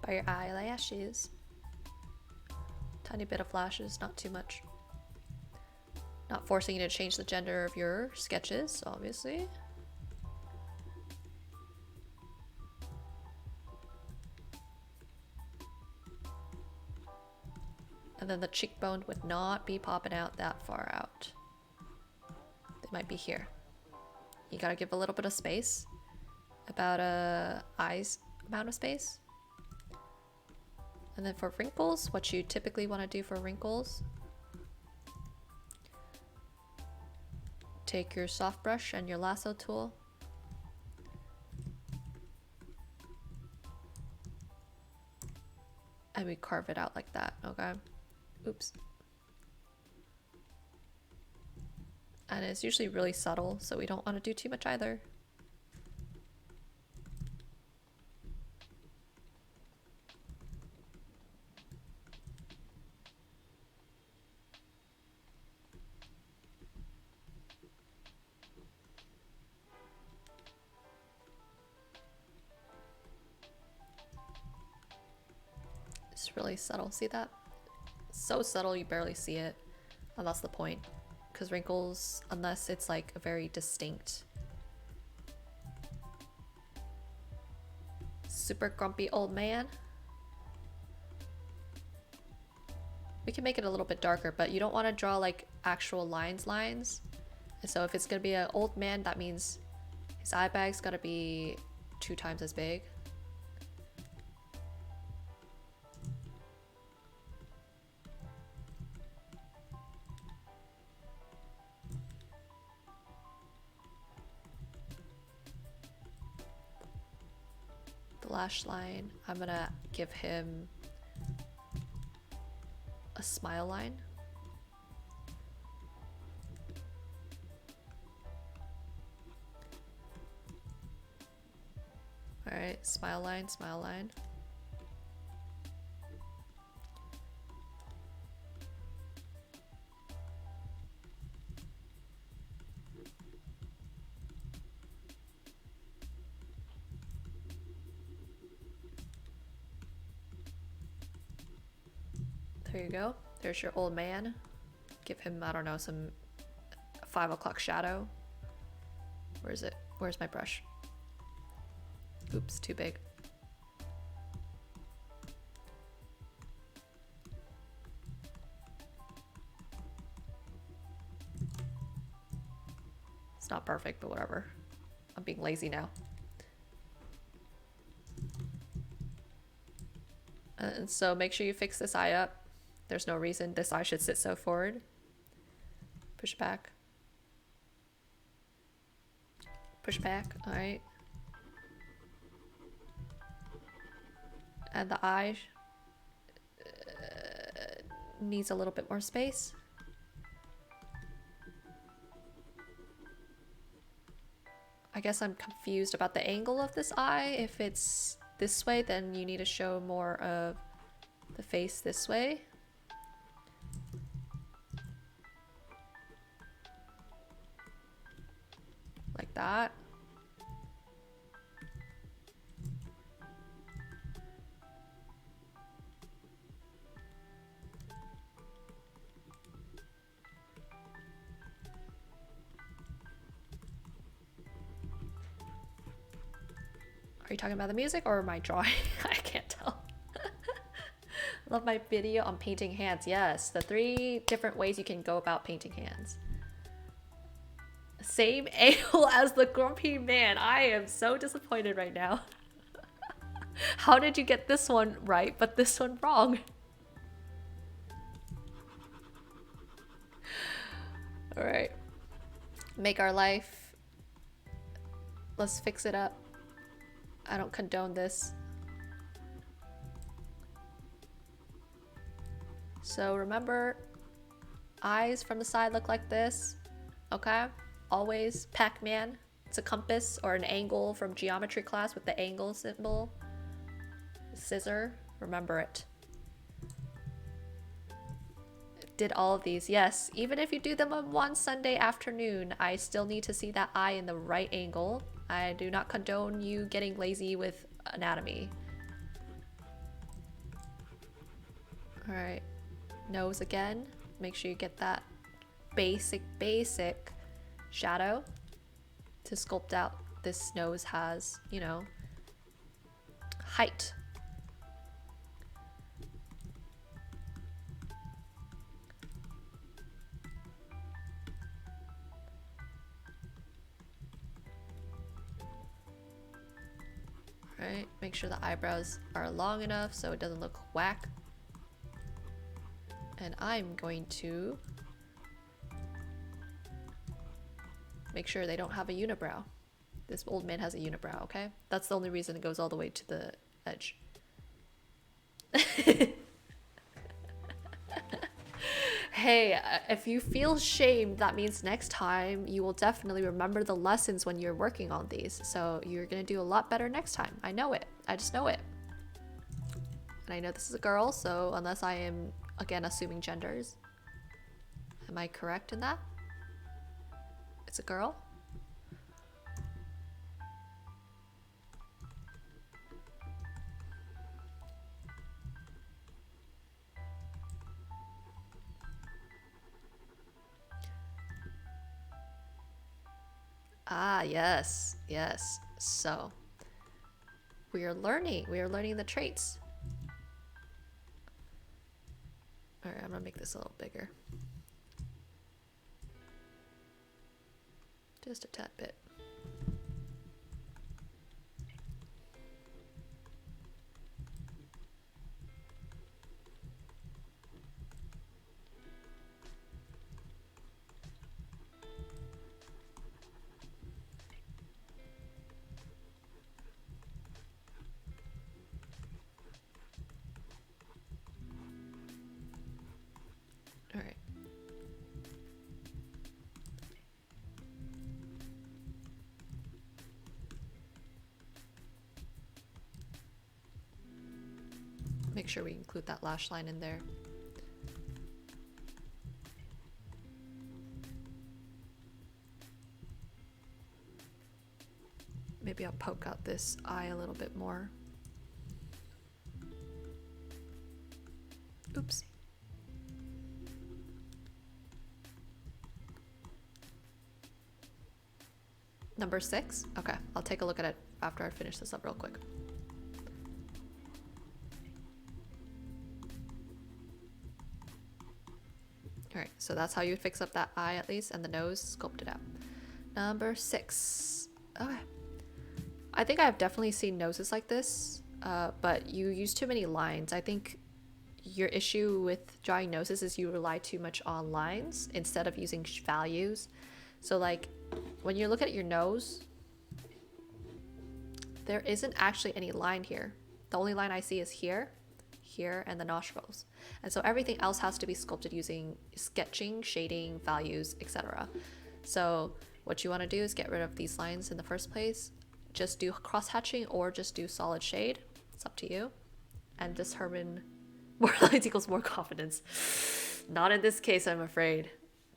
By your eyelashes. Tiny bit of lashes, not too much. Not forcing you to change the gender of your sketches, obviously. And then the cheekbone would not be popping out that far out. They might be here. You gotta give a little bit of space. About a eyes amount of space. And then for wrinkles, what you typically want to do for wrinkles, take your soft brush and your lasso tool. And we carve it out like that, okay? Oops. And it's usually really subtle, so we don't want to do too much either. It's really subtle, see that? So subtle you barely see it, and that's the point. Because wrinkles, unless it's like a very distinct, super grumpy old man, we can make it a little bit darker, but you don't want to draw like actual lines. And so if it's gonna be an old man, that means his eye bag's gotta be 2 times as big. Lash line, I'm gonna give him a smile line. All right, smile line, smile line. There you go. There's your old man. Give him, I don't know, some 5 o'clock shadow. Where is it? Where's my brush? Oops, too big. It's not perfect, but whatever. I'm being lazy now. And so make sure you fix this eye up. There's no reason this eye should sit so forward. Push back. Push back, all right. And the eye needs a little bit more space. I guess I'm confused about the angle of this eye. If it's this way, then you need to show more of the face this way. Like that. Are you talking about the music or my drawing? I can't tell. Love my video on painting hands. Yes, the 3 different ways you can go about painting hands. Same angle as the grumpy man. I am so disappointed right now. How did you get this one right, but this one wrong? All right. Make our life. Let's fix it up. I don't condone this. So remember, eyes from the side look like this, okay? Always Pac-Man. It's a compass or an angle from geometry class with the angle symbol. Scissor, remember it. did all of these. Yes, even if you do them on one Sunday afternoon, I still need to see that eye in the right angle. I do not condone you getting lazy with anatomy. All right, nose again. Make sure you get that basic shadow to sculpt out this nose has, you know, height. Right, make sure the eyebrows are long enough so it doesn't look whack. And I'm going to make sure they don't have a unibrow. This old man has a unibrow, okay? That's the only reason it goes all the way to the edge. Hey, if you feel shamed, that means next time you will definitely remember the lessons when you're working on these. So you're gonna do a lot better next time. I know it. I just know it. And I know this is a girl, so unless I am, again, assuming genders. Am I correct in that? It's a girl? Ah, yes, yes. So we are learning the traits. All right, I'm gonna make this a little bigger. Just a tad bit. All right. Make sure we include that lash line in there. Maybe I'll poke out this eye a little bit more. Oops. Number 6? Okay, I'll take a look at it after I finish this up real quick. Alright, so that's how you fix up that eye at least, and the nose, sculpt it out. Number 6. Okay. I think I've definitely seen noses like this, but you use too many lines. I think your issue with drawing noses is you rely too much on lines instead of using values. So like, when you look at your nose, there isn't actually any line here. The only line I see is here, here, and the nostrils. And so everything else has to be sculpted using sketching, shading, values, etc. So what you want to do is get rid of these lines in the first place. Just do cross-hatching or just do solid shade. It's up to you. And determine more lines equals more confidence. Not in this case, I'm afraid.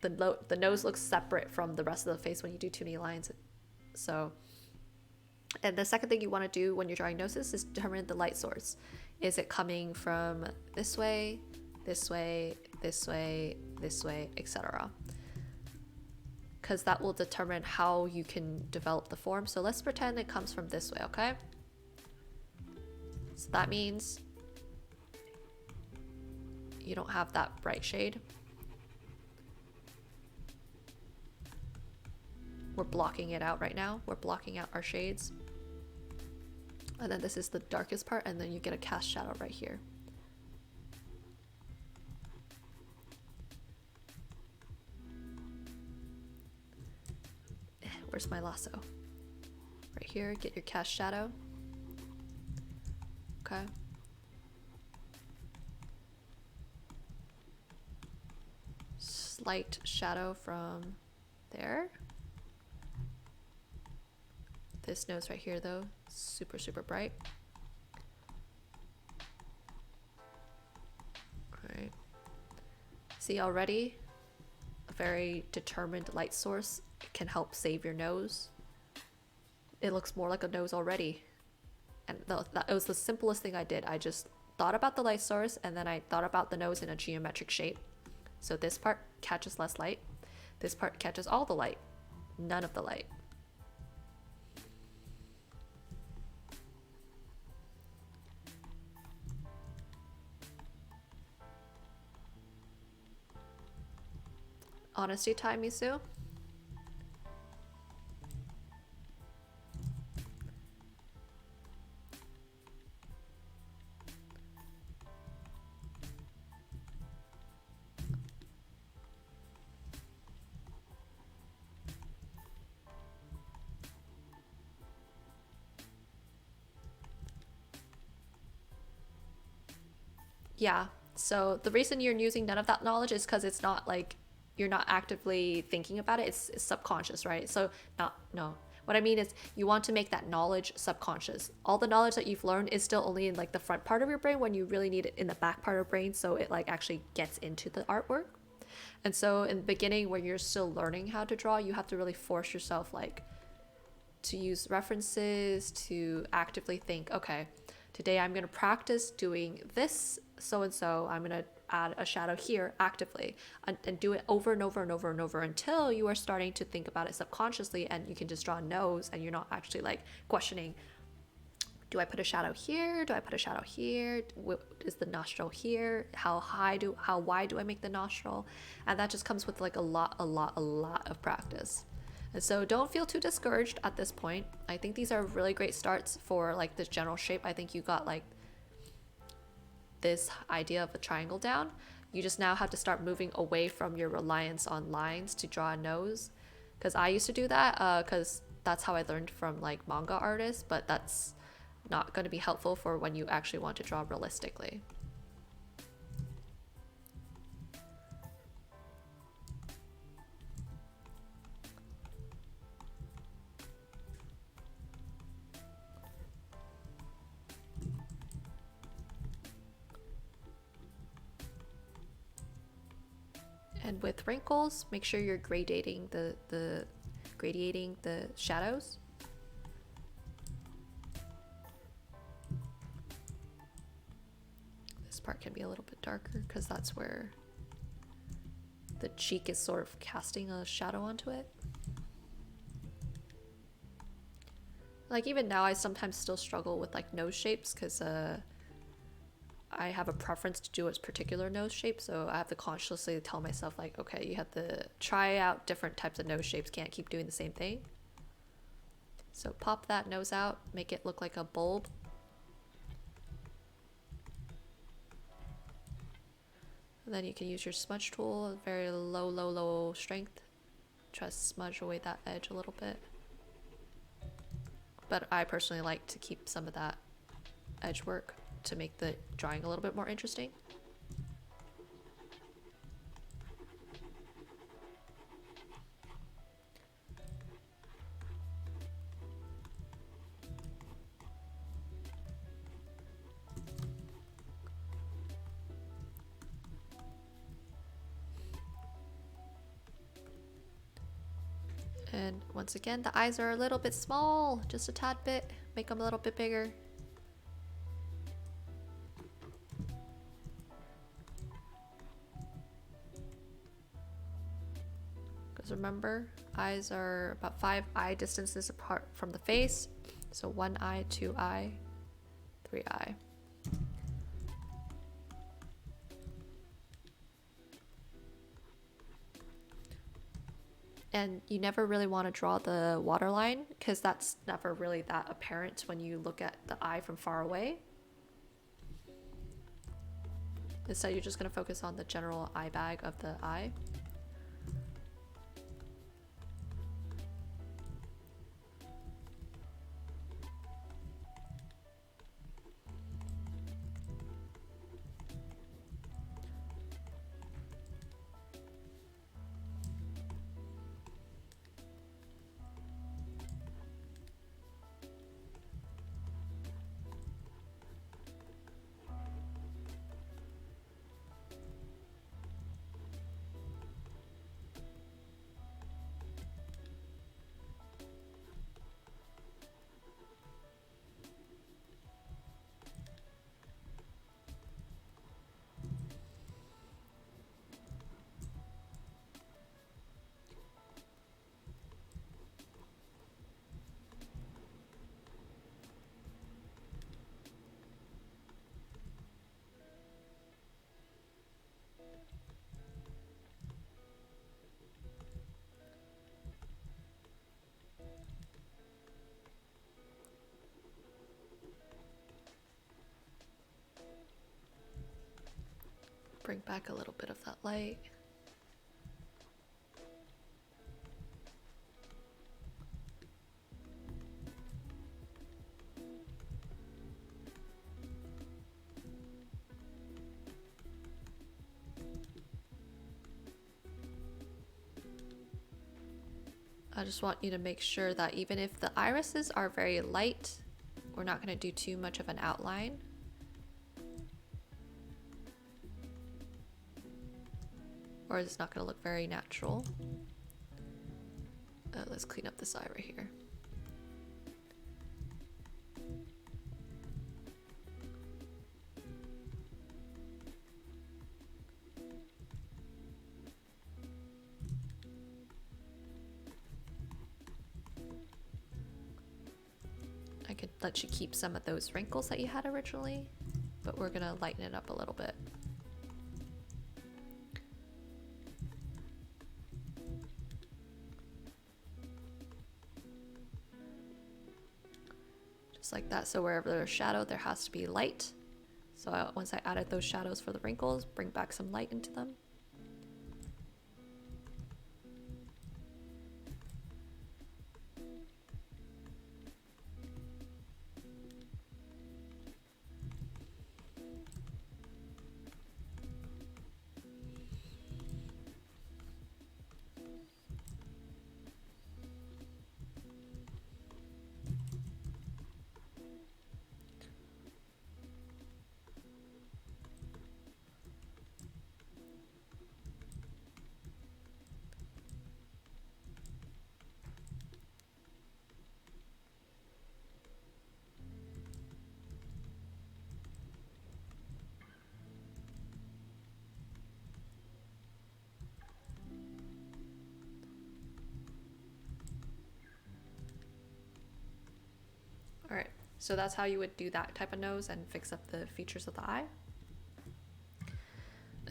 The nose looks separate from the rest of the face when you do too many lines. So, and the second thing you want to do when you're drawing noses is determine the light source. Is it coming from this way, this way, this way, this way, etc.? Because that will determine how you can develop the form. So let's pretend it comes from this way, okay? So that means you don't have that bright shade. We're blocking it out right now. We're blocking out our shades. And then this is the darkest part, and then you get a cast shadow right here. Where's my lasso? Right here, get your cast shadow. Okay. Slight shadow from there. This nose right here though, super, super bright. All right. See, already a very determined light source can help save your nose. It looks more like a nose already. And that it was the simplest thing I did. I just thought about the light source, and then I thought about the nose in a geometric shape. So this part catches less light. This part catches all the light. None of the light. Honesty time, Misu? Yeah. So the reason you're using none of that knowledge is because it's not like you're not actively thinking about it. It's subconscious, right? So not no. What I mean is you want to make that knowledge subconscious. All the knowledge that you've learned is still only in like the front part of your brain when you really need it in the back part of your brain so it like actually gets into the artwork. And so in the beginning when you're still learning how to draw, you have to really force yourself like to use references, to actively think, okay, today I'm going to practice doing this so and so. I'm going to add a shadow here actively and do it over and over and over and over until you are starting to think about it subconsciously and you can just draw a nose and you're not actually like questioning, do I put a shadow here? Do I put a shadow here? Is the nostril here? How wide do I make the nostril? And that just comes with like a lot of practice. And so don't feel too discouraged at this point. I think these are really great starts for like this general shape. I think you got like this idea of a triangle down. You just now have to start moving away from your reliance on lines to draw a nose. Because I used to do that because that's how I learned from like manga artists, but that's not going to be helpful for when you actually want to draw realistically. And with wrinkles, make sure you're gradating the shadows. This part can be a little bit darker because that's where the cheek is sort of casting a shadow onto it. Like even now I sometimes still struggle with like nose shapes because I have a preference to do a particular nose shape, so I have to consciously tell myself like, okay, you have to try out different types of nose shapes, can't keep doing the same thing. So pop that nose out, make it look like a bulb. And then you can use your smudge tool, very low strength. Try to smudge away that edge a little bit. But I personally like to keep some of that edge work to make the drawing a little bit more interesting. And once again, the eyes are a little bit small, just a tad bit. Make them a little bit bigger. Because remember, eyes are about 5 eye distances apart from the face. So 1 eye, 2 eye, 3 eye. And you never really want to draw the waterline because that's never really that apparent when you look at the eye from far away. Instead, you're just going to focus on the general eye bag of the eye. bring back a little bit of that light. I just want you to make sure that even if the irises are very light, we're not going to do too much of an outline. Or it's not going to look very natural. Let's clean up this eye right here. I could let you keep some of those wrinkles that you had originally, but we're gonna lighten it up a little bit. Just like that, so wherever there's shadow, there has to be light. So once I added those shadows for the wrinkles, bring back some light into them. All right, so that's how you would do that type of nose and fix up the features of the eye.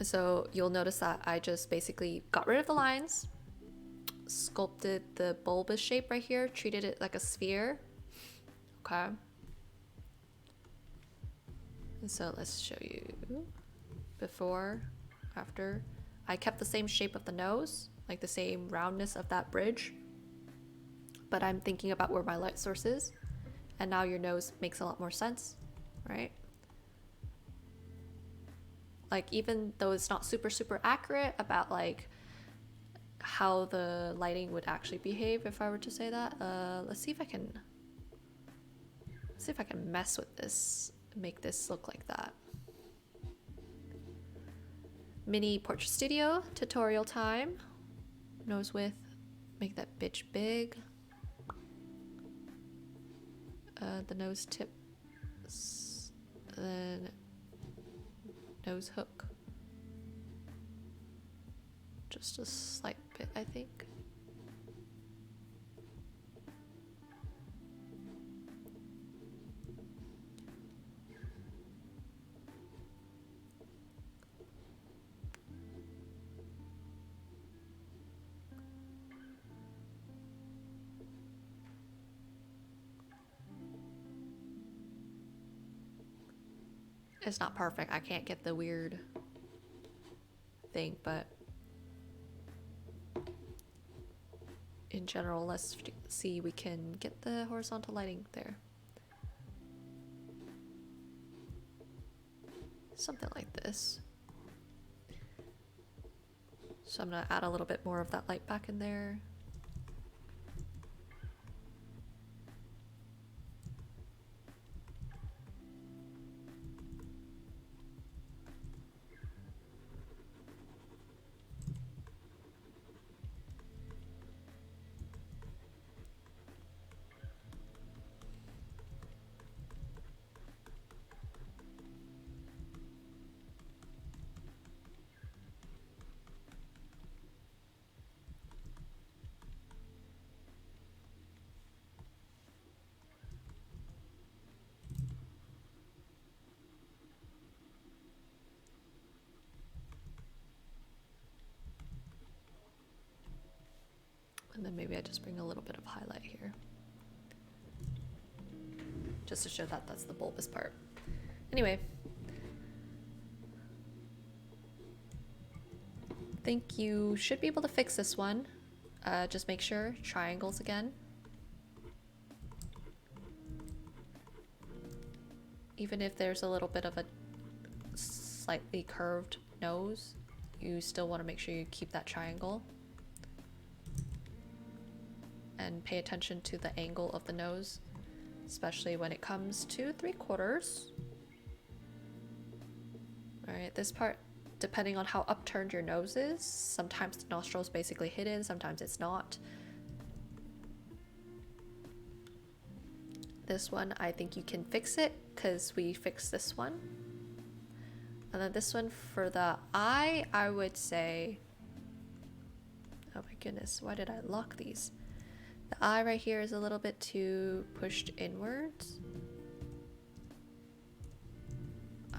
So you'll notice that I just basically got rid of the lines, sculpted the bulbous shape right here, treated it like a sphere. Okay. And so let's show you before, after. I kept the same shape of the nose, like the same roundness of that bridge, but I'm thinking about where my light source is. And now your nose makes a lot more sense, right? Like, even though it's not super accurate about like how the lighting would actually behave if I were to say that. Let's see if I can mess with this, make this look like that. Mini Portrait Studio tutorial time. Nose width, make that bitch big. The nose tip, then nose hook, just a slight bit, I think. It's not perfect. I can't get the weird thing, but in general, let's see, we can get the horizontal lighting there. Something like this. So I'm gonna add a little bit more of that light back in there. And then maybe I just bring a little bit of highlight here, just to show that that's the bulbous part. Anyway, think you should be able to fix this one. Just make sure, triangles again. Even if there's a little bit of a slightly curved nose, you still want to make sure you keep that triangle. And pay attention to the angle of the nose, especially when it comes to 3/4. Alright, this part, depending on how upturned your nose is, sometimes the nostril's basically hidden, sometimes it's not. This one, I think you can fix it because we fixed this one. And then this one for the eye, I would say, oh my goodness, why did I lock these? The eye right here is a little bit too pushed inwards.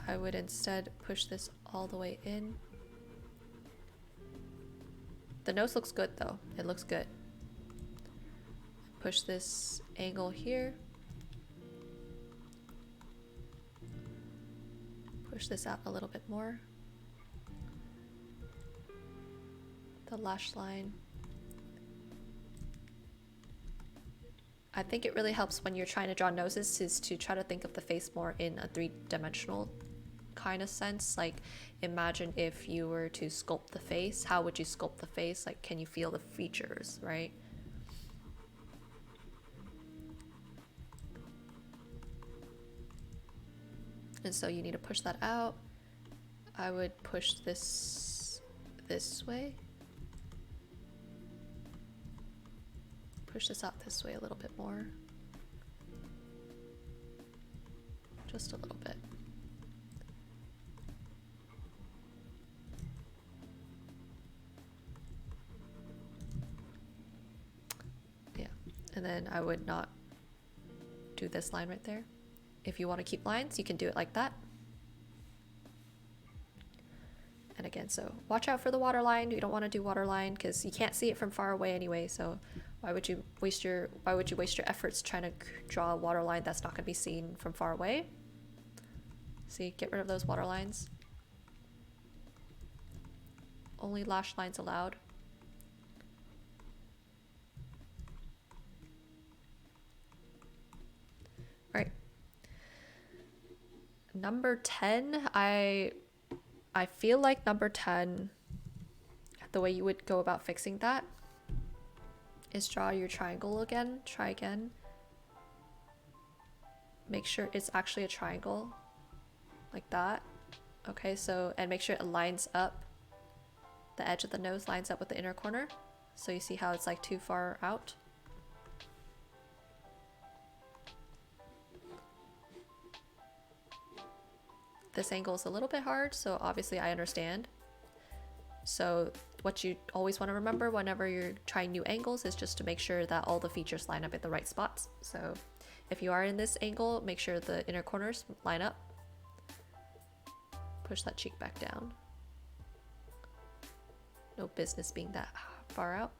I would instead push this all the way in. The nose looks good though, it looks good. Push this angle here. Push this out a little bit more. The lash line. I think it really helps when you're trying to draw noses is to try to think of the face more in a three-dimensional kind of sense. Like, imagine if you were to sculpt the face, how would you sculpt the face? Like, can you feel the features, right? And so you need to push that out. I would push this way. Push this out this way a little bit more. Just a little bit. Yeah, and then I would not do this line right there. If you want to keep lines, you can do it like that. And again, so watch out for the water line. You don't want to do water line because you can't see it from far away anyway, so why would you waste your efforts trying to draw a water line that's not going to be seen from far away? See, get rid of those water lines. Only lash lines allowed. All right. Number 10, I feel like number 10, the way you would go about fixing that is draw your triangle again. Try again. Make sure it's actually a triangle like that. Okay, so, and make sure it lines up. The edge of the nose lines up with the inner corner. So you see how it's like too far out. This angle is a little bit hard, so obviously I understand. So what you always want to remember whenever you're trying new angles is just to make sure that all the features line up at the right spots. So if you are in this angle, make sure the inner corners line up. Push that cheek back down. No business being that far out.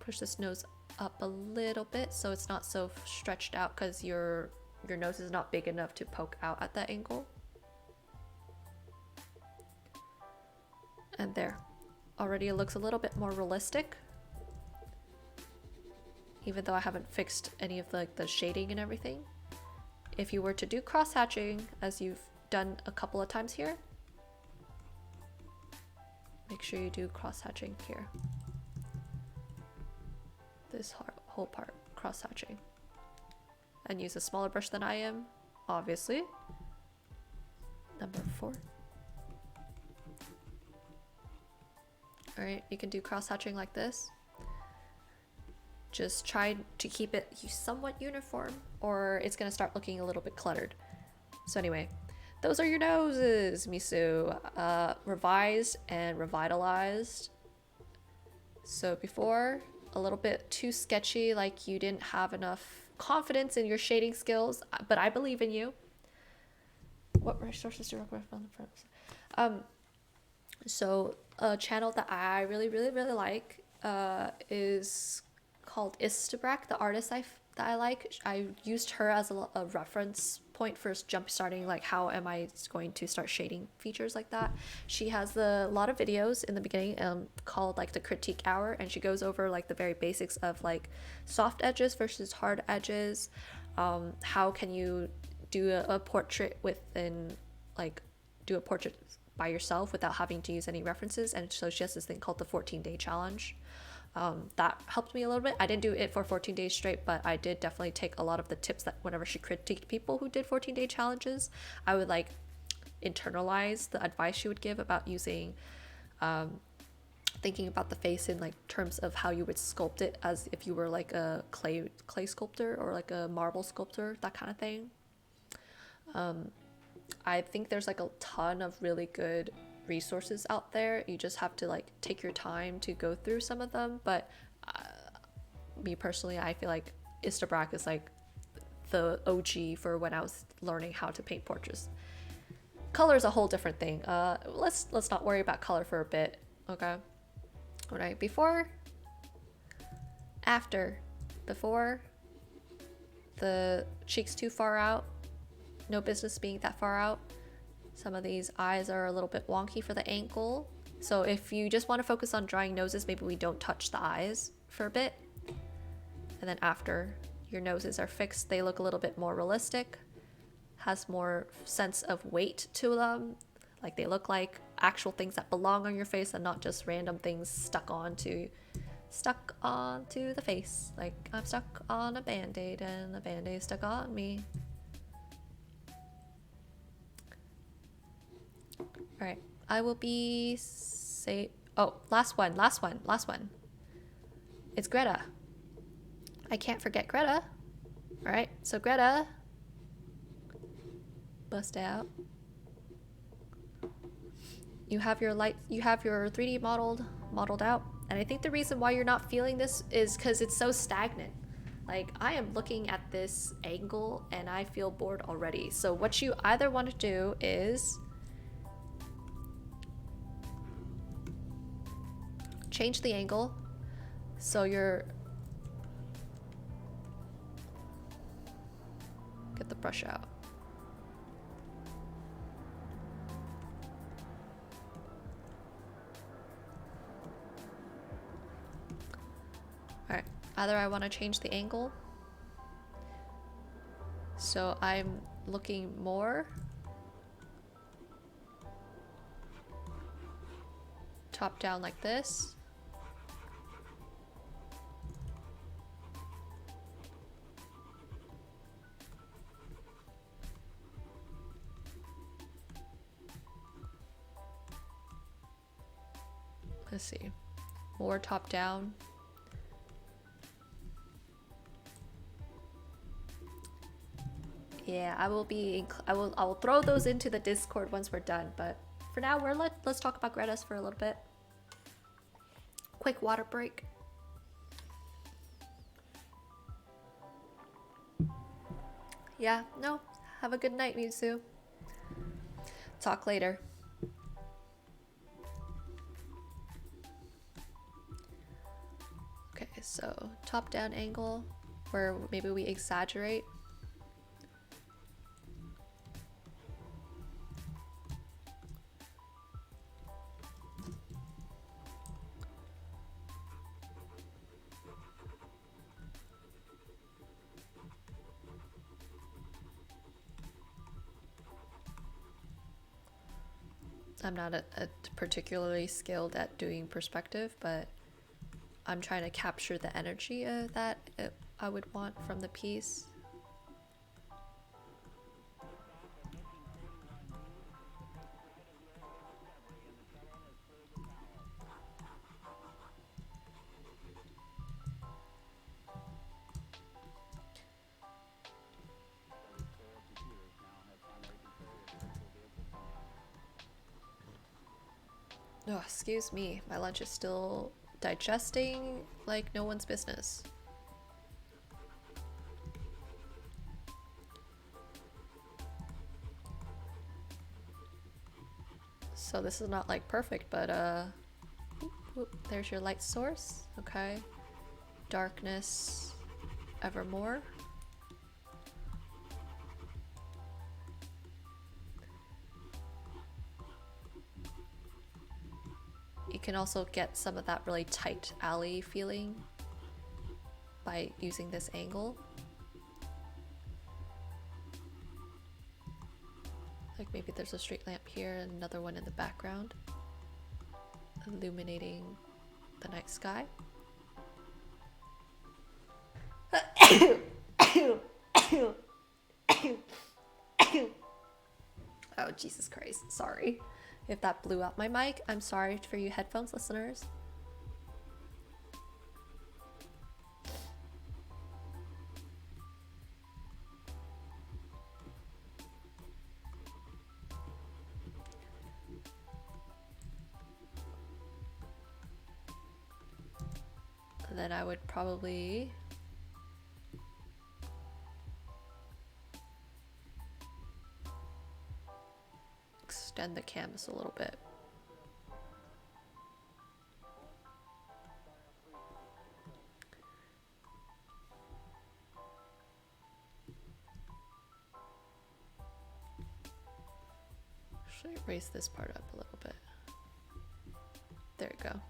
Push this nose up a little bit so it's not so stretched out because your nose is not big enough to poke out at that angle. And there. Already it looks a little bit more realistic. Even though I haven't fixed any of the shading and everything. If you were to do cross-hatching, as you've done a couple of times here, make sure you do cross-hatching here. This whole part, cross-hatching. And use a smaller brush than I am, obviously. Number 4. Alright, you can do cross-hatching like this. Just try to keep it somewhat uniform, or it's gonna start looking a little bit cluttered. So anyway, those are your noses, Misu. Revised and revitalized. So before, a little bit too sketchy, like you didn't have enough confidence in your shading skills, but I believe in you. What resources do you recommend on the front? So a channel that I really like is called Istabrak, the artist that I like. I used her as a reference point for jump starting, like how am I going to start shading features like that, she has a lot of videos in the beginning called like the critique hour, and she goes over like the very basics of like soft edges versus hard edges. How can you do a portrait within, like do a portrait by yourself without having to use any references. And so she has this thing called the 14-day challenge. That helped me a little bit. I didn't do it for 14 days straight, but I did definitely take a lot of the tips that whenever she critiqued people who did 14-day challenges, I would like internalize the advice she would give about using thinking about the face in like terms of how you would sculpt it as if you were like a clay sculptor or like a marble sculptor, that kind of thing. I think there's like a ton of really good resources out there. You just have to like take your time to go through some of them, but me personally, I feel like Instabrack is like the OG for when I was learning how to paint portraits. Color is a whole different thing. Let's not worry about color for a bit, okay? All right, before, after, before, the cheeks too far out, no business being that far out. Some of these eyes are a little bit wonky for the ankle. So if you just want to focus on drawing noses, maybe we don't touch the eyes for a bit. And then after your noses are fixed, they look a little bit more realistic, has more sense of weight to them. Like they look like actual things that belong on your face and not just random things stuck onto the face. Like I'm stuck on a band-aid and the band-aid stuck on me. All right, I will be last one. It's Greta. I can't forget Greta. All right, so Greta, bust out. You have your 3D modeled out. And I think the reason why you're not feeling this is because it's so stagnant. Like I am looking at this angle and I feel bored already. So what you either want to do is change the angle so you're, get the brush out. All right, either I want to change the angle so I'm looking more top down like this. Let's see, more top down. Yeah, I will throw those into the Discord once we're done, but for now let's talk about Greta's for a little bit. Quick water break. Yeah, no, have a good night, Mizu. Talk later. Okay, so top down angle where maybe we exaggerate. I'm not particularly skilled at doing perspective, but I'm trying to capture the energy that I would want from the piece. Oh, excuse me, my lunch is still digesting like no one's business. So this is not like perfect, but there's your light source. Okay, darkness evermore. can also get some of that really tight alley feeling by using this angle. Like maybe there's a street lamp here and another one in the background, illuminating the night sky. Oh, Jesus Christ. Sorry. If that blew out my mic, I'm sorry for you headphones listeners. And then I would probably extend the canvas a little bit. Should I raise this part up a little bit? There you go.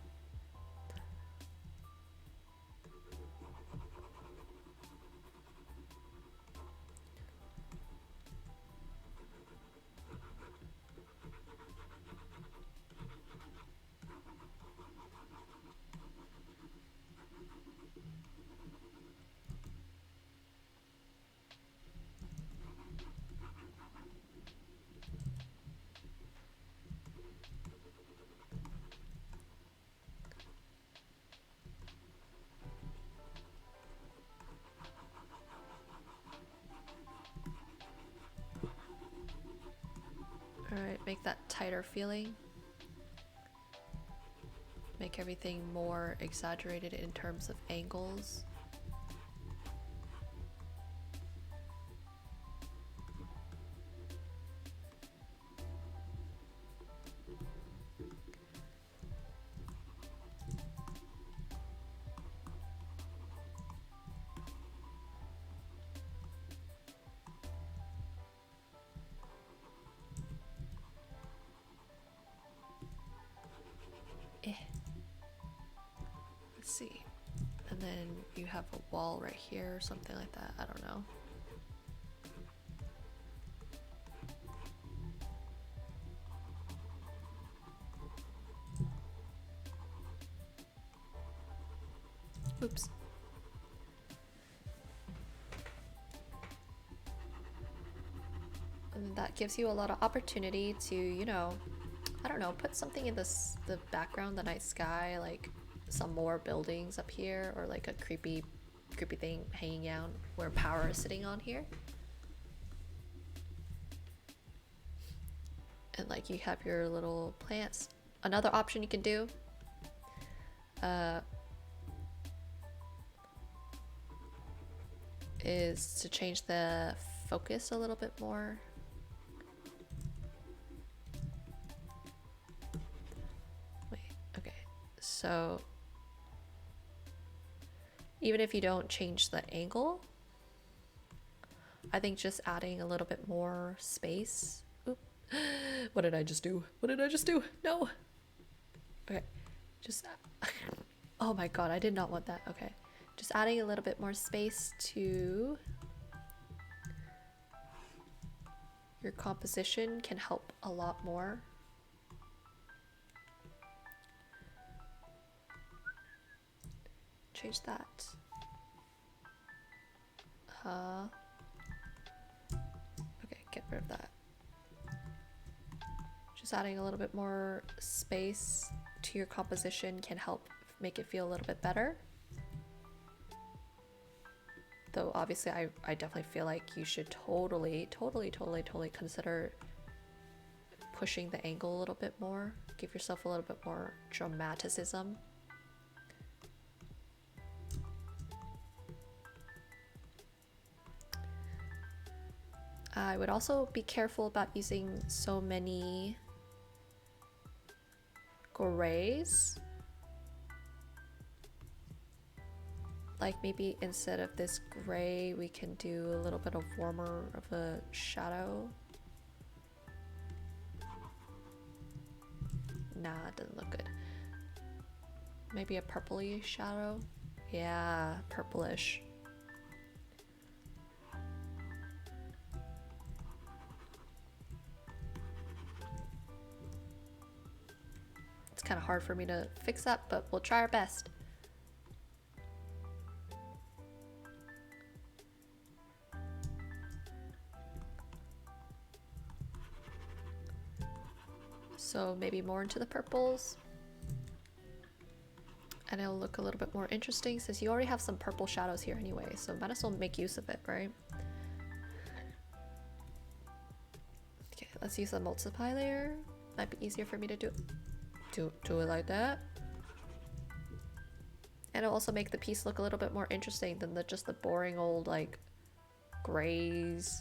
Alright, make that tighter feeling. Make everything more exaggerated in terms of angles. Let's see. And then you have a wall right here or something like that. I don't know. Oops. And that gives you a lot of opportunity to, you know, I don't know, put something in the background, the night sky, like some more buildings up here, or like a creepy thing hanging out where power is sitting on here. And like you have your little plants. Another option you can do is to change the focus a little bit more. Wait, okay. So even if you don't change the angle, I think just adding a little bit more space. Oop. What did I just do? What did I just do? No. Okay. Just oh my god, I did not want that. Okay. Just adding a little bit more space to your composition can help a lot more. Change that. Okay, get rid of that. Just adding a little bit more space to your composition can help make it feel a little bit better. Though obviously I definitely feel like you should totally consider pushing the angle a little bit more. Give yourself a little bit more dramaticism. I would also be careful about using so many grays. Like maybe instead of this gray, we can do a little bit of warmer of a shadow. Nah, it doesn't look good. Maybe a purpley shadow. Yeah, purplish. It's kind of hard for me to fix up, but we'll try our best. So maybe more into the purples. And it'll look a little bit more interesting since you already have some purple shadows here anyway, so might as well make use of it, right? Okay, let's use the multiply layer. Might be easier for me to do it like that. And it'll also make the piece look a little bit more interesting than just the boring old like grays.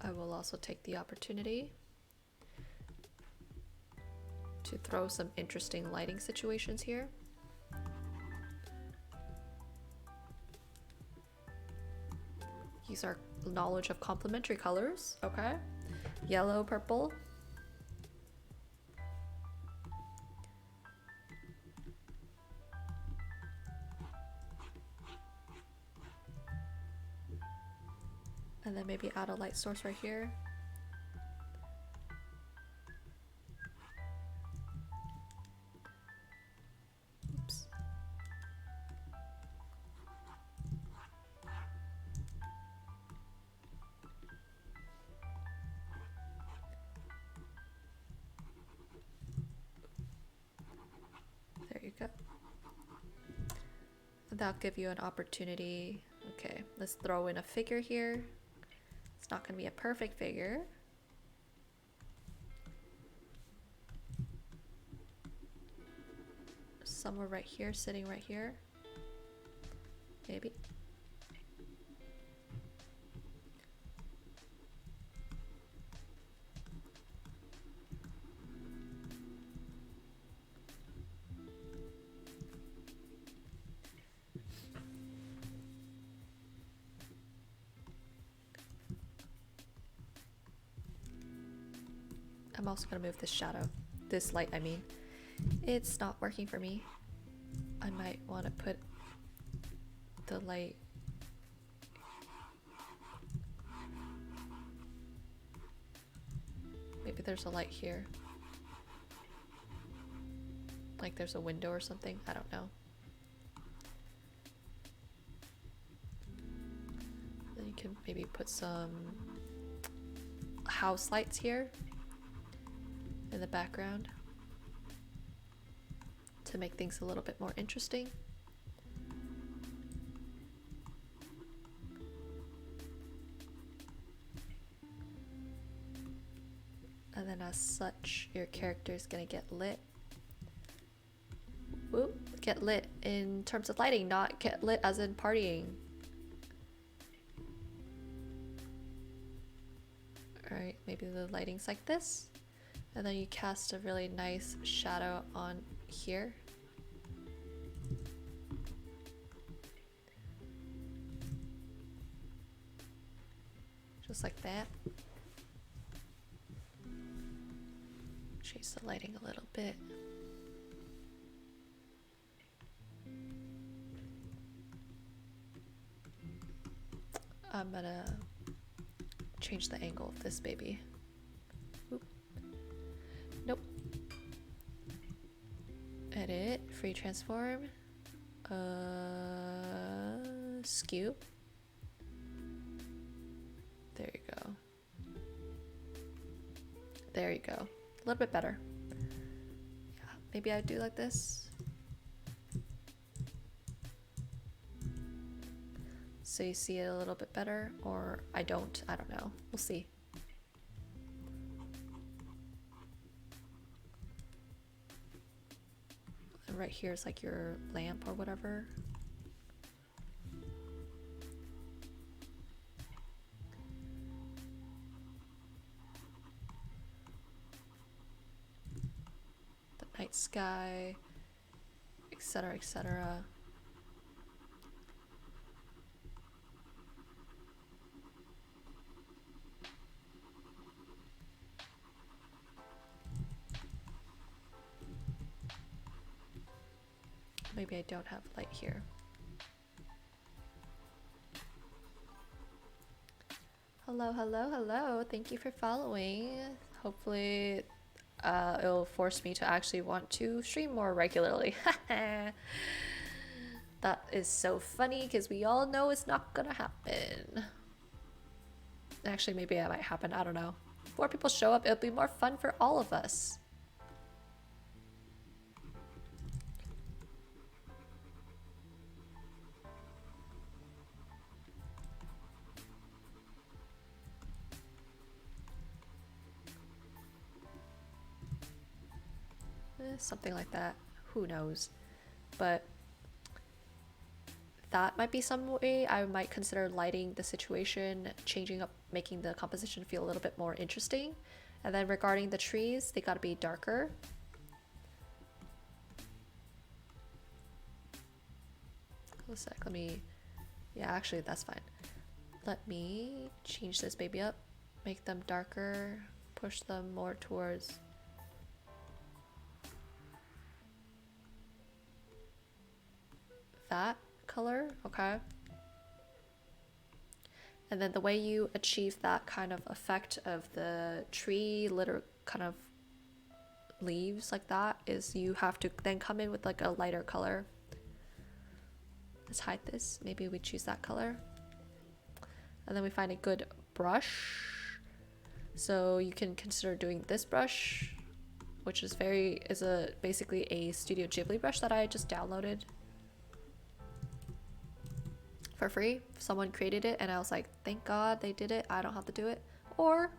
I will also take the opportunity to throw some interesting lighting situations here. Use our knowledge of complementary colors, okay? Yellow, purple. And then maybe add a light source right here. Oops. There you go. That'll give you an opportunity. Okay, let's throw in a figure here. It's not going to be a perfect figure. Somewhere right here, sitting right here. Maybe. I'm also going to move this shadow. This light, I mean. It's not working for me. I might want to put the light. Maybe there's a light here. Like there's a window or something. I don't know. Then you can maybe put some house lights here in the background to make things a little bit more interesting. And then as such, your character is gonna get lit. Whoop, get lit in terms of lighting, not get lit as in partying. Alright, maybe the lighting's like this. And then you cast a really nice shadow on here. Just like that. Change the lighting a little bit. I'm gonna change the angle of this baby. Oop. Nope. Edit, free transform, skew. There you go. There you go. A little bit better. Yeah, maybe I do like this. So you see it a little bit better, or I don't know. We'll see. And right here is like your lamp or whatever. night sky, etc., etc. Maybe I don't have light here. Hello, hello, hello. Thank you for following. Hopefully it'll force me to actually want to stream more regularly. That is so funny because we all know it's not gonna happen. Actually, maybe it might happen. I don't know. If more people show up, it'll be more fun for all of us. Something like that. Who knows? But that might be some way I might consider lighting the situation, changing up, making the composition feel a little bit more interesting. And then regarding the trees, they gotta be darker. Hold a sec, let me, yeah, actually that's fine. Let me change this baby up, make them darker, push them more towards that color, okay? And then the way you achieve that kind of effect of the tree litter kind of leaves like that is you have to then come in with like a lighter color. Let's hide this. Maybe we choose that color. And then we find a good brush. So you can consider doing this brush, which is basically a Studio Ghibli brush that I just downloaded for free. Someone created it and I was like, thank God they did it. I don't have to do it. Or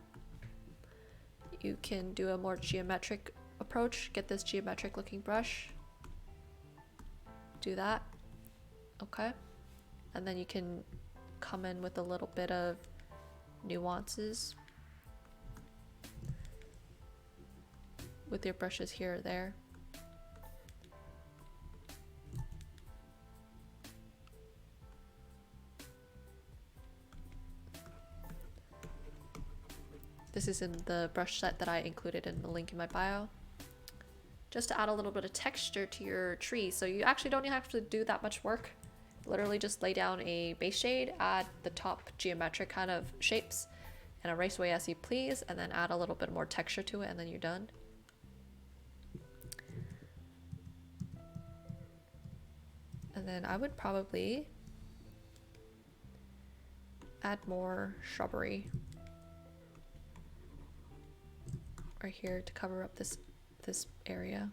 you can do a more geometric approach. Get this geometric looking brush. Do that. Okay. And then you can come in with a little bit of nuances with your brushes here or there. This is in the brush set that I included in the link in my bio. Just to add a little bit of texture to your tree. So you actually don't even have to do that much work. Literally just lay down a base shade, add the top geometric kind of shapes, and erase away as you please, and then add a little bit more texture to it, and then you're done. And then I would probably add more shrubbery right here to cover up this area.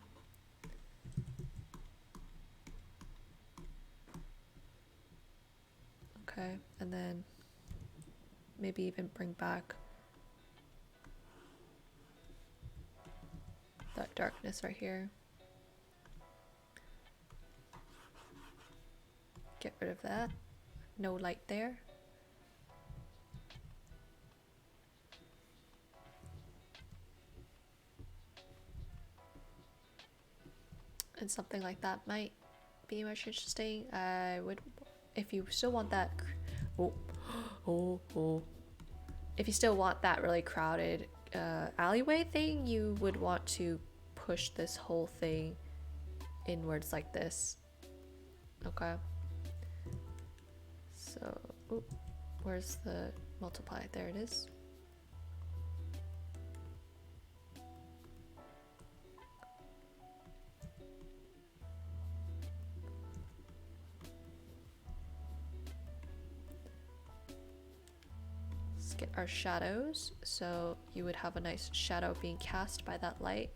Okay, and then maybe even bring back that darkness right here. Get rid of that. No light there. And something like that might be much interesting. I would, if you still want that, if you still want that really crowded alleyway thing, you would want to push this whole thing inwards like this. Okay. So, where's the multiply? There it is. Let's get our shadows. So you would have a nice shadow being cast by that light.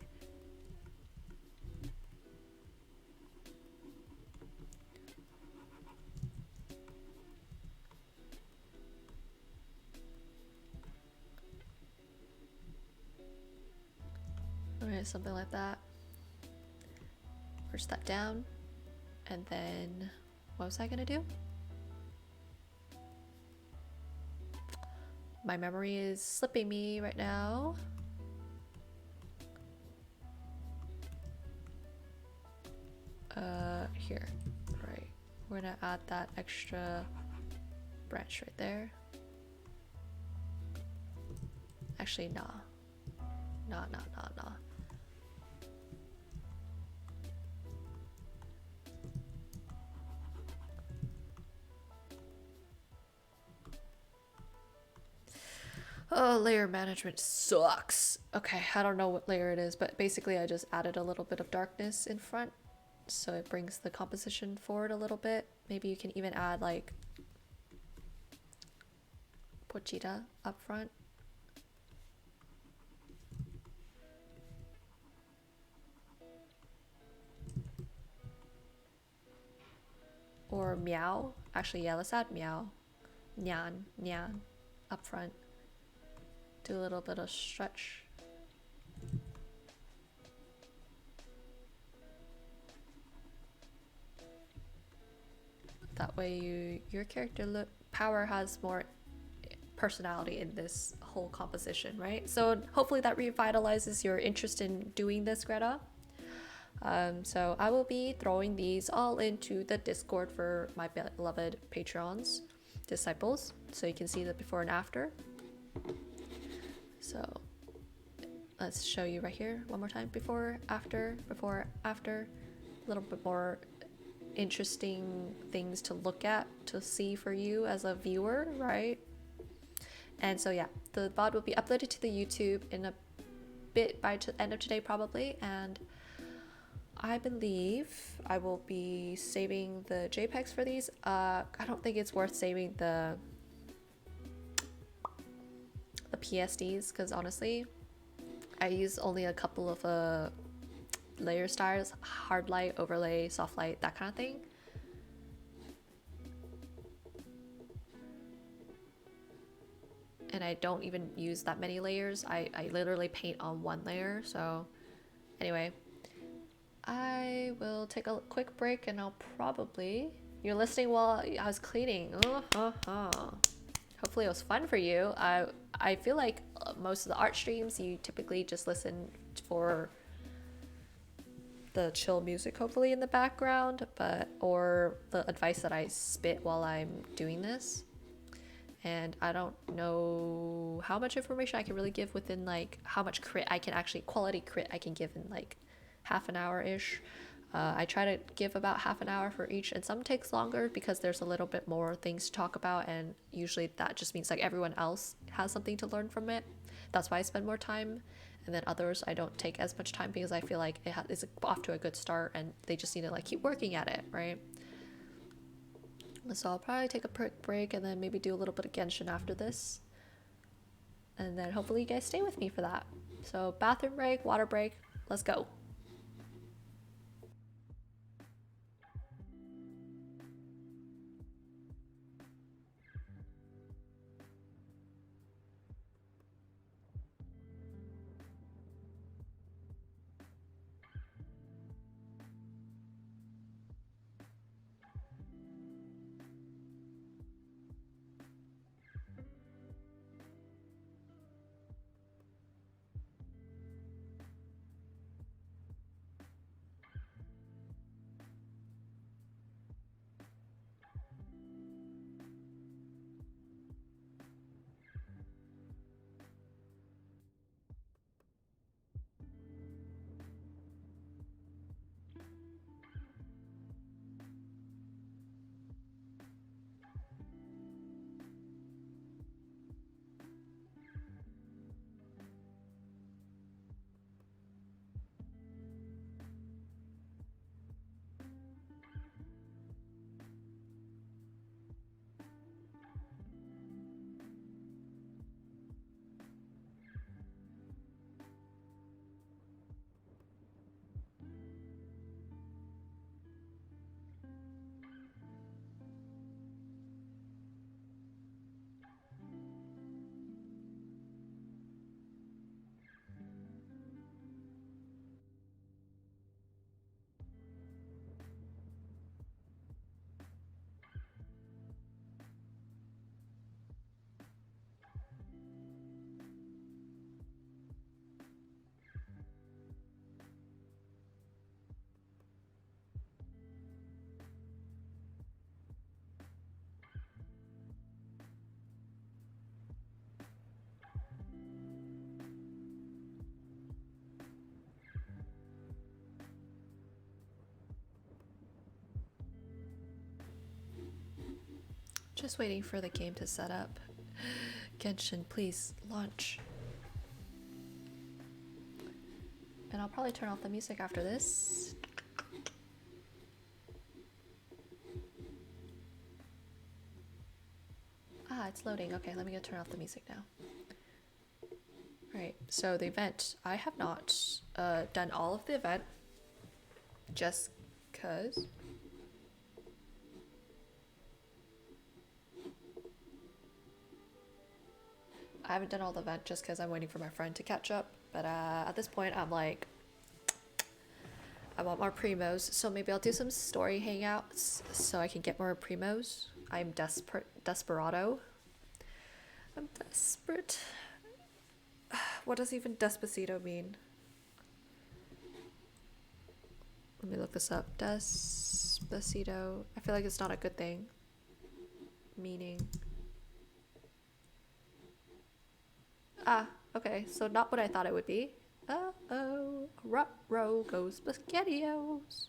Alright, something like that. Push that down. And then, what was I gonna do? My memory is slipping me right now. here. Right. We're gonna add that extra branch right there. Actually, nah. Nah. Oh, layer management sucks. Okay, I don't know what layer it is, but basically I just added a little bit of darkness in front, so it brings the composition forward a little bit. Maybe you can even add like Pochita up front. Or meow. Actually, yeah, let's add meow. Nyan up front. Do a little bit of stretch. That way your character power has more personality in this whole composition, right? So hopefully that revitalizes your interest in doing this, Greta. So I will be throwing these all into the Discord for my beloved Patreons, disciples, so you can see the before and after. So let's show you right here one more time. Before, after, a little bit more interesting things to look at, to see for you as a viewer, right? And so yeah, the VOD will be uploaded to the YouTube in a bit by the end of today probably, and I believe I will be saving the JPEGs for these. I don't think it's worth saving the PSDs because honestly, I use only a couple of layer styles, hard light, overlay, soft light, that kind of thing. And I don't even use that many layers. I literally paint on one layer. So anyway, I will take a quick break and I'll probably... You're listening while I was cleaning. Hopefully it was fun for you. I feel like most of the art streams you typically just listen for the chill music hopefully in the background, or the advice that I spit while I'm doing this. And I don't know how much information I can really give within like how much crit I can actually, quality crit I can give in like half an hour-ish. I try to give about half an hour for each, and some takes longer because there's a little bit more things to talk about, and usually that just means like everyone else has something to learn from it. That's why I spend more time. And then others I don't take as much time because I feel like it's off to a good start and they just need to like keep working at it, right? So I'll probably take a break and then maybe do a little bit of Genshin after this. And then hopefully you guys stay with me for that. So bathroom break, water break, let's go. Just waiting for the game to set up. Genshin, please launch. And I'll probably turn off the music after this. Ah, it's loading. Okay, let me go turn off the music now. Right, so the event. I have not done all of the event just because. I haven't done all the event just because I'm waiting for my friend to catch up. But at this point, I'm like, I want more primos. So maybe I'll do some story hangouts so I can get more primos. I'm desperado. I'm desperate. What does even Despacito mean? Let me look this up. Despacito. I feel like it's not a good thing. Meaning. Ah, okay. So not what I thought it would be. Uh-oh. Ruh-roh goes SpaghettiOs.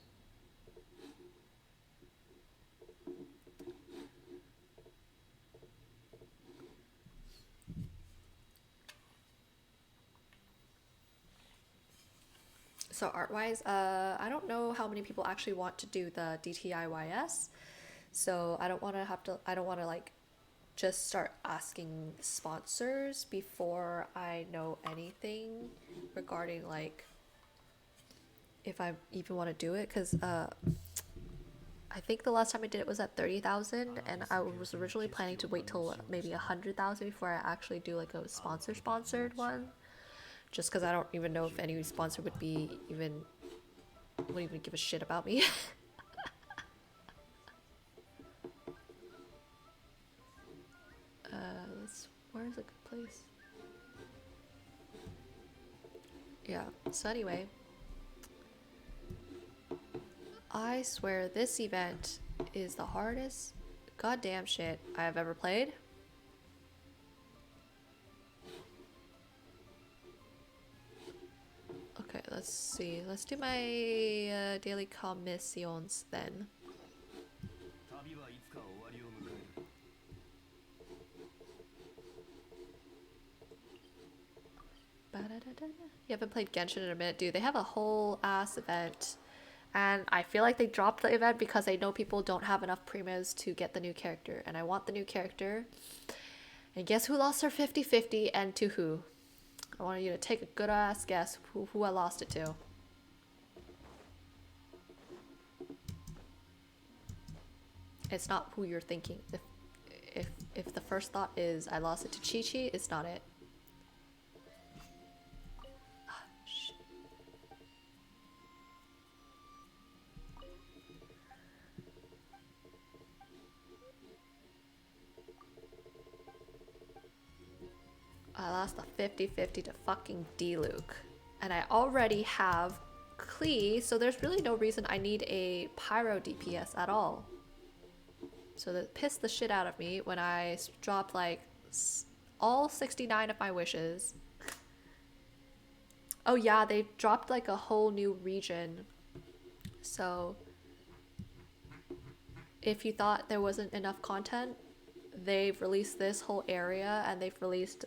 So art-wise, I don't know how many people actually want to do the DTIYS. So I don't want to like just start asking sponsors before I know anything regarding like if I even want to do it, because I think the last time I did it was at 30,000, and I was originally planning to wait till maybe 100,000 before I actually do like a sponsored one, just because I don't even know if any sponsor would even give a shit about me. Where's a good place? Yeah, so anyway, I swear this event is the hardest goddamn shit I have ever played. Okay, let's see. Let's do my daily commissions then. You haven't played Genshin in a minute, dude. They have a whole ass event. And I feel like they dropped the event because they know people don't have enough primos to get the new character. And I want the new character. And guess who lost their 50-50 and to who? I want you to take a good ass guess who I lost it to. It's not who you're thinking. If the first thought is I lost it to Chi-Chi, it's not it. I lost the 50-50 to fucking Diluc. And I already have Klee, so there's really no reason I need a Pyro DPS at all. So that pissed the shit out of me when I dropped like all 69 of my wishes. Oh yeah, they dropped like a whole new region. So if you thought there wasn't enough content, they've released this whole area, and they've released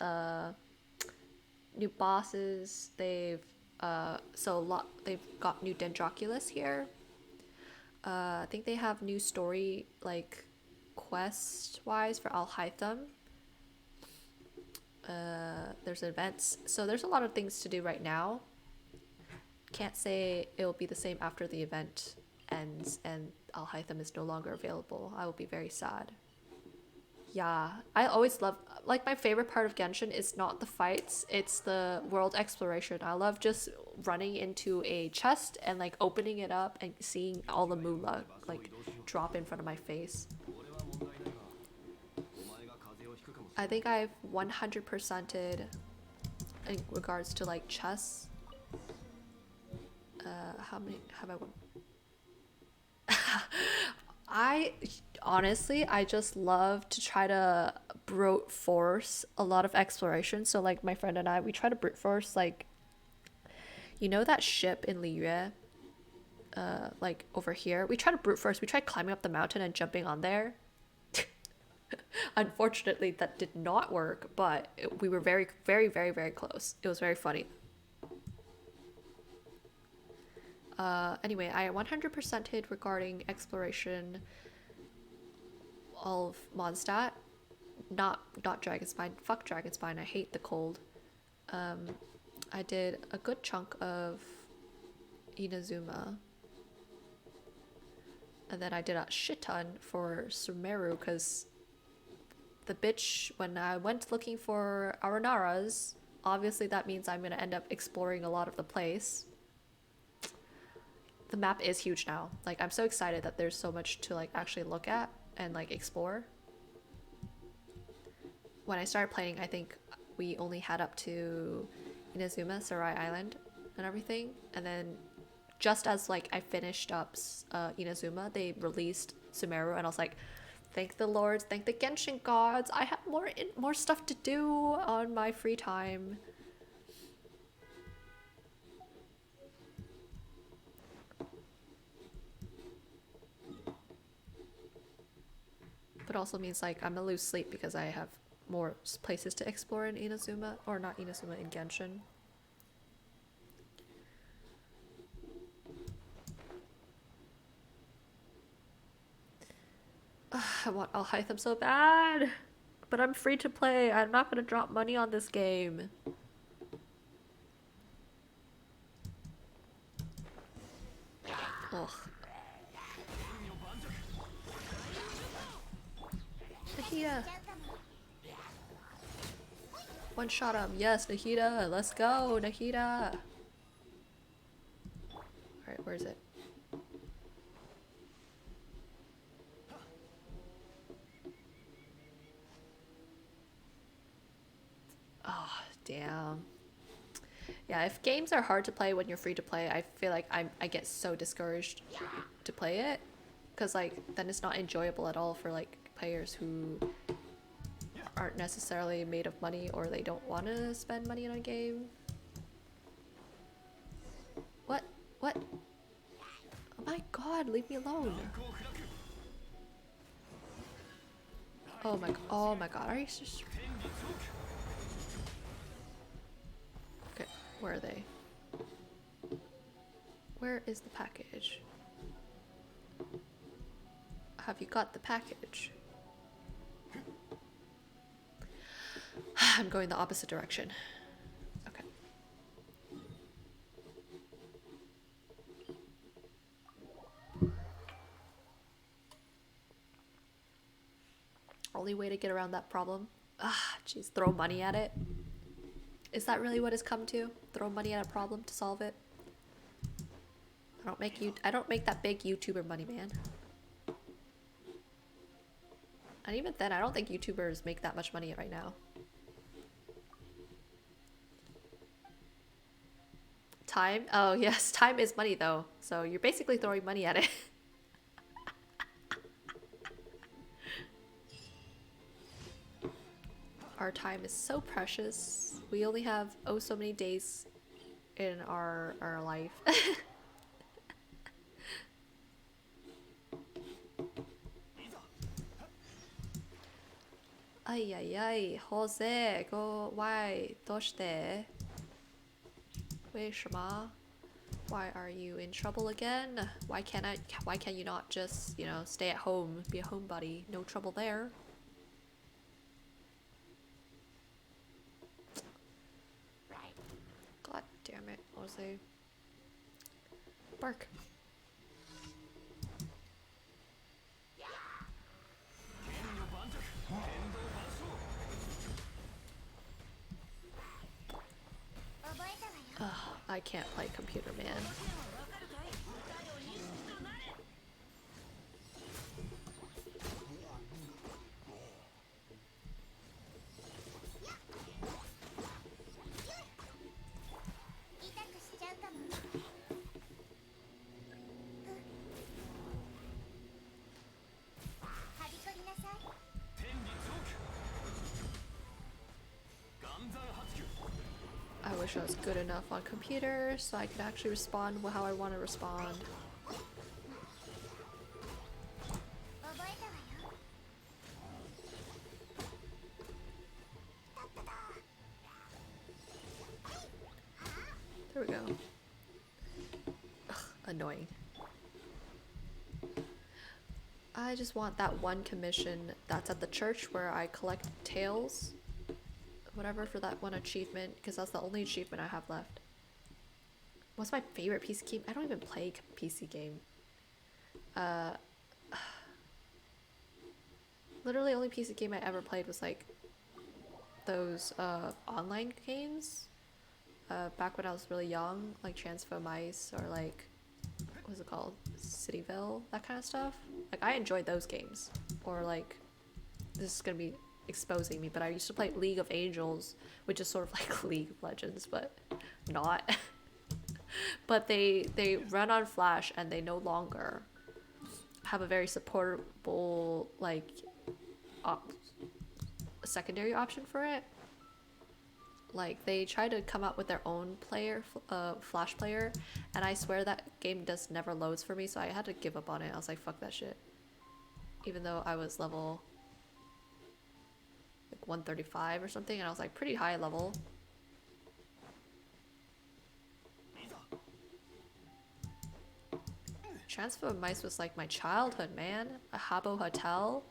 new bosses. They've got new Dendroculus here. I think they have new story like quest wise for Alhaitham. There's events, so there's a lot of things to do right now. Can't say it'll be the same after the event ends and Alhaitham is no longer available. I will be very sad. Yeah, I always love, like, my favorite part of Genshin is not the fights, it's the world exploration. I love just running into a chest and like opening it up and seeing all the moolah like drop in front of my face. I think I've 100%ed in regards to like chess. How many have I won? I honestly, I just love to try to brute force a lot of exploration. So like my friend and I, we try to brute force like, you know, that ship in Liyue, like over here. We try to brute force. We try climbing up the mountain and jumping on there. Unfortunately, that did not work, but we were very, very, very, very close. It was very funny. Anyway, I 100% hit regarding exploration of Mondstadt. Not Dragonspine. Fuck Dragonspine. I hate the cold. I did a good chunk of Inazuma. And then I did a shit ton for Sumeru because the bitch, when I went looking for Aronaras, obviously that means I'm gonna end up exploring a lot of the place. The map is huge now. Like, I'm so excited that there's so much to like actually look at and like explore. When I started playing, I think we only had up to Inazuma, Sarai Island, and everything. And then just as like I finished up Inazuma, they released Sumeru, and I was like, thank the lords, thank the Genshin gods. I have more stuff to do on my free time. But also means like I'm gonna lose sleep because I have more places to explore in Inazuma, or not Inazuma, in Genshin. I want Alhaitham so bad, but I'm free to play. I'm not gonna drop money on this game. Ugh. Nahida. One shot him. Yes, Nahida. Let's go, Nahida. Alright, where is it? Oh, damn. Yeah, if games are hard to play when you're free to play, I feel like I get so discouraged to play it. Because, like, then it's not enjoyable at all for, like, players who aren't necessarily made of money or they don't want to spend money on a game. What? What? Oh my god, leave me alone. Oh my god, are you just... Okay, where are they? Where is the package? Have you got the package? I'm going the opposite direction. Okay. Only way to get around that problem? Ah, jeez, throw money at it? Is that really what it's come to? Throw money at a problem to solve it? I don't make that big YouTuber money, man. And even then, I don't think YouTubers make that much money right now. Time? Oh yes, time is money though. So you're basically throwing money at it. Our time is so precious. We only have oh so many days in our life. Ay ay ay, Jose, go why? どうして? 为什么? Why are you in trouble again? Why can you not just, you know, stay at home, be a homebody? No trouble there. God damn it, Jose. Bark. Ugh, I can't play computer, man. I wish I was good enough on computer so I could actually respond how I want to respond. There we go. Ugh, annoying. I just want that one commission that's at the church where I collect tails, whatever, for that one achievement, because that's the only achievement I have left. What's my favorite PC game? I don't even play PC game. Literally only PC game I ever played was like those online games. Back when I was really young, like Transfo Mice or like, what was it called? Cityville, that kind of stuff. Like I enjoyed those games. Or like, this is gonna be exposing me, but I used to play League of Angels, which is sort of like League of Legends, but not. But they run on Flash and they no longer have a very supportable like secondary option for it. Like they try to come up with their own player, Flash player, and I swear that game just never loads for me, so I had to give up on it. I was like, fuck that shit. Even though I was level like 135 or something, and I was like pretty high level. Transfer Mice was like my childhood, man. A Habbo Hotel.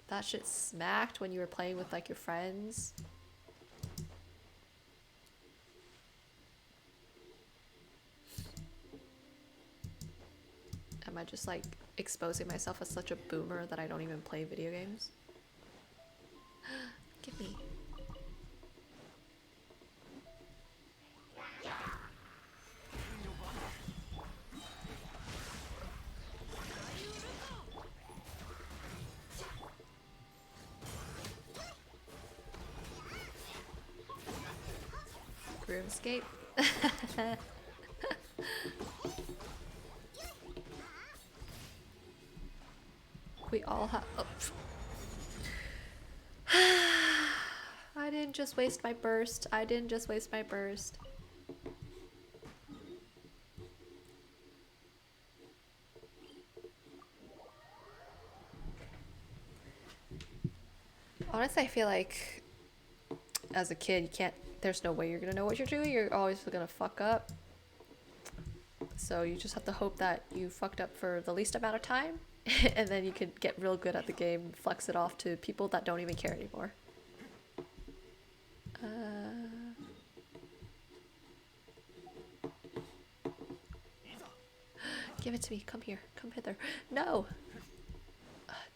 That shit smacked when you were playing with like your friends. Am I just like exposing myself as such a boomer that I don't even play video games? Give me. RuneScape. We all have. Oh. I didn't just waste my burst. I didn't just waste my burst. Honestly, I feel like as a kid, you can't. There's no way you're gonna know what you're doing. You're always gonna fuck up. So you just have to hope that you fucked up for the least amount of time, and then you can get real good at the game and flex it off to people that don't even care anymore. Give it to me. Come here. Come hither. No!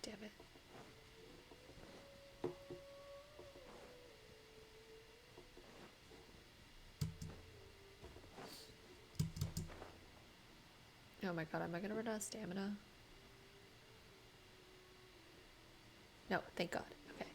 Damn it. Oh my god, am I gonna run out of stamina? No, thank god. Okay.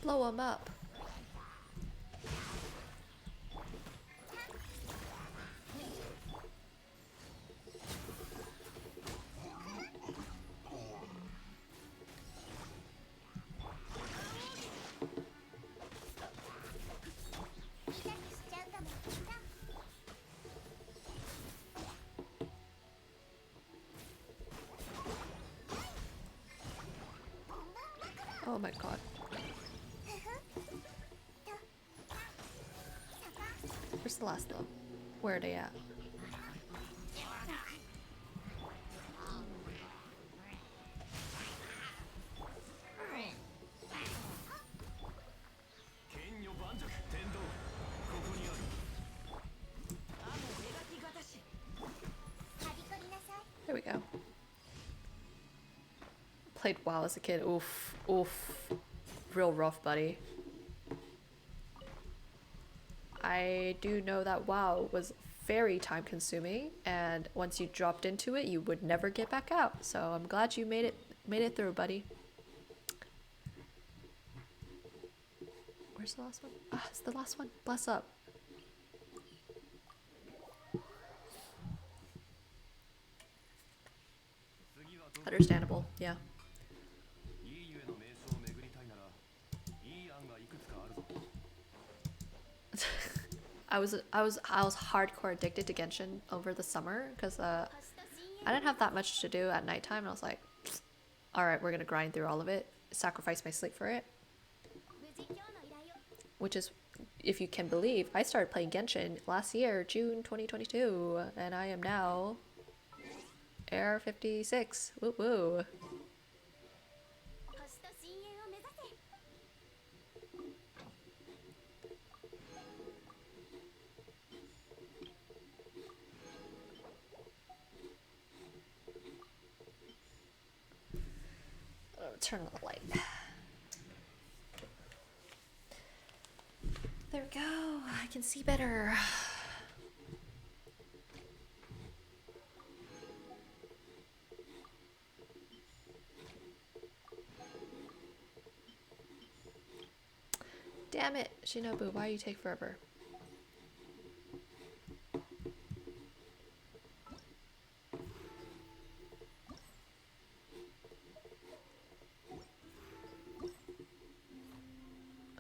Blow him up. Oh my god. Where's the last though? Where are they at? There we go. Played WoW as a kid. Oof. Oof. Real rough, buddy. I do know that WoW was very time consuming, and once you dropped into it, you would never get back out. So I'm glad you made it through, buddy. Where's the last one? Ah, it's the last one. Bless up. Understandable, yeah. I was hardcore addicted to Genshin over the summer because I didn't have that much to do at nighttime, and I was like, all right, we're gonna grind through all of it, sacrifice my sleep for it. Which is, if you can believe, I started playing Genshin last year, June 2022, and I am now Air 56. Woo woo. Turn on the light. There we go. I can see better. Damn it, Shinobu, why you take forever?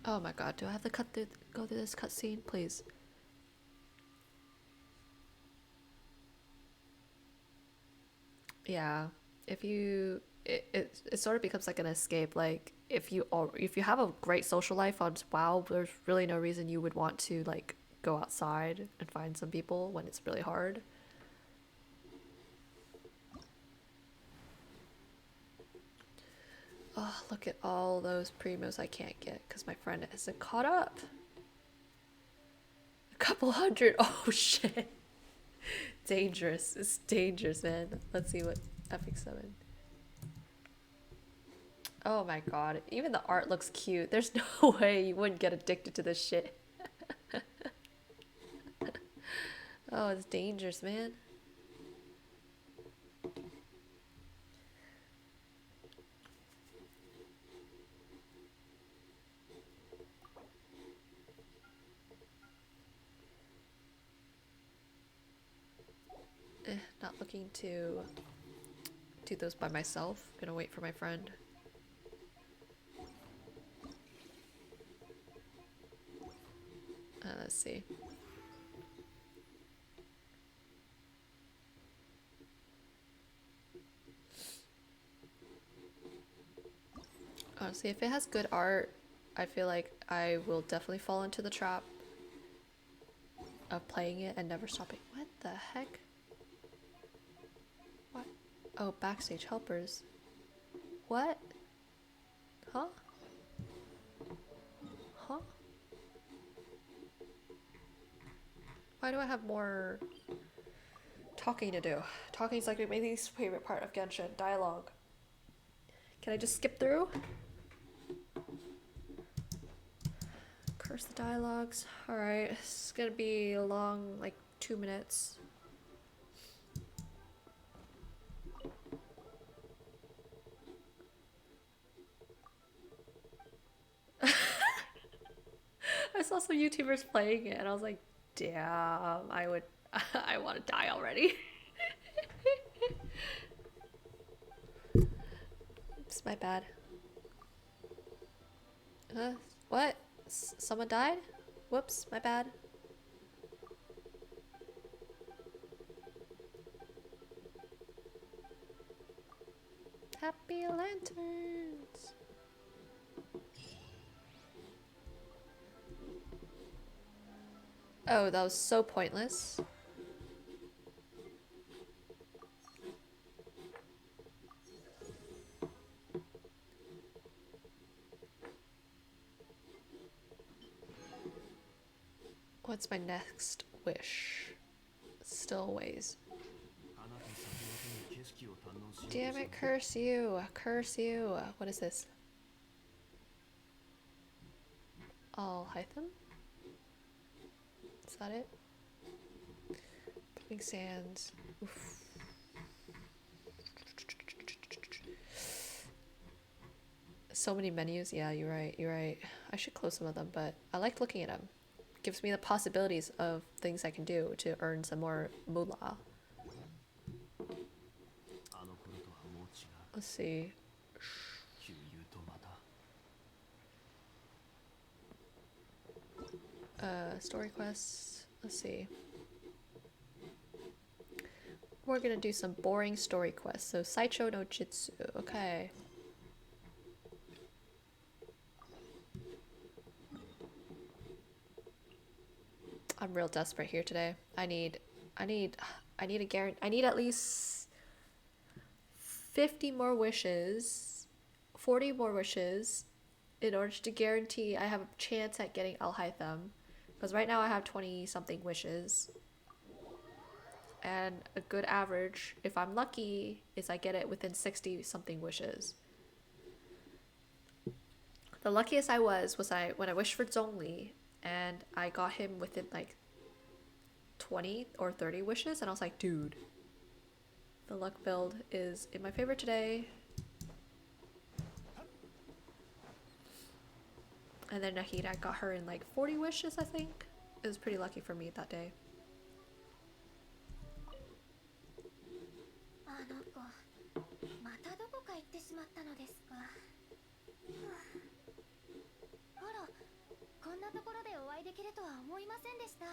Oh my god, do I have to go through this cutscene? Please. Yeah, if you it sort of becomes like an escape. Like if you have a great social life on WoW, there's really no reason you would want to like go outside and find some people when it's really hard. Oh, look at all those primos I can't get because my friend isn't caught up. A couple hundred. Oh shit. Dangerous. It's dangerous, man. Let's see what Epic Summon. Oh my god. Even the art looks cute. There's no way you wouldn't get addicted to this shit. Oh, it's dangerous, man. Not looking to do those by myself. Gonna wait for my friend. Let's see. Honestly, if it has good art, I feel like I will definitely fall into the trap of playing it and never stopping. What the heck? What? Oh, backstage helpers. What? Huh? Huh? Why do I have more talking to do? Talking is like my least favorite part of Genshin. Dialogue. Can I just skip through? Curse the dialogues. Alright, it's gonna be long, like 2 minutes. I saw some YouTubers playing it and I was like, damn, I would, I want to die already. It's my bad. What? Someone died? Whoops, my bad. Happy lanterns. Oh, that was so pointless. What's my next wish? Still ways. Damn it, curse you. Curse you. What is this? Alhaitham? Is that it? Moving sands. Oof. So many menus. Yeah, you're right. You're right. I should close some of them, but I like looking at them. Gives me the possibilities of things I can do to earn some more moolah. Let's see. Story quests. Let's see. We're gonna do some boring story quests. So Saicho no Jitsu. Okay. I'm real desperate here today. I need a guarantee. I need at least 50 more wishes, 40 more wishes in order to guarantee I have a chance at getting Alhaitham. Because right now I have 20 something wishes. And a good average, if I'm lucky, is I get it within 60 something wishes. The luckiest I was when I wished for Zhongli and I got him within like 20 or 30 wishes, and I was like, dude, the luck build is in my favor today. And then Nahida, I got her in like 40 wishes, I think. It was pretty lucky for me that day. またどこか行ってしまったのですか。あら、こんなところでお会いできるとは思いませんでした。は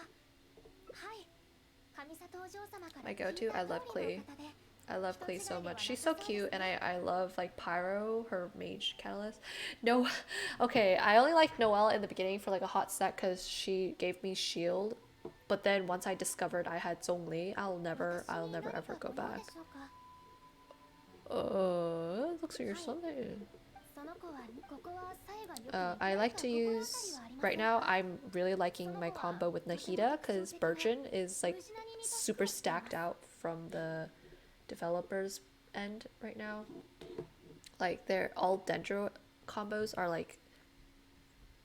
い、上里お嬢様から。My go-to, I love Klee. I love Klee so much. She's so cute, and I love like Pyro, her mage catalyst. No, okay, I only liked Noelle in the beginning for like a hot sec because she gave me shield. But then once I discovered I had Zhongli, I'll never ever go back. Looks like you're something. I like to use, right now I'm really liking my combo with Nahida because Burgeon is like super stacked out from the developers end right now. Like they're all Dendro combos are like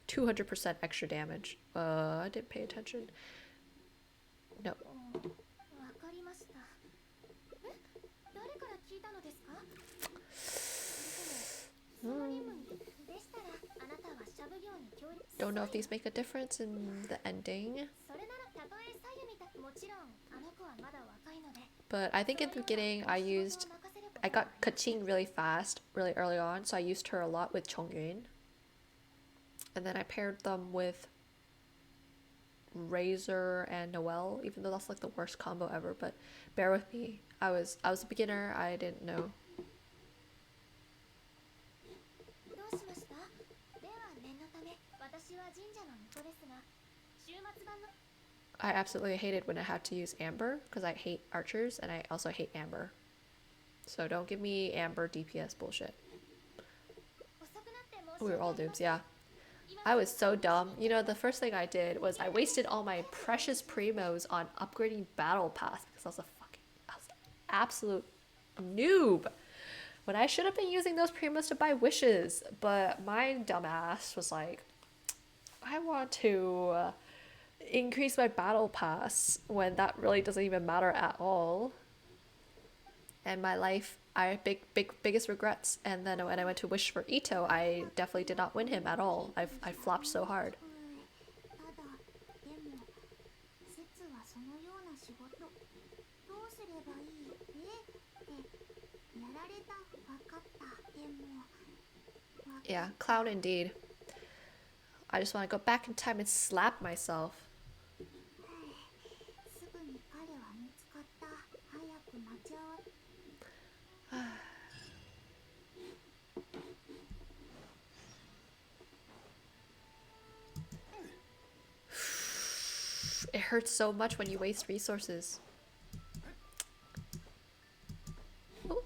200% extra damage. I didn't pay attention. No. Don't know if these make a difference in the ending. But I think in the beginning I got Kaching really fast, really early on, so I used her a lot with Chongyun. And then I paired them with Razor and Noelle, even though that's like the worst combo ever, but bear with me. I was a beginner, I didn't know. I absolutely hated when I had to use Amber because I hate archers and I also hate Amber. So don't give me Amber DPS bullshit. We were all noobs, yeah. I was so dumb. You know, the first thing I did was I wasted all my precious primos on upgrading Battle Pass because I was an absolute noob. When I should have been using those primos to buy wishes, but my dumbass was like, I want to increase my Battle Pass when that really doesn't even matter at all. And my life, biggest regrets. And then when I went to wish for Ito, I definitely did not win him at all. I flopped so hard. Yeah, clown indeed. I just want to go back in time and slap myself. It hurts so much when you waste resources. Oh,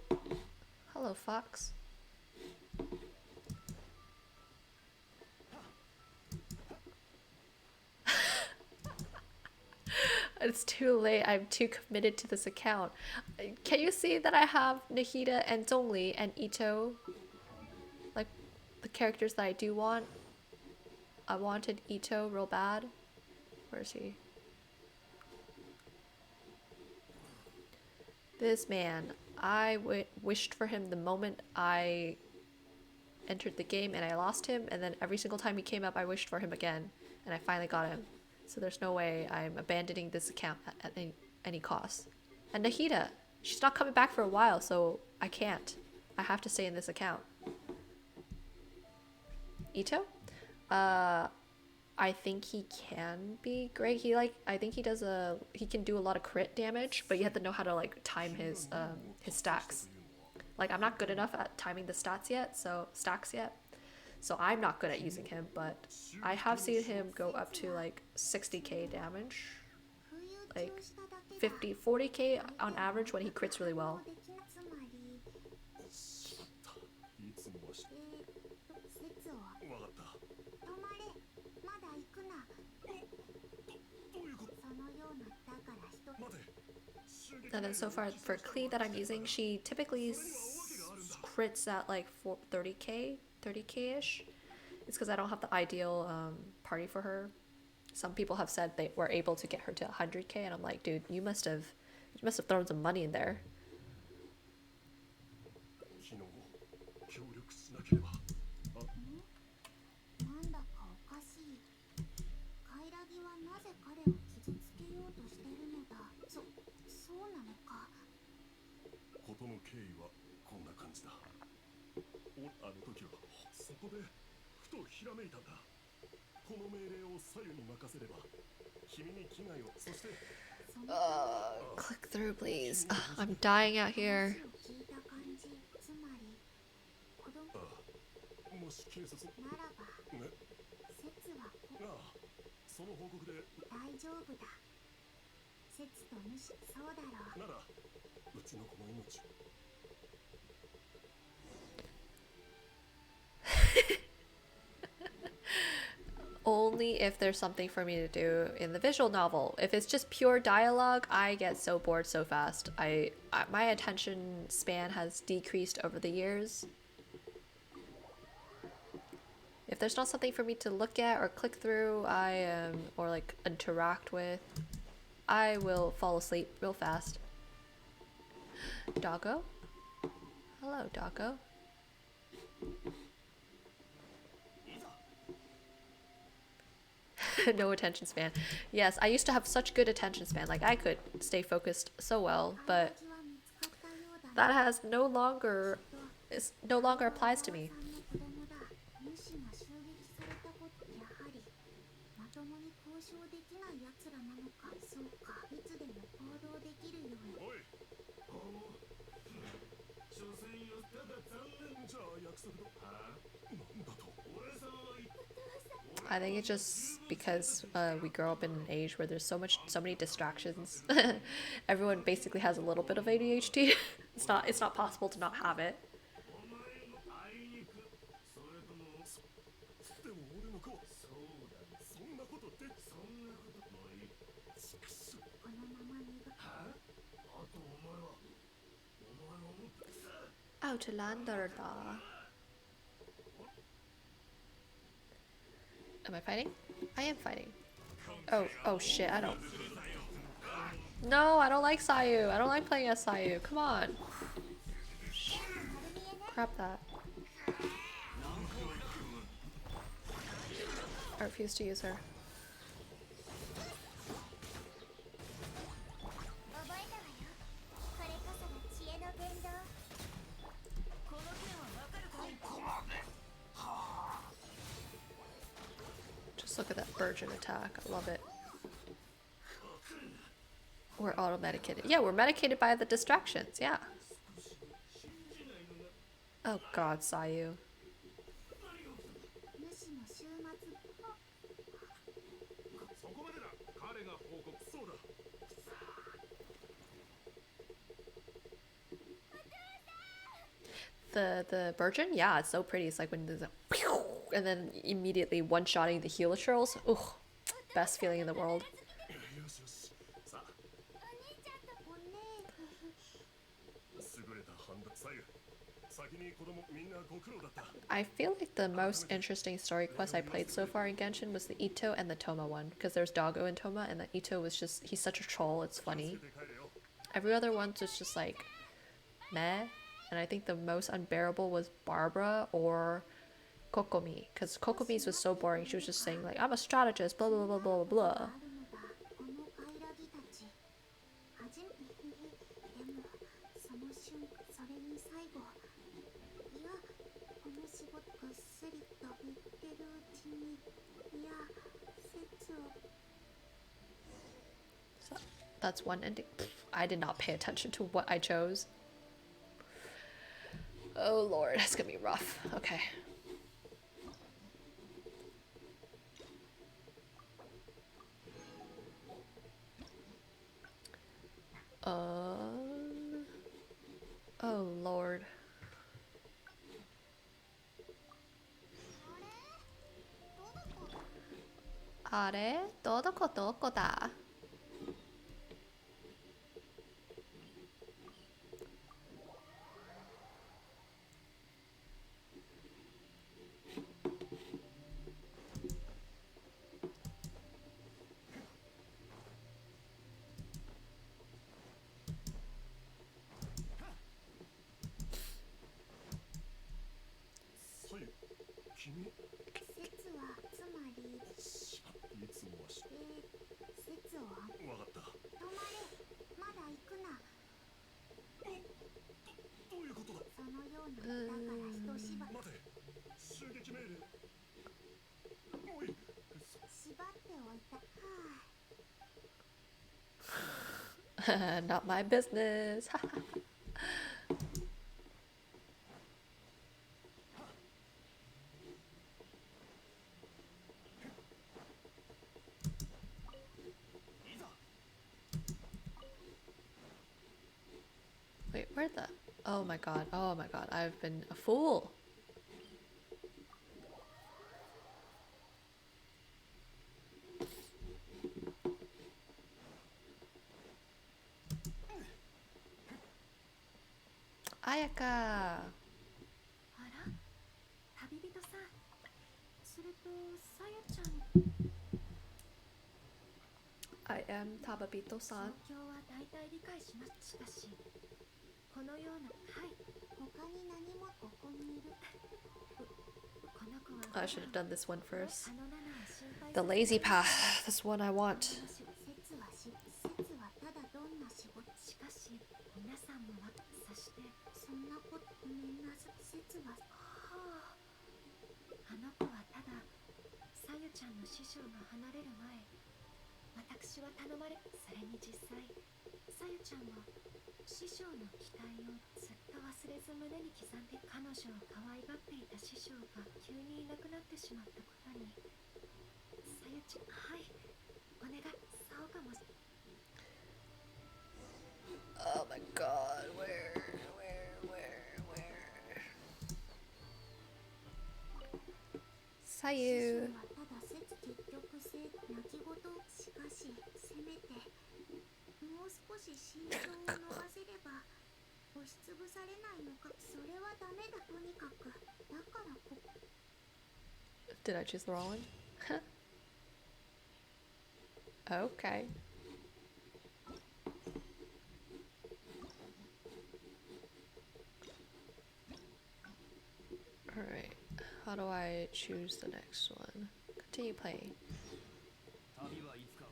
hello, Fox. It's too late. I'm too committed to this account. Can you see that I have Nahida and Zhongli and Ito? Like, the characters that I do want. I wanted Ito real bad. Where is he? This man. I wished for him the moment I entered the game and I lost him. And then every single time he came up, I wished for him again. And I finally got him. So there's no way I'm abandoning this account at any cost. And Nahida, she's not coming back for a while, so I can't. I have to stay in this account. Ito? I think he can be great. I think he can do a lot of crit damage, but you have to know how to like time his stacks. Like I'm not good enough at timing the stats yet, so stacks yet. So I'm not good at using him, but I have seen him go up to like 60k damage, 不意打ちを like しただけだ 50, 40k on average when he crits really well. つまりしまったいつもはし説をわかった止まれまだ行くなどういうことそのようなだから人待て襲撃 And then so far for Klee that I'm using, she typically crits at like 30k, 30k ish. It's because I don't have the ideal party for her. Some people have said they were able to get her to 100k, and I'm like, dude, you must have thrown some money in there. 昨日協力しなければなんだかおかしいカイラギはなぜ彼を傷つけようとしてるのだそうなのか事の経緯はこんな感じだあの時はそこでふとひらめいたんだこの命令を左右に任せれば君に危害をそして Click through, please. I'm dying out here. 聞いた感じつまり子供もし警察ならばね説はああその報告で大丈夫だ説と主そうだろうならうちの子の命 Only if there's something for me to do in the visual novel. If it's just pure dialogue, I get so bored so fast. My attention span has decreased over the years. If there's not something for me to look at or click through, or like interact with, I will fall asleep real fast. Doggo? Hello, Doggo. No attention span. Yes, I used to have such good attention span. Like I could stay focused so well, but カイラギは見つかったようだ that has no longer applies to me. さんの子供だ主が襲撃されたことやはりまともに交渉できない奴らなのかそうかいつでも行動できるようにおい所詮よただ残念じゃあ約束だなんだと俺様は言った I think it's just because we grow up in an age where there's so many distractions. Everyone basically has a little bit of ADHD. It's not possible to not have it. お前の会いに行くそれともでも俺の子そうだそんなことでそんなこともういいしかしこのまま逃がはあとお前は思ったさ Outlander da. Am I fighting? I am fighting. Oh shit, I don't. No, I don't like Sayu. I don't like playing as Sayu. Come on. Shh. Crap that. I refuse to use her. 覚えたわよこれこそが知恵の伝道この件はわかるかい Just look at that Virgin attack. I love it. We're auto medicated. Yeah, we're medicated by the distractions. Yeah. Oh god, Sayu. 主の週末そこまでだ彼が報告そうだ The Virgin? Yeah, it's so pretty. It's like when there's a pew, and then immediately one-shotting the Heliotrols. Ugh. Best feeling in the world. よしよしさあお姉ちゃんとお姉優れた判断左右先に子供みんなご苦労だった I feel like the most interesting story quest I played so far in Genshin was the Ito and the Toma one. Because there's Doggo and Toma, and the Ito was just, he's such a troll, it's funny. つけて帰れよ Every other one's just like, meh. And I think the most unbearable was Barbara or Kokomi. Because Kokomi's was so boring. She was just saying like, I'm a strategist, blah, blah, blah, blah, blah, blah. あるのだこのカイラギたちはじめでもその瞬それに最後いやこの仕事ぐっすりと言ってるうちにいや That's one ending. I did not pay attention to what I chose. Oh lord, it's gonna be rough. Okay. Oh lord. あれどこどこだ 左右君説はつまりしまっていつもはし説はわかった止まれまだ行くなどういうことだそのようなだから一縛待て襲撃命令おい縛っておいたはあ Not my business. いざ Wait, where the? Oh my god. Oh my god. I've been a fool. Ayaka. あら旅人さんそれとさやちゃん I am Tababito-san. 状況は大体理解しますしかしこのようなはい他に何もここにいるこの子は I should have done this one first. あのナナを心配 The lazy path. This one I want. 説はただどんな仕事しかし皆さんもそしてそんなことごめんなさい説ははああの子はたださゆちゃんの師匠が離れる前私は頼まれそれに実際さゆちゃんは師匠の期待をずっと忘れず胸に刻んで彼女を可愛がっていた師匠が急にいなくなってしまったことにさゆちゃんはいお願いそうかもし Oh my god. Where? 左右。はただ説結局泣き言しかしせめてもう少し心臓を乗らせれば押しつぶされないのかそれはダメだとにかくだからこ Did I choose the wrong one? Okay. Alright. How do I choose the next one? Continue playing. 旅はいつか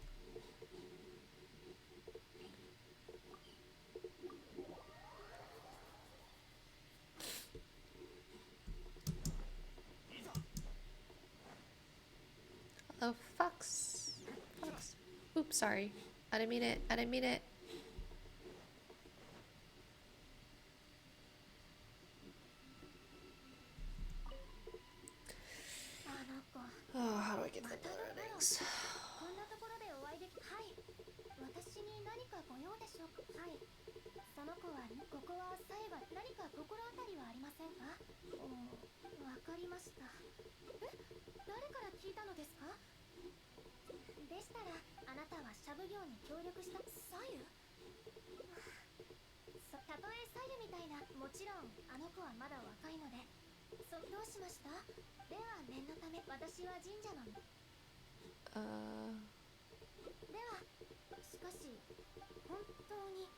Oh, fox. Fox. Oops, sorry. I didn't mean it. I didn't mean it. Oh, how do I get the blood endings? こんなところでお会いできはい私に何かご用でしょうかはいその子はここはさえが何か心当たりはありませんかわかりましたえ誰から聞いたのですかでしたらあなたはシャブ業に協力したさゆたとえさゆみたいなもちろんあの子はまだ若いのでどうしましたでは念のため私は神社のではしかし本当に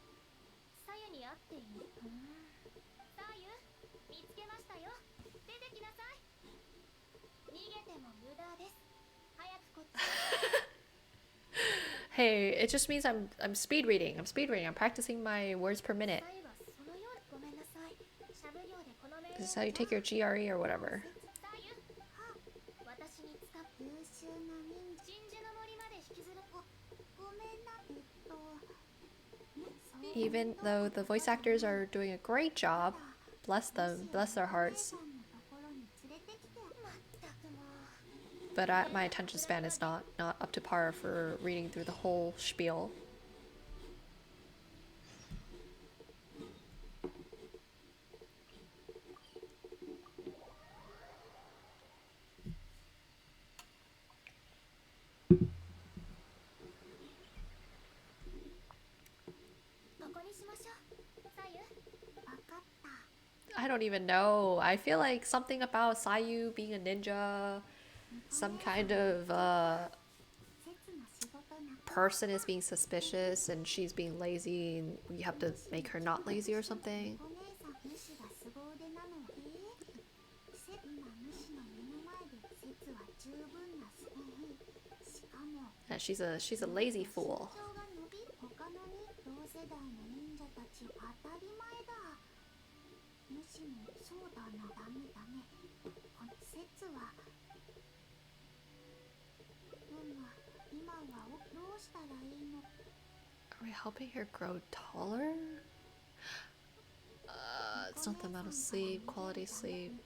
さゆに会っているさゆ見つけましたよ出てきなさい逃げても無駄です早くこっち Hey, it just means I'm speed reading. I'm speed reading. I'm practicing my words per minute. さゆはそのようごめんなさいシャブ業でこの命令 This is how you take your GRE or whatever. さゆは私に使う優秀な忍者真珠の森まで引きずるごめんな Even though the voice actors are doing a great job, bless them, bless their hearts. But my attention span is not up to par for reading through the whole spiel. I don't even know. I feel like something about Sayu being a ninja, some kind of person is being suspicious and she's being lazy and we have to make her not lazy or something. Yeah, she's a lazy fool. Are we helping her grow taller? It's not the amount of sleep, quality sleep.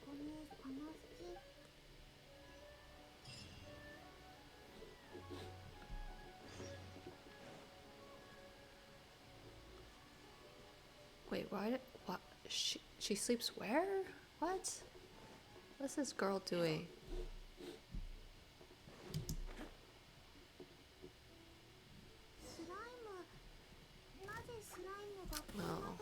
Wait, what? She sleeps where? What? What's this girl doing? Oh.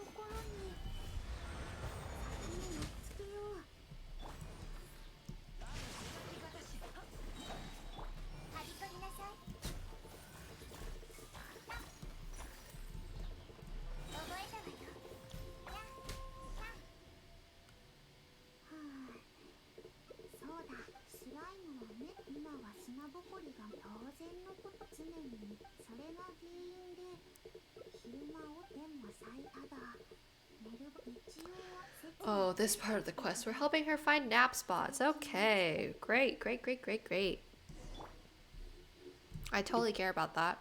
Oh, this part of the quest. We're helping her find nap spots. Okay. Great, great, great, great, great. I totally care about that.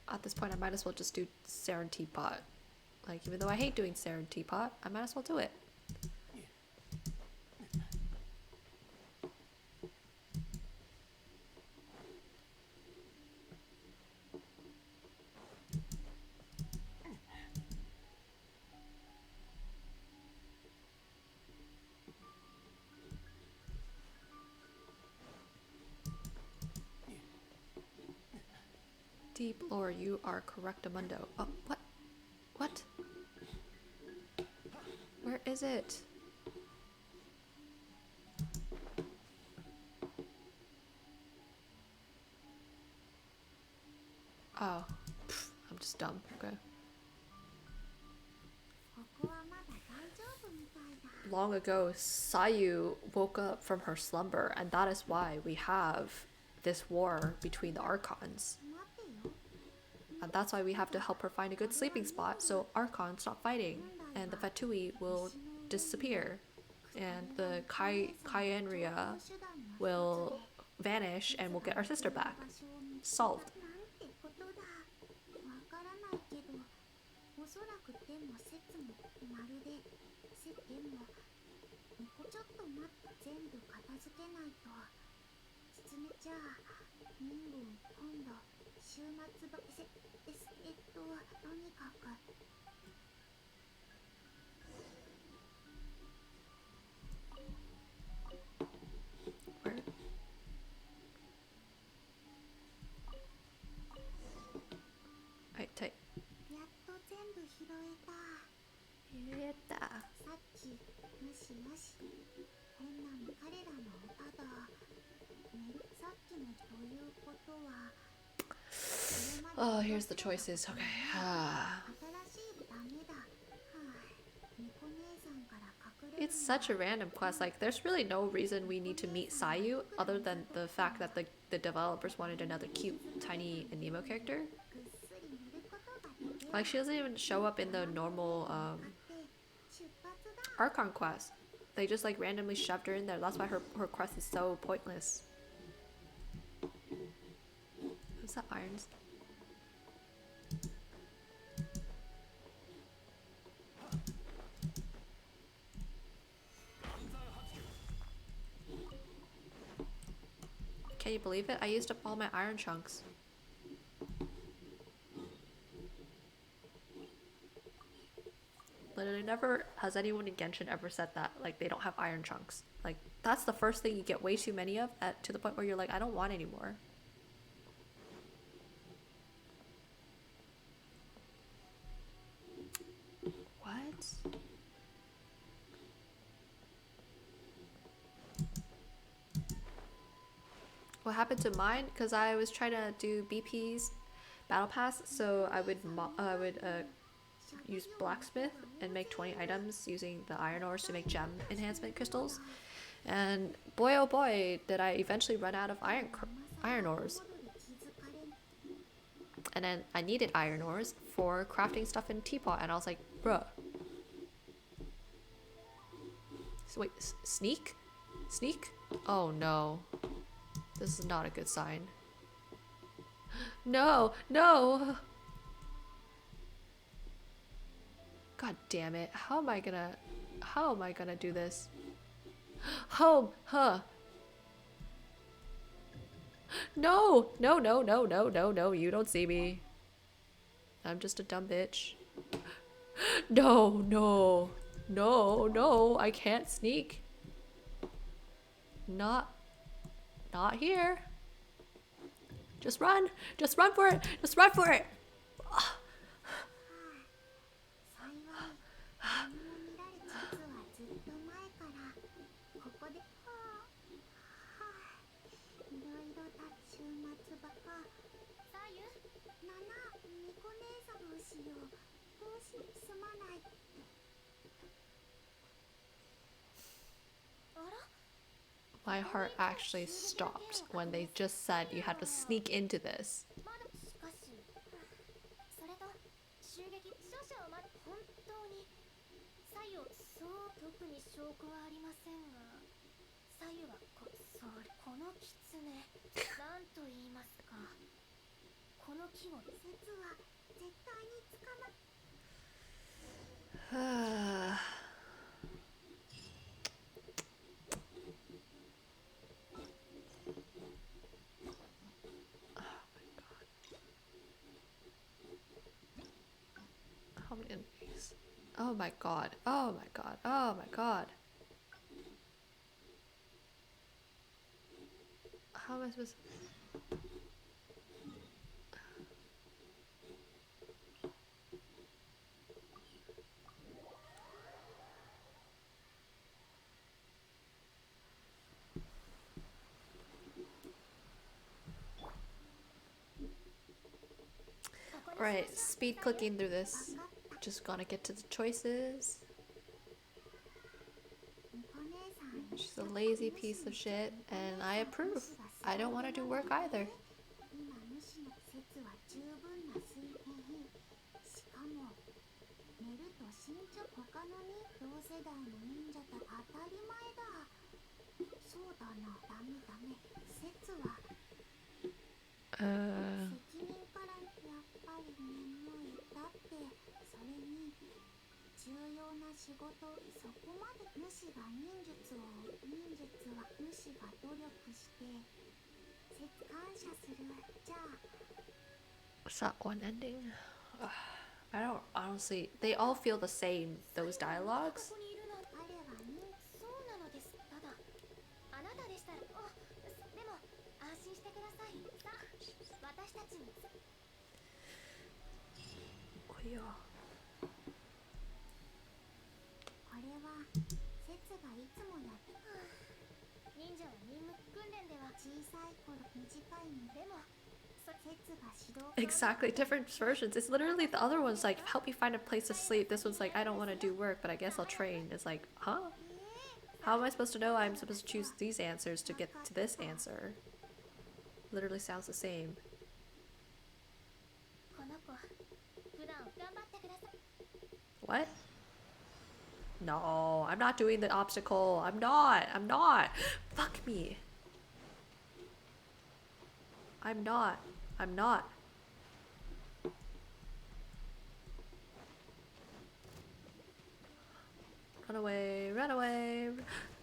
At this point, I might as well just do Saren Teapot. Like, even though I hate doing Saren Teapot, I might as well do it. Deep lore, you are correctamundo. Oh, what? What? Where is it? Oh. Pfft, I'm just dumb. Okay. Long ago, Sayu woke up from her slumber, and that is why we have this war between the Archons. And that's why we have to help her find a good sleeping spot so Archons stop fighting and the Fatui will disappear and the Kyenria will vanish and we'll get our sister back. Solved. Where? Right, tight. Oh, here's the choices. Okay. It's such a random quest. Like, there's really no reason we need to meet Sayu other than the fact that the developers wanted another cute, tiny Anemo character. Like, she doesn't even show up in the normal Archon quest. They just like randomly shoved her in there. That's why her quest is so pointless. that irons? Can you believe it? I used up all my iron chunks. Literally never has anyone in Genshin ever said that. Like, they don't have iron chunks. Like, that's the first thing you get way too many of, to the point where you're like, I don't want any more. What? What happened to mine? Because I was trying to do BP's battle pass, so I would use blacksmith and make 20 items using the iron ores to make gem enhancement crystals. And boy oh boy, did I eventually run out of iron ores. And then I needed iron ores for crafting stuff in teapot, and I was like, bruh. So wait, sneak? Sneak? Oh no. This is not a good sign. No, no! God damn it. How am I gonna do this? Home, huh? No, no, no, no, no, no, no, you don't see me. I'm just a dumb bitch. No, no, no, no, I can't sneak. Not here. Just run for it, just run for it. すまない。あら？ My heart actually stopped when they just said you had to sneak into this. しかし、それと襲撃少々本当に左右そう特に証拠はありませんが、左右はこの狐なんと言いますか。この季語説は絶対に捕ま。How many enemies? Oh my god. Oh my god. Oh my god. How am I supposed to... Alright, speed clicking through this. Just gonna get to the choices. She's a lazy piece of shit, and I approve. I don't want to do work either. What's that one ending? I don't honestly. They all feel the same. Those dialogues. Exactly, different versions. It's literally the other one's like, help me find a place to sleep. This one's like, I don't want to do work, but I guess I'll train. It's like, huh? How am I supposed to know I'm supposed to choose these answers to get to this answer? Literally sounds the same. What? No, I'm not doing the obstacle. I'm not. Fuck me. I'm not. I'm not. Run away, run away.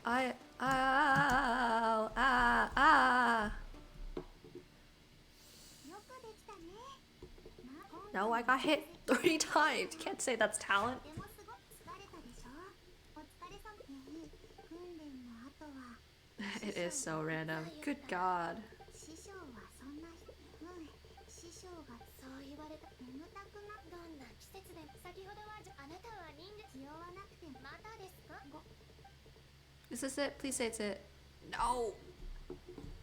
Ow, ah, ah. よくできたね。No, I got hit 3 times. You can't say that's talent. でもすごく疲れたでしょ。お疲れ様。訓練の後は It is so random. Good God. 師匠はそんな師匠がそう言われた眠たくなどんな季節で先ほどはあなたは忍術気負わなくてまだですか Is this it? Please say it's it. No.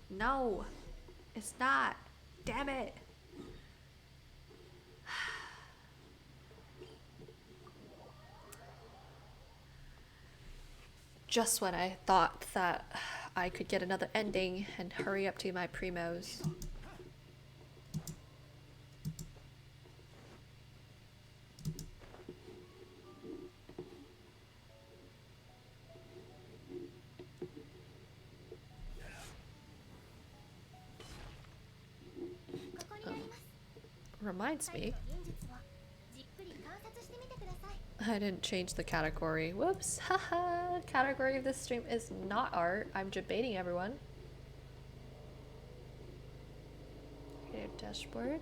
No. It's not. Damn it. Just when I thought that I could get another ending and hurry up to my primos. Reminds me, I didn't change the category. Whoops. Haha. Category of this stream is not art. I'm debating everyone. Creative dashboard.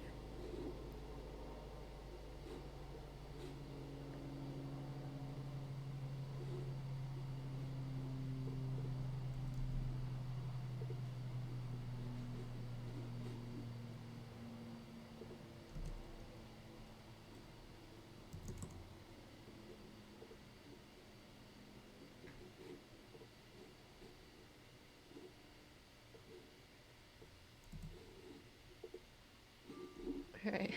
Right.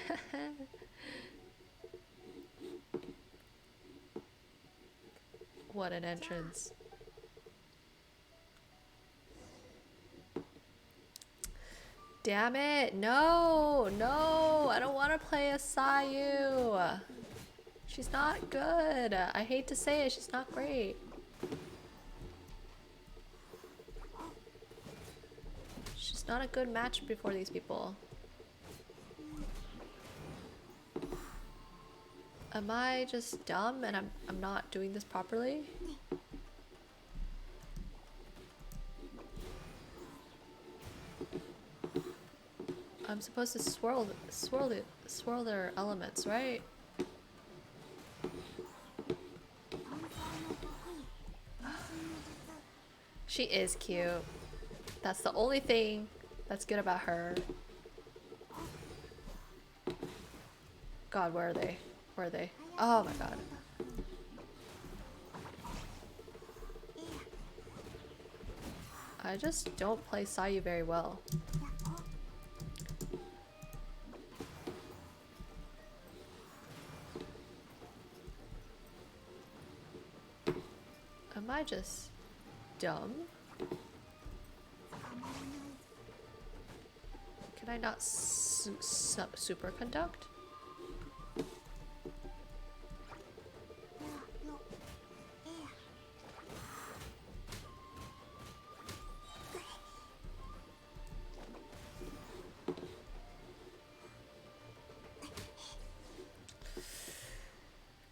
What an entrance. Damn it. No, no. I don't want to play a Sayu. She's not good. I hate to say it. She's not great. She's not a good match before these people. Am I just dumb and I'm not doing this properly? I'm supposed to swirl their elements, right? She is cute. That's the only thing that's good about her. God, where are they? Where are they? Oh my god. I just don't play Sayu very well. Am I just dumb? Can I not superconduct?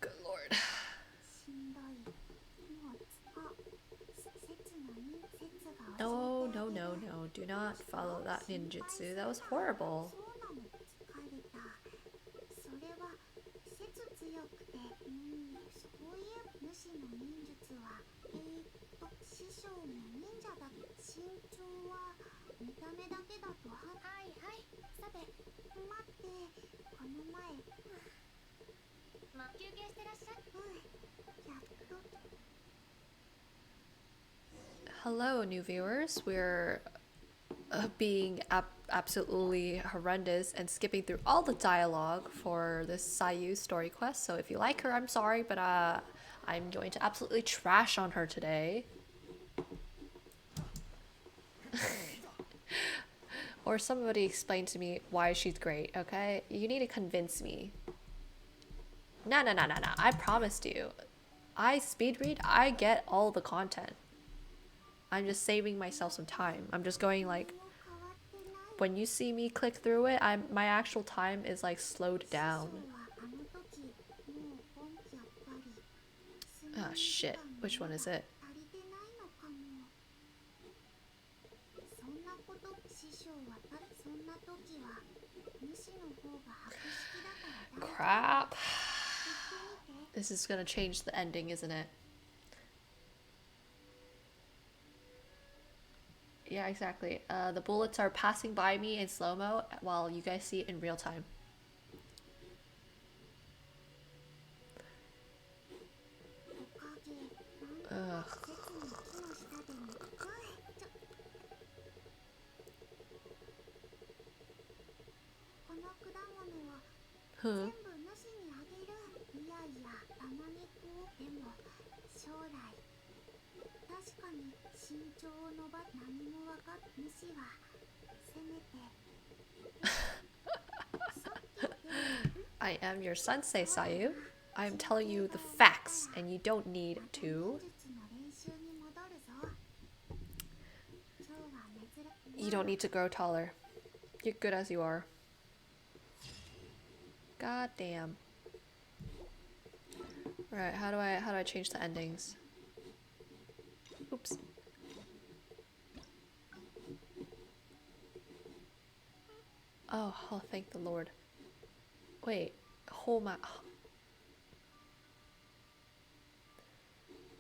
Good lord. No, no, no, no. Do not follow that ninjutsu. That was horrible. Hello, new viewers. We're being absolutely horrendous and skipping through all the dialogue for this Sayu story quest. So if you like her, I'm sorry, but I'm going to absolutely trash on her today. Or somebody explain to me why she's great, okay? You need to convince me. No. I promised you. I speed read, I get all the content. I'm just saving myself some time. I'm just going like when you see me click through it, my actual time is like slowed 師匠 down. はあの時もう今季やっぱり睡 Ah, 眠 shit. 時 Which 間 one の is 量が it? 足りてないのかも。そんなこと師匠はそんな時は主の方が博識だから大丈 Crap. 夫。言ってみて。 This is gonna change the ending, isn't it? Yeah, exactly. The bullets are passing by me in slow-mo while you guys see it in real time. おかげなんと Ugh. か施設の木の下でもこの果物は Huh. 全部主にあげる。いやいやたまにこうでも将来確かに身長を伸ば何もわかっ主はせめてさっき言って I am your sensei, Sayu. I am telling you the facts, and you don't need 忍 to. 術の練習に戻るぞ。今日は珍 You don't need to grow taller. You're good as you are. God damn. Right, how do I change the endings? Oops. Oh, thank the Lord. Wait, hold my.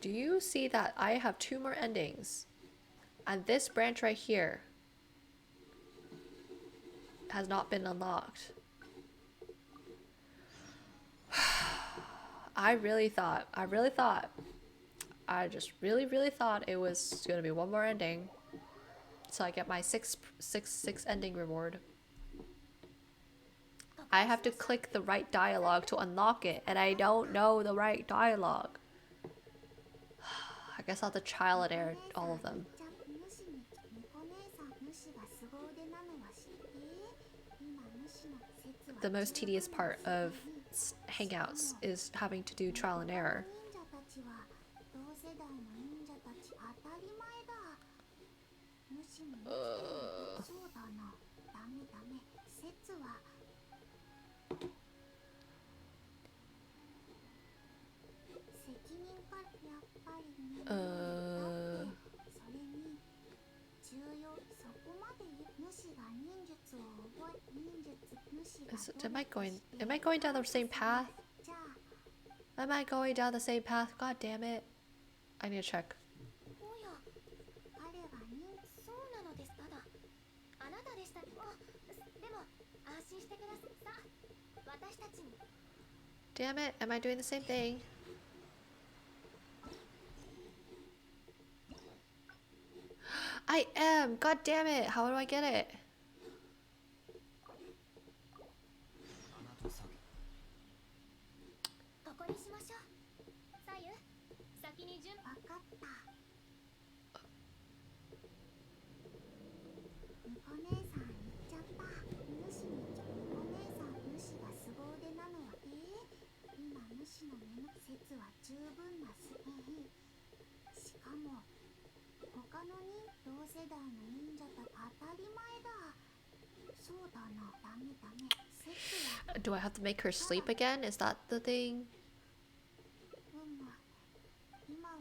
Do you see that I have 2 more endings? And this branch right here has not been unlocked. I just really thought it was gonna be 1 more ending. So I get my 6 ending reward. I have to click the right dialogue to unlock it, and I don't know the right dialogue. I guess I'll have to trial and error all of them. じゃ主に猫姉さん主が凄腕なのは知って今主の説は The most tedious part of Hangouts is having to do trial and error. 忍者たちは同世代の忍者たち当たり前だ。主もそうだな。ダメダメ。説は責任からやっぱりね。だってそれに重要そこまで主が忍術を覚え忍術主が Am I going down the same path? じゃあ Am I going down the same path? God damn it. I need to check. おや彼はそうなのです。ただあなたでしたでも安心してください。私たちに Damn it, am I doing the same thing? I am! God damn it! How do I get it? ここにしましょう。左右先に順分かった。猫姉さん言っちゃった。主に猫姉さん主が凄腕なのは今主の目の説は十分なしかも他の同世代の忍者た当たり前だ。そうだな。ダメダメ。説は Do I have to make her sleep again? Is that the thing? 今は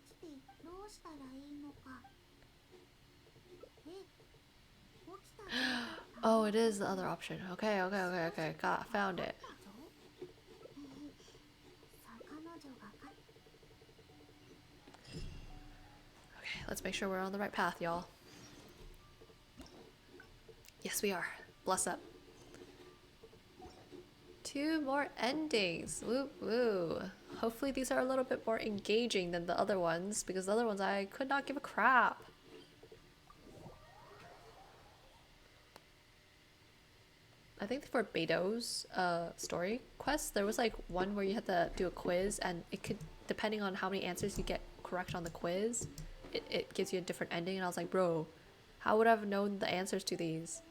起きてどうしたらいいのか。起きたら Oh, it is the other option. Okay. Got found it. 彼女が Okay, let's make sure we're on the right path, y'all. Yes, we are. Bless up. 2 more endings. Woo woo. Hopefully these are a little bit more engaging than the other ones, because the other ones I could not give a crap. I think for Beto's story quest, there was like one where you had to do a quiz, and it could, depending on how many answers you get correct on the quiz, it gives you a different ending. And I was like, bro, how would I have known the answers to these?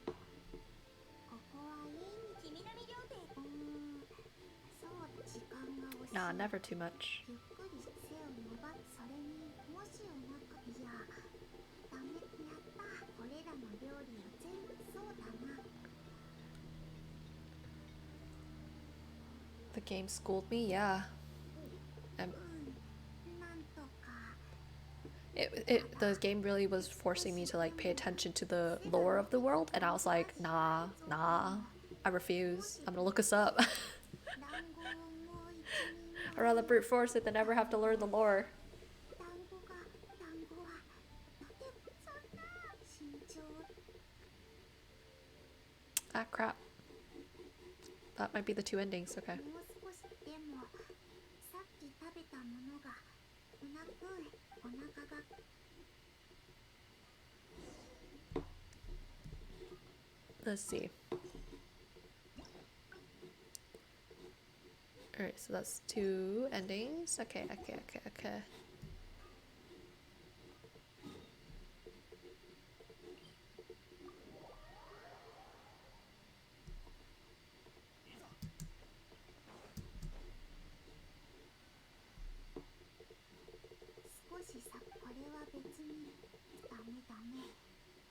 ここはいい君並料亭。そう時間が押 Nah, never too much. ゆっくり背を伸ばす。それにもしお腹いやダメやった。これらの料理を全部そうだな。 The game schooled me, yeah. なんとか The game really was forcing me to like pay attention to the lore of the world, and I was like, nah, I refuse. I'm gonna look us up. 団子をもう一人 I'd rather brute force it than ever have to learn the lore. 団子はだってそんな慎重 Ah, crap. That might be the two endings, okay. もう少しでもさっき食べたものがお腹が Let's see. Alright, so that's two endings. Okay. 少しさこれは別にダメ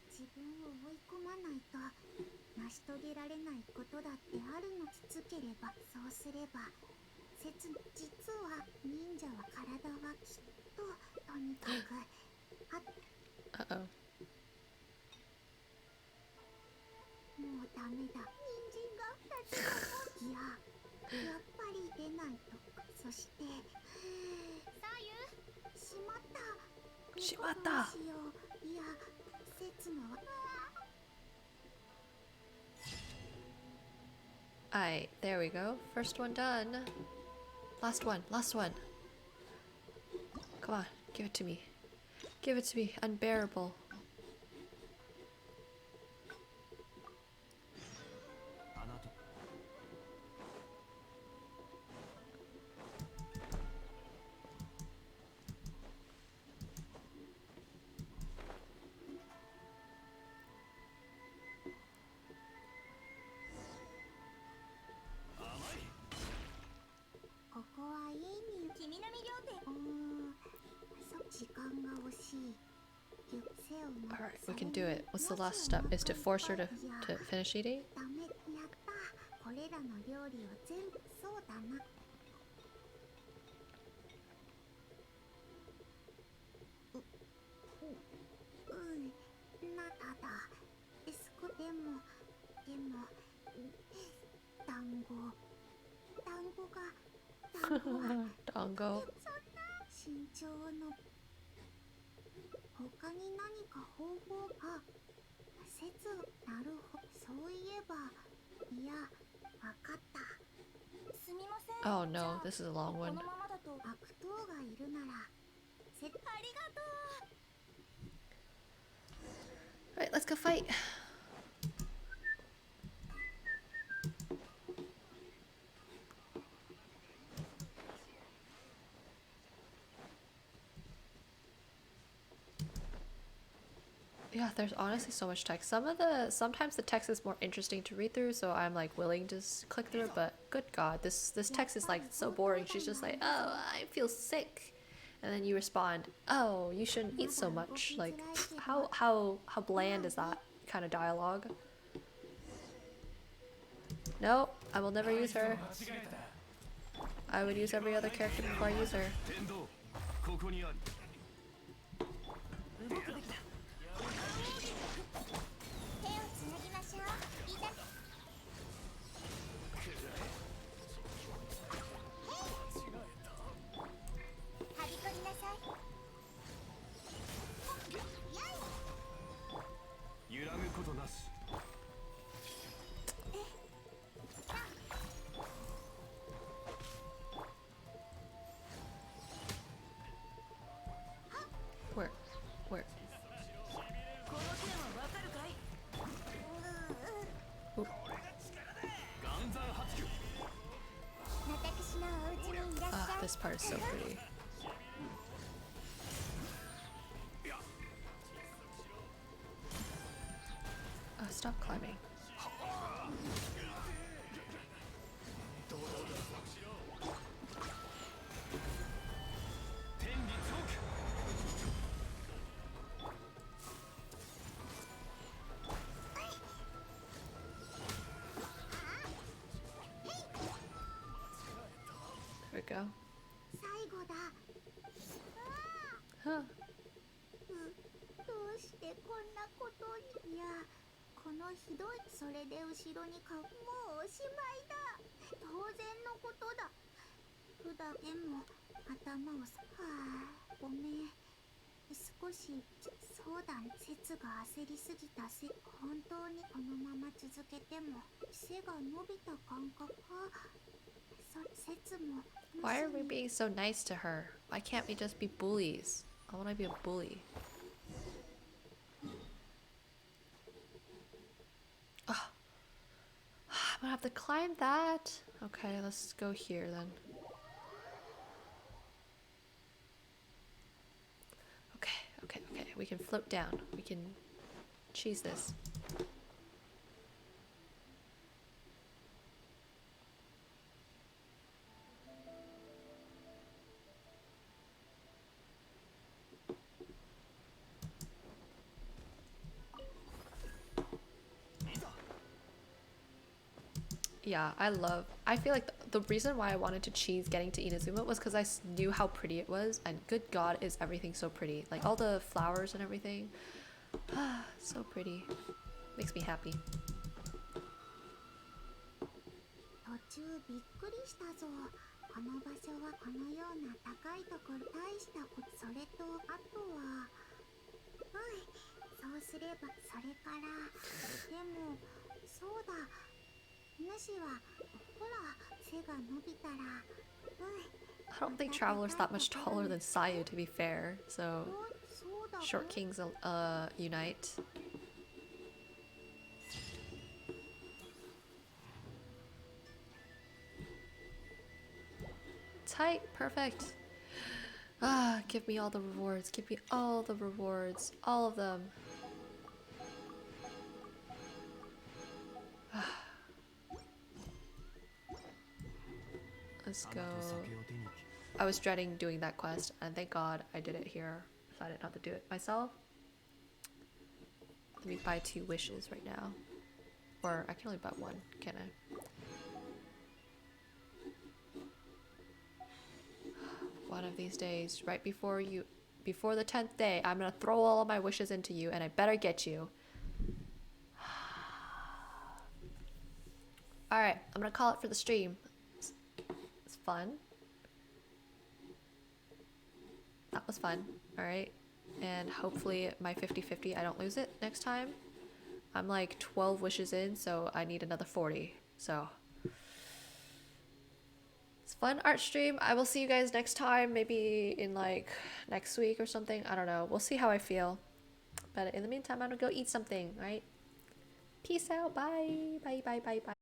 自分を追い込まないと成し遂げられないことだってあるの。きつければそうすれば実は忍者は体はきっととにかくUh-oh. もうダメだ。人参が2つもいややっぱり出ないと。そしてしまったしまった。どうしよう。いや刹那は Alright, there we go. First one done. Last one. Come on, give it to me. Unbearable. あなた ここはいいに君の魅了点時間が惜しい。 Alright, we can do it. What's the last step? Is to force her to finish eating? ダメやったこれらの料理を全部そうだな。なただでも団子が Dongo. 慎重の他に何か方法がなるほどそういえばいやわかった。すみません。 Oh no, this is a long こ one. のままだと悪党がいるならありがとう。 Alright, let's go fight. Yeah, there's honestly so much text. Sometimes the text is more interesting to read through, so I'm like willing to click through it, but good god, this text is like so boring. She's just like, "Oh, I feel sick." And then you respond, "Oh, you shouldn't eat so much." Like how bland is that kind of dialogue? No, I will never use her. I would use every other character before I use her. 天道ここにあり 手をつなぎましょう。いざはびこりなさい。揺らぐことなし Where? この件はわかるかい。 岩山発球 私のお家にいらっし Ah, ゃい。 this part is so pretty. Stop climbing. go. 最後だ。 Huh. どうしてこんなことに。いや、このひどい。それで後ろにもうおしまいだ。当然のことだ。普段でも頭をはあ、ごめん。少し。そうだ、節が焦りすぎたせ。本当にこのまま続けても背が伸びた感覚。節も。 Why are we being so nice to her? Why can't we just be bullies? I want to be a bully. Oh. I'm gonna have to climb that. Okay, let's go here then. Okay. We can float down. We can cheese this. Yeah, I feel like the reason why I wanted to cheese getting to Inazuma was because I knew how pretty it was, and good god is everything so pretty. Like all the flowers and everything. So pretty. Makes me happy. 途中びっくりしたぞ。この場所はこのような高いところ。大したこと。それとあとは、そうすれば。それから。でもそうだ、主はほら背が伸びたら。 I don't think Traveler's that much taller than Sayu, to be fair. So short kings unite. Tight, perfect. Ah, give me all the rewards. Give me all the rewards. All of them. Let's go. I was dreading doing that quest, and thank God I did it here. I decided not to do it myself. Let me buy 2 wishes right now. Or I can only buy 1, can I? One of these days, right before the 10th day, I'm gonna throw all of my wishes into you, and I better get you. Alright, I'm gonna call it for the stream. It's fun. That was fun. Alright. And hopefully my 50-50, I don't lose it next time. I'm like 12 wishes in, so I need another 40. So it's fun art stream. I will see you guys next time, maybe in like next week or something. I don't know. We'll see how I feel. But in the meantime, I'm gonna go eat something, right? Peace out. Bye. Bye.